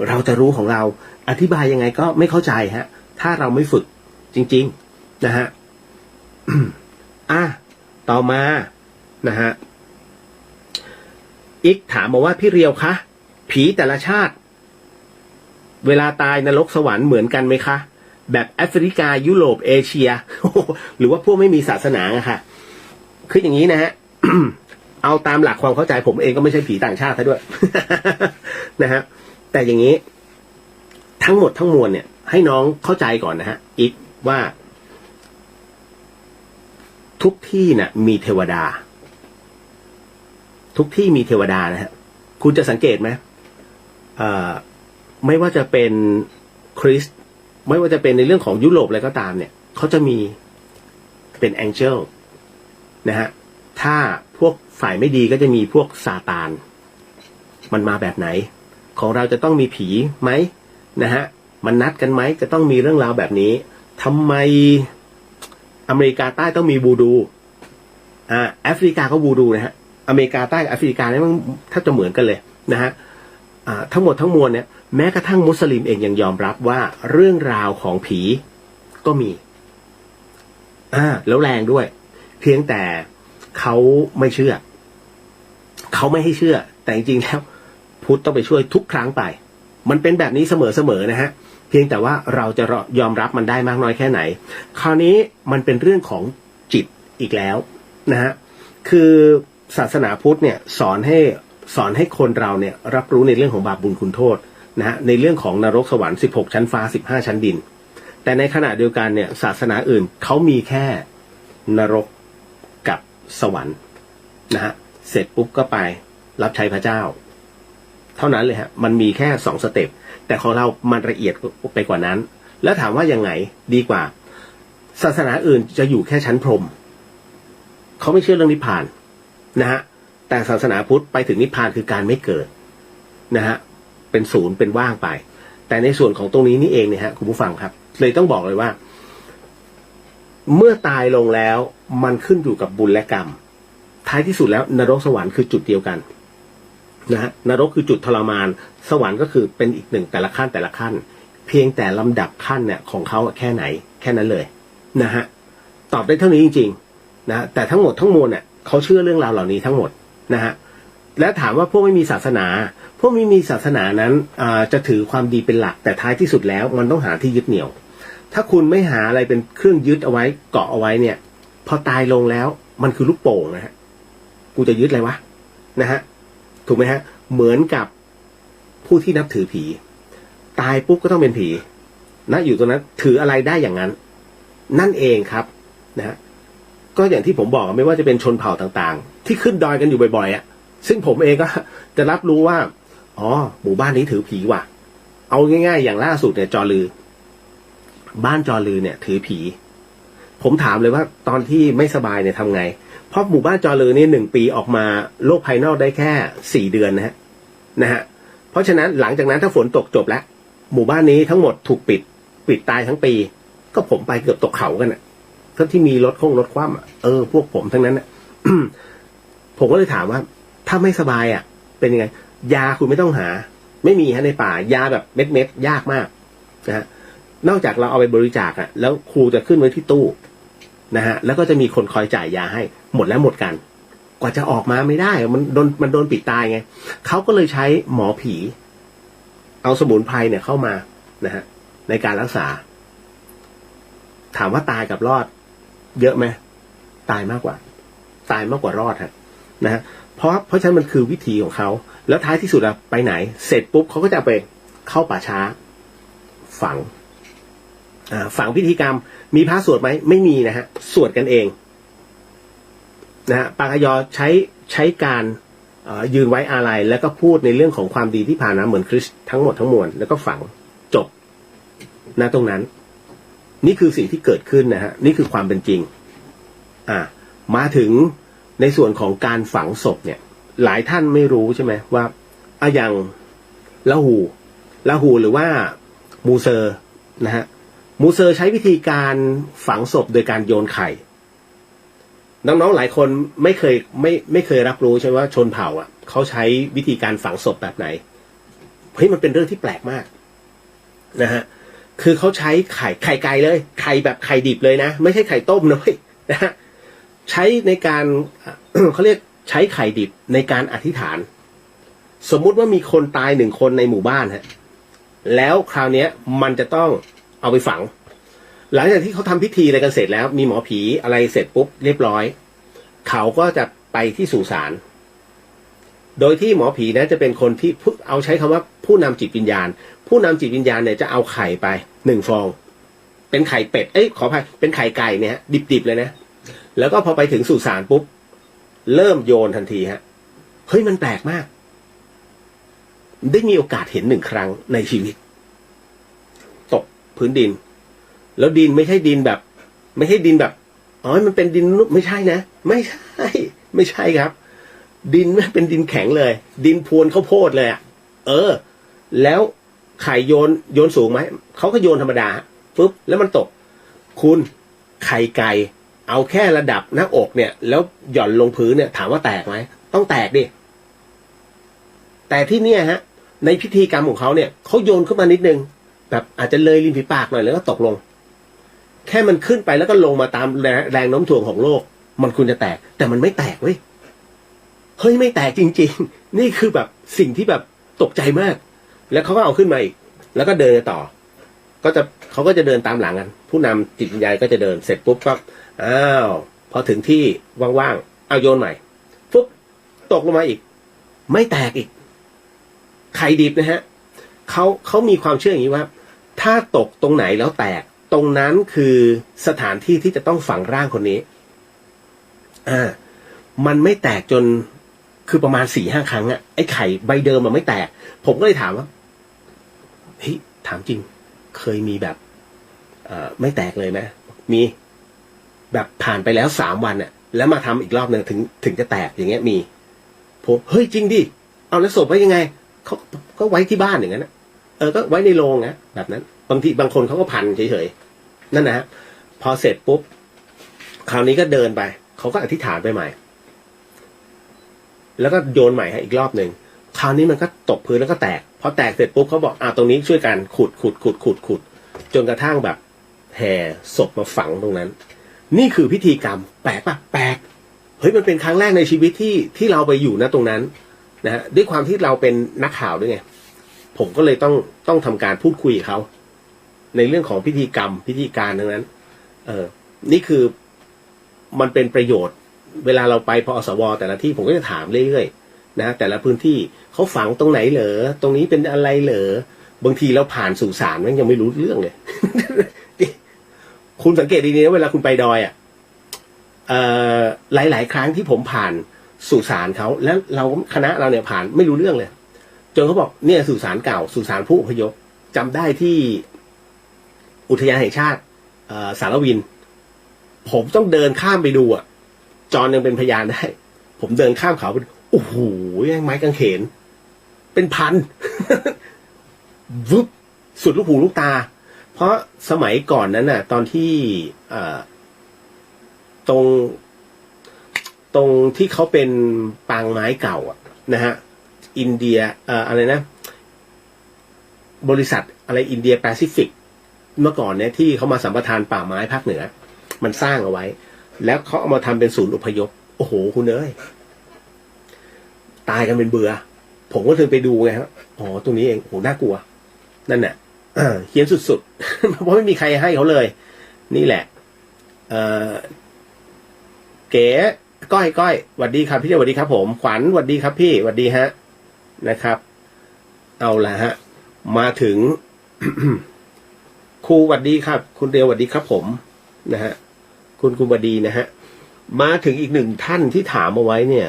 เราจะรู้ของเราอธิบายยังไงก็ไม่เข้าใจฮะถ้าเราไม่ฝึกจริงๆนะฮะ ต่อมานะฮะอีกถามมาว่าพี่เรียวคะผีแต่ละชาติเวลาตายนรกสวรรค์เหมือนกันไหมคะแบบแอฟริกายุโรปเอเชีย หรือว่าพวกไม่มีศาสนาอะค่ะคืออย่างนี้นะฮะ เอาตามหลักความเข้าใจผมเองก็ไม่ใช่ผีต่างชาติซะด้วย นะฮะแต่อย่างนี้ทั้งหมดทั้งมวลเนี่ยให้น้องเข้าใจก่อนนะฮะอีกว่าทุกที่น่ะมีเทวดาทุกที่มีเทวดานะฮะคุณจะสังเกตไหมไม่ว่าจะเป็นคริสต์ไม่ว่าจะเป็นในเรื่องของยุโรปอะไรก็ตามเนี่ยเขาจะมีเป็นแองเจิลนะฮะถ้าพวกฝ่ายไม่ดีก็จะมีพวกซาตานมันมาแบบไหนของเราจะต้องมีผีไหมนะฮะมันนัดกันไหมจะต้องมีเรื่องราวแบบนี้ทำไมอเมริกาใต้ต้องมีวูดูแอฟริกาก็วูดูนะฮะอเมริกาใต้กับแอฟริกาเนี่ยมันถ้าจะเหมือนกันเลยนะฮะทั้งหมดทั้งมวลเนี่ยแม้กระทั่งมุสลิมเองยังยอมรับว่าเรื่องราวของผีก็มีแล้วแรงด้วยเพียงแต่เขาไม่เชื่อเขาไม่ให้เชื่อแต่จริงๆแล้วพุทธต้องไปช่วยทุกครั้งไปมันเป็นแบบนี้เสมอๆนะฮะเพียงแต่ว่าเราจะยอมรับมันได้มากน้อยแค่ไหนคราวนี้มันเป็นเรื่องของจิตอีกแล้วนะฮะคือศาสนาพุทธเนี่ยสอนให้คนเราเนี่ยรับรู้ในเรื่องของบาปบุญคุณโทษนะฮะในเรื่องของนรกสวรรค์16ชั้นฟ้า15ชั้นดินแต่ในขณะเดียวกันเนี่ยศาสนาอื่นเขามีแค่นรกกับสวรรค์นะฮะเสร็จปุ๊บก็ไปรับใช้พระเจ้าเท่านั้นเลยฮะมันมีแค่2สเต็ปแต่ของเรามันละเอียดไปกว่านั้นแล้วถามว่ายังไงดีกว่าศาสนาอื่นจะอยู่แค่ชั้นพรหมเขาไม่เชื่อเรื่องนิพพานนะฮะแต่ศาสนาพุทธไปถึงนิพพานคือการไม่เกิดนะฮะเป็นศูนย์เป็นว่างไปแต่ในส่วนของตรงนี้นี่เองเนี่ยฮะคุณผู้ฟังครับเลยต้องบอกเลยว่าเมื่อตายลงแล้วมันขึ้นอยู่กับบุญและกรรมท้ายที่สุดแล้วนรกสวรรค์คือจุดเดียวกันนะฮะนรกคือจุดทรมานสวรรค์ก็คือเป็นอีกหนึ่งแต่ละขั้นเพียงแต่ลำดับขั้นเนี่ยของเขาแค่ไหนแค่นั้นเลยนะฮะตอบได้เท่านี้จริงๆนะแต่ทั้งหมดทั้งมวลเนี่ยเขาเชื่อเรื่องราวเหล่านี้ทั้งหมดนะฮะและถามว่าพวกไม่มีศาสนาพวกไม่มีศาสนานั้นจะถือความดีเป็นหลักแต่ท้ายที่สุดแล้วมันต้องหาที่ยึดเหนี่ยวถ้าคุณไม่หาอะไรเป็นเครื่องยึดเอาไว้เกาะเอาไว้เนี่ยพอตายลงแล้วมันคือลูกโป่งนะฮะกูจะยึดอะไรวะนะฮะถูกไหมฮะเหมือนกับผู้ที่นับถือผีตายปุ๊บก็ต้องเป็นผีนะอยู่ตรงนั้นถืออะไรได้อย่างนั้นนั่นเองครับนะฮะก็อย่างที่ผมบอกไม่ว่าจะเป็นชนเผ่าต่างๆที่ขึ้นดอยกันอยู่บ่อยๆซึ่งผมเองก็จะรับรู้ว่า อ๋อหมู่บ้านนี้ถือผีว่ะเอาง่ายๆอย่างล่าสุดเนี่ยจอลือบ้านจอลือเนี่ยถือผีผมถามเลยว่าตอนที่ไม่สบายเนี่ยทำไงเพราะหมู่บ้านจอลือนี่1 ปีออกมาโลกภายนอกได้แค่4 เดือนนะฮะเพราะฉะนั้นหลังจากนั้นถ้าฝนตกจบแล้วหมู่บ้านนี้ทั้งหมดถูกปิดตายทั้งปีก็ผมไปเกือบตกเขากันอ่ะทั้งที่มีรถคว่ำอ่ะพวกผมทั้งนั้นอ่ะ ผมก็เลยถามว่าถ้าไม่สบายอ่ะเป็นยังไงยาคุณไม่ต้องหาไม่มีฮะในป่ายาแบบเม็ดยากมากนะฮะนอกจากเราเอาไปบริจาคอ่ะแล้วครูจะขึ้นไว้ที่ตู้นะฮะแล้วก็จะมีคนคอยจ่ายยาให้หมดแล้วหมดกันกว่าจะออกมาไม่ได้มันโดนปิดตายไงเขาก็เลยใช้หมอผีเอาสมุนไพรเนี่ยเข้ามานะฮะในการรักษาถามว่าตายกับรอดเยอะไหมตายมากกว่ารอดฮะนะฮะเพราะฉะนั้นมันคือวิธีของเขาแล้วท้ายที่สุดอะไปไหนเสร็จปุ๊บเขาก็จะไปเข้าป่าช้าฝังพิธีกรรมมีพระสวดไหมไม่มีนะฮะสวดกันเองนะฮะปากยอใช้การยืนไว้อาลัยแล้วก็พูดในเรื่องของความดีที่ผ่านมาเหมือนคริสต์ทั้งหมดทั้งมวลแล้วก็ฝังจบณตรงนั้นนี่คือสิ่งที่เกิดขึ้นนะฮะนี่คือความเป็นจริงมาถึงในส่วนของการฝังศพเนี่ยหลายท่านไม่รู้ใช่ไหมว่าอย่างลาหูหรือว่ามูเซอร์นะฮะมูเซอร์ใช้วิธีการฝังศพโดยการโยนไข่น้องๆหลายคนไม่เคยรับรู้ใช่ไหมว่าชนเผ่าอ่ะเขาใช้วิธีการฝังศพแบบไหนเฮ้ยมันเป็นเรื่องที่แปลกมากนะฮะคือเขาใช้ไข่ไก่เลยไข่แบบไข่ดิบเลยนะไม่ใช่ไข่ต้มนะเว้ยนะฮะใช้ในการ เขาเรียกใช้ไข่ดิบในการอธิษฐานสมมุติว่ามีคนตาย1 คนในหมู่บ้านฮะแล้วคราวนี้มันจะต้องเอาไปฝังหลังจากที่เขาทำพิธีอะไรกันเสร็จแล้วมีหมอผีอะไรเสร็จปุ๊บเรียบร้อยเขาก็จะไปที่สุสานโดยที่หมอผีนะจะเป็นคนที่เอาใช้คำว่าผู้นำจิตวิญญาณเนี่ยจะเอาไข่ไป1 ฟองเป็นไข่เป็ดขออภัยเป็นไข่ไก่เนี่ยดิบๆเลยนะแล้วก็พอไปถึงสุสานปุ๊บเริ่มโยนทันทีฮะเฮ้ยมันแปลกมากได้มีโอกาสเห็น1 ครั้งในชีวิตตกพื้นดินแล้วดินไม่ใช่ดินแบบมันเป็นดินไม่ใช่นะไม่ใช่ครับดินไม่เป็นดินแข็งเลยดินพรวนข้าวโพดเลยแล้วไข่โยนสูงไหมเขาก็โยนธรรมดาปุ๊บแล้วมันตกคุณไข่ไก่เอาแค่ระดับหน้าอกเนี่ยแล้วหย่อนลงพื้นเนี่ยถามว่าแตกไหมต้องแตกดิแต่ที่เนี่ยฮะในพิธีกรรมของเขาเนี่ยเขาโยนขึ้นมานิดนึงแบบอาจจะเลยริมฝีปากหน่อยแล้วก็ตกลงแค่มันขึ้นไปแล้วก็ลงมาตามแรงโน้มถ่วงของโลกมันควรจะแตกแต่มันไม่แตกเว้ยเฮ้ยไม่แตกจริงๆนี่คือแบบสิ่งที่แบบตกใจมากแล้วเขาก็เอาขึ้นมาอีกแล้วก็เดินต่อเขาก็จะเดินตามหลังกันผู้นำจิตวิญญาณก็จะเดินเสร็จปุ๊บก็พอถึงที่ว่างๆเอาโยนใหม่ปุ๊บตกลงมาอีกไม่แตกอีกไข่ดิบนะฮะเขามีความเชื่ออย่างนี้ว่าถ้าตกตรงไหนแล้วแตกตรงนั้นคือสถานที่ที่จะต้องฝังร่างคนนี้มันไม่แตกจนคือประมาณ 4-5 ครั้งอะไอ้ไข่ใบเดิมมันไม่แตกผมก็เลยถามว่าเฮ้ยถามจริงเคยมีแบบไม่แตกเลยไหมมีแบบผ่านไปแล้ว3 วันอะแล้วมาทำอีกรอบนึงถึงจะแตกอย่างเงี้ยมีผมเฮ้ยจริงดิเอาแล้วศพไว้ยังไงเขาก็ไว้ที่บ้านอย่างนั้นก็ไว้ในโรงนะแบบนั้นบางคนเขาก็พันเฉยๆนั่นนะฮะพอเสร็จปุ๊บคราวนี้ก็เดินไปเขาก็อธิษฐานไปใหม่แล้วก็โยนใหม่ให้อีกรอบหนึ่งคราวนี้มันก็ตกพื้นแล้วก็แตกพอแตกเสร็จปุ๊บเขาบอกตรงนี้ช่วยกันขุดจนกระทั่งแบบแห่ศพมาฝังตรงนั้นนี่คือพิธีกรรมแปลกปะแปลกเฮ้ยมันเป็นครั้งแรกในชีวิตที่เราไปอยู่ณตรงนั้นนะฮะด้วยความที่เราเป็นนักข่าวด้วยไงผมก็เลยต้องทำการพูดคุยกับเขาในเรื่องของพิธีกรรมพิธีการทั้งนั้นนี่คือมันเป็นประโยชน์เวลาเราไปพอสวแต่ละที่ผมก็จะถามเรื่อยๆนะแต่ละพื้นที่เขาฝังตรงไหนเหรอตรงนี้เป็นอะไรเหรอบางทีเราผ่านสุสานมันยังไม่รู้เรื่องเลย คุณสังเกตดีๆนะเวลาคุณไปดอยหลายๆครั้งที่ผมผ่านสุสานเขาแล้วคณะเราเนี่ยผ่านไม่รู้เรื่องเลย จนเขาบอกเนี่ยสุสานเก่าสุสานผู้อพยพจำได้ที่อุทยานแห่งชาติสารวินผมต้องเดินข้ามไปดูอ่ะจอนยังเป็นพยานได้ผมเดินข้ามเขาไปโอ้โหไม้กางเขนเป็นพัน วุบสุดลูกหูลูกตาเพราะสมัยก่อนนั้นน่ะตอนที่ตรงที่เขาเป็นปางไม้เก่าอ่ะนะฮะอินเดียอะไรนะบริษัทอะไรอินเดียแปซิฟิกเมื่อก่อนเนี่ยที่เขามาสัมปทานป่าไม้ภาคเหนือมันสร้างเอาไว้แล้วเขาเอามาทำเป็นศูนย์อพยพโอ้โหคุณเอ้ยตายกันเป็นเบื่อผมก็ถึงไปดูไงครับอ๋อตรงนี้เองโอ้น่ากลัวนั่นแหละเฮี้ยนสุดๆ เพราะไม่มีใครให้เขาเลยนี่แหละเก๋ก้อยหวัดดีครับพี่หวัดดีครับผมขวัญหวัดดีครับพี่หวัดดีฮะนะครับเอาละฮะมาถึง ครูหวัดดีครับคุณเดียวหวัดดีครับผมนะฮะคุณบดีนะฮะมาถึงอีกหนึ่งท่านที่ถามเอาไว้เนี่ย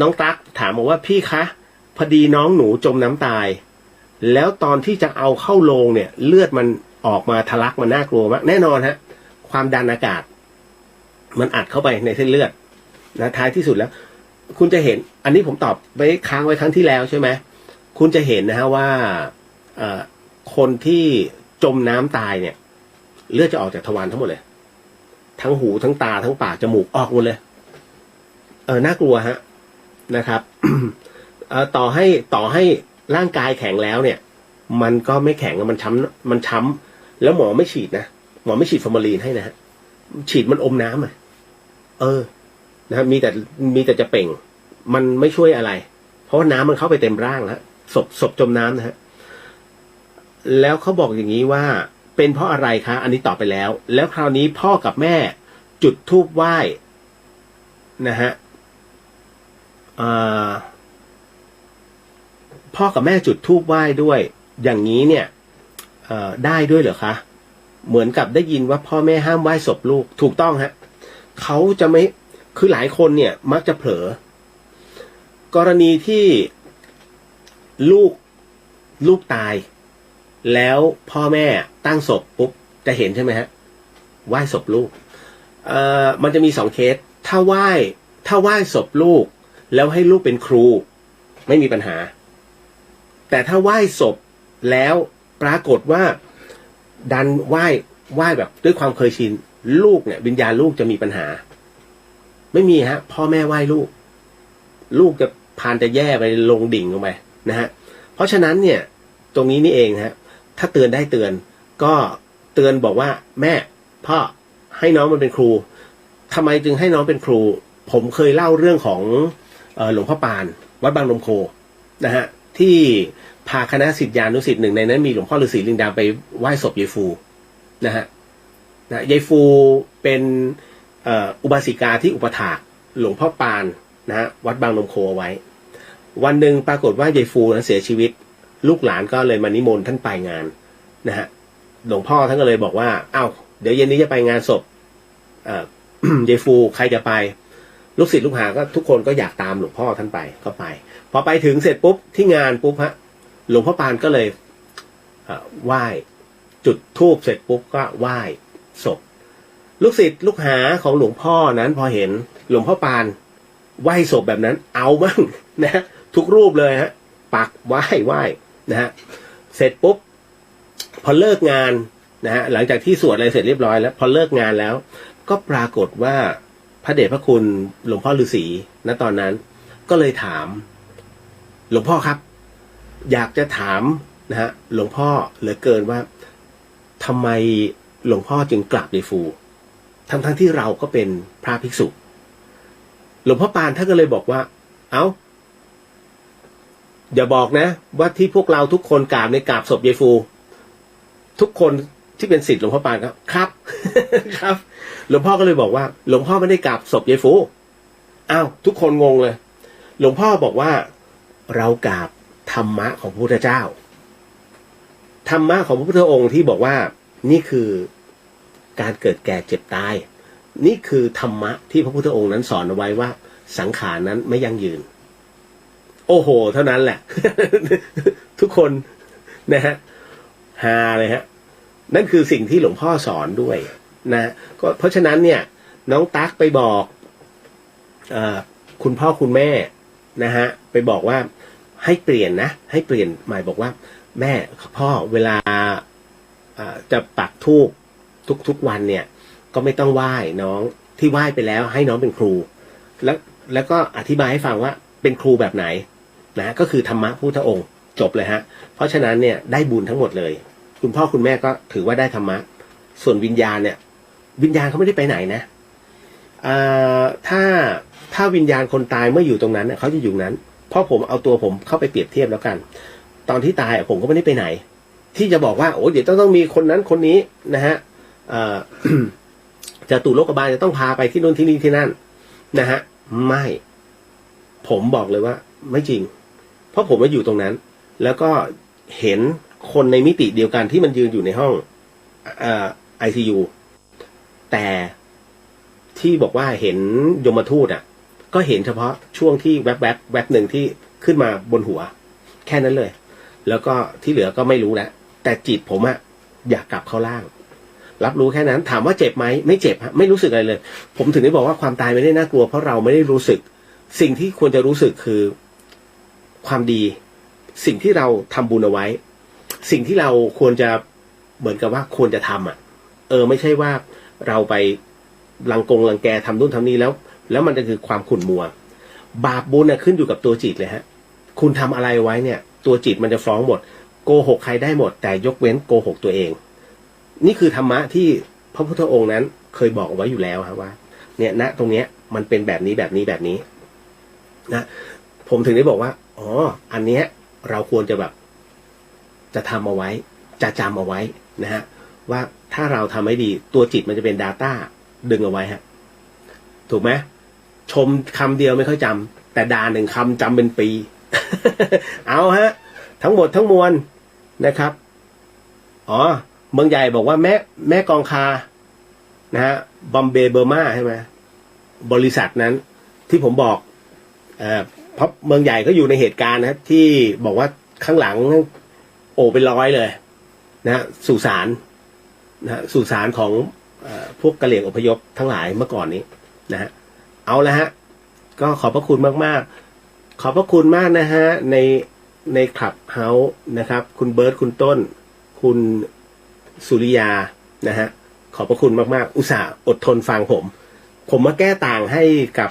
น้องตั๊กถามมาว่าพี่คะพอดีน้องหนูจมน้ำตายแล้วตอนที่จะเอาเข้าโรงเนี่ยเลือดมันออกมาทะลักมันน่ากลัวมากแน่นอนฮะความดันอากาศมันอัดเข้าไปในเส้นเลือดนะท้ายที่สุดแล้วคุณจะเห็นอันนี้ผมตอบไว้ค้างไว้ครั้งที่แล้วใช่ไหมคุณจะเห็นนะฮะว่าคนที่จมน้ำตายเนี่ยเลือดจะออกจากทวารทั้งหมดเลยทั้งหูทั้งตาทั้งปากจมูกออกหมดเลยน่ากลัวฮะนะครับ ต่อให้ร่างกายแข็งแล้วเนี่ยมันก็ไม่แข็งมันช้ำแล้วหมอไม่ฉีดนะหมอไม่ฉีดฟอร์มาลีนให้นะฮะฉีดมันอมน้ำนะครับมีแต่จะเป่งมันไม่ช่วยอะไรเพราะว่าน้ำมันเข้าไปเต็มร่างแล้วศพจมน้ำนะฮะแล้วเขาบอกอย่างนี้ว่าเป็นเพราะอะไรคะอันนี้ตอบไปแล้วคราวนี้พ่อกับแม่จุดธูปไหว้นะฮะพ่อกับแม่จุดธูปไหว้ด้วยอย่างนี้เนี่ยได้ด้วยเหรอคะเหมือนกับได้ยินว่าพ่อแม่ห้ามไหว้ศพลูกถูกต้องฮะเขาจะไม่คือหลายคนเนี่ยมักจะเผลอกรณีที่ลูกตายแล้วพ่อแม่ตั้งศพปุ๊บจะเห็นใช่ไหมฮะไหว้ศพลูกมันจะมีสองเคสถ้าไหว้ศพลูกแล้วให้ลูกเป็นครูไม่มีปัญหาแต่ถ้าไหว้ศพแล้วปรากฏว่าดันไหว้แบบด้วยความเคยชินลูกเนี่ยวิญญาณลูกจะมีปัญหาไม่มีฮะพ่อแม่ไหว้ลูกจะพานจะแย่ไปลงดิ่งลงไปนะฮะเพราะฉะนั้นเนี่ยตรงนี้นี่เองฮะถ้าเตือนได้เตือนก็เตือนบอกว่าแม่พ่อให้น้องมันเป็นครูทำไมจึงให้น้องเป็นครูผมเคยเล่าเรื่องของหลวงพ่อปานวัดบางลมโคนะฮะที่พาคณะศิษยานุศิษย์หนึ่งในนั้นมีหลวงพ่อฤาษีลิงดำไปไหว้ศพยายฟูนะฮะยายฟูเป็นอุบาสิกาที่อุปถากหลวงพ่อปานนะฮะวัดบางลมโคเอาไว้วันหนึ่งปรากฏว่ายายฟูนั้นเสียชีวิตลูกหลานก็เลยมานิมนต์ท่านไปงานนะฮะหลวงพ่อท่านก็เลยบอกว่าอ้าวเดี๋ยวเย็นนี้จะไปงานศพยายฟูใครจะไปลูกศิษย์ลูกหาก็ทุกคนก็อยากตามหลวงพ่อท่านไปก็ไปพอไปถึงเสร็จปุ๊บที่งานปุ๊บฮะหลวงพ่อปานก็เลยไหว้จุดธูปเสร็จปุ๊บก็ไหว้ศพลูกศิษย์ลูกหาของหลวงพ่อนั้นพอเห็นหลวงพ่อปานไหว้ศพแบบนั้นเอาบ้างนะทุกรูปเลยฮะปักไหว้นะฮะเสร็จปุ๊บพอเลิกงานนะฮะหลังจากที่สวดอะไรเสร็จเรียบร้อยแล้วพอเลิกงานแล้วก็ปรากฏว่าพระเดชพระคุณหลวงพ่อฤาษีณตอนนั้นก็เลยถามหลวงพ่อครับอยากจะถามนะฮะหลวงพ่อเหลือเกินว่าทำไมหลวงพ่อจึงกราบยายฟูทั้งที่เราก็เป็นพระภิกษุหลวงพ่อปานท่านก็เลยบอกว่าเอ้าอย่าบอกนะว่าที่พวกเราทุกคนกราบในกราบศพยายฟูทุกคนที่เป็นศิษย์หลวงพ่อปานครับ ครับหลวงพ่อก็เลยบอกว่าหลวงพ่อไม่ได้กราบศพยายฟูอ้าวทุกคนงงเลยหลวงพ่อบอกว่าเรากราบธรรมะของพระพุทธเจ้าธรรมะของพระพุทธองค์ที่บอกว่านี่คือการเกิดแก่เจ็บตายนี่คือธรรมะที่พระพุทธองค์นั้นสอนเอาไว้ว่าสังขารนั้นไม่ยั่งยืน โอ้โหเท่านั้นแหละ ทุกคนนะฮะฮาเลยฮะนั่นคือสิ่งที่หลวงพ่อสอนด้วยนะก็เพราะฉะนั้นเนี่ยน้องตั๊กไปบอกคุณพ่อคุณแม่นะฮะไปบอกว่าให้เปลี่ยนนะให้เปลี่ยนหมายบอกว่าแม่พ่อเวลาจะปักธูปทุกวันเนี่ยก็ไม่ต้องไหว้น้องที่ไหว้ไปแล้วให้น้องเป็นครูแล้วก็อธิบายให้ฟังว่าเป็นครูแบบไหนนะก็คือธรรมะพุทธองค์จบเลยฮะเพราะฉะนั้นเนี่ยได้บุญทั้งหมดเลยคุณพ่อคุณแม่ก็ถือว่าได้ธรรมะส่วนวิญญาณเนี่ยวิญญาณเขาไม่ได้ไปไหนนะถ้าวิญญาณคนตายเมื่ออยู่ตรงนั้นเขาจะอยู่นั้นเพราะผมเอาตัวผมเข้าไปเปรียบเทียบแล้วกันตอนที่ตายผมก็ไม่ได้ไปไหนที่จะบอกว่าโอ้เดี๋ยวต้องมีคนนั้นคนนี้นะฮะจะตู่โลกบาลจะต้องพาไปที่นู่นที่นี่ที่นั่นนะฮะไม่ผมบอกเลยว่าไม่จริงเพราะผมมาอยู่ตรงนั้นแล้วก็เห็นคนในมิติเดียวกันที่มันยืนอยู่ในห้องICU แต่ที่บอกว่าเห็นยมทูตก็เห็นเฉพาะช่วงที่แวบหนึ่งที่ขึ้นมาบนหัวแค่นั้นเลยแล้วก็ที่เหลือก็ไม่รู้แล้วแต่จิตผมอยากกลับเข้าล่างรับรู้แค่นั้นถามว่าเจ็บไหมไม่เจ็บฮะไม่รู้สึกอะไรเลยผมถึงได้บอกว่าความตายไม่ได้น่ากลัวเพราะเราไม่ได้รู้สึกสิ่งที่ควรจะรู้สึกคือความดีสิ่งที่เราทำบุญเอาไว้สิ่งที่เราควรจะเหมือนกับว่าควรจะทำไม่ใช่ว่าเราไปรังแกทำนู่นทำนี่แล้วมันจะคือความขุ่นมัวบาปบุญขึ้นอยู่กับตัวจิตเลยฮะคุณทำอะไรไว้เนี่ยตัวจิตมันจะฟ้องหมดโกหกใครได้หมดแต่ยกเว้นโกหกตัวเองนี่คือธรรมะที่พระพุทธองค์นั้นเคยบอกเอาไว้อยู่แล้วครับว่าเนี่ยณตรงเนี้ยมันเป็นแบบนี้นะผมถึงได้บอกว่าอ๋ออันเนี้ยเราควรจะแบบจะทำเอาไว้จะจำเอาไว้นะฮะว่าถ้าเราทำให้ดีตัวจิตมันจะเป็น Data ดึงเอาไว้ฮะถูกไหมชมคำเดียวไม่ค่อยจำแต่ด่าหนึ่งคำจำเป็นปี เอาฮะทั้งหมดทั้งมวลนะครับอ๋อเมืองใหญ่บอกว่าแม่กองคานะฮะบอมเบย์เบอร์มาใช่ไหมบริษัทนั้นที่ผมบอกเพราะเมืองใหญ่ก็อยู่ในเหตุการณ์นะที่บอกว่าข้างหลังโอ้เป็นร้อยเลยนะสุสานของพวกกะเหรี่ยงอพยพทั้งหลายเมื่อก่อนนี้นะฮะเอาละฮะก็ขอบพระคุณมากๆขอบพระคุณมากนะฮะในคลับเฮาส์นะครับคุณเบิร์ตคุณต้นคุณสุริยานะฮะขอบพระคุณมากๆอุตส่าห์อดทนฟังผมมาแก้ต่างให้กับ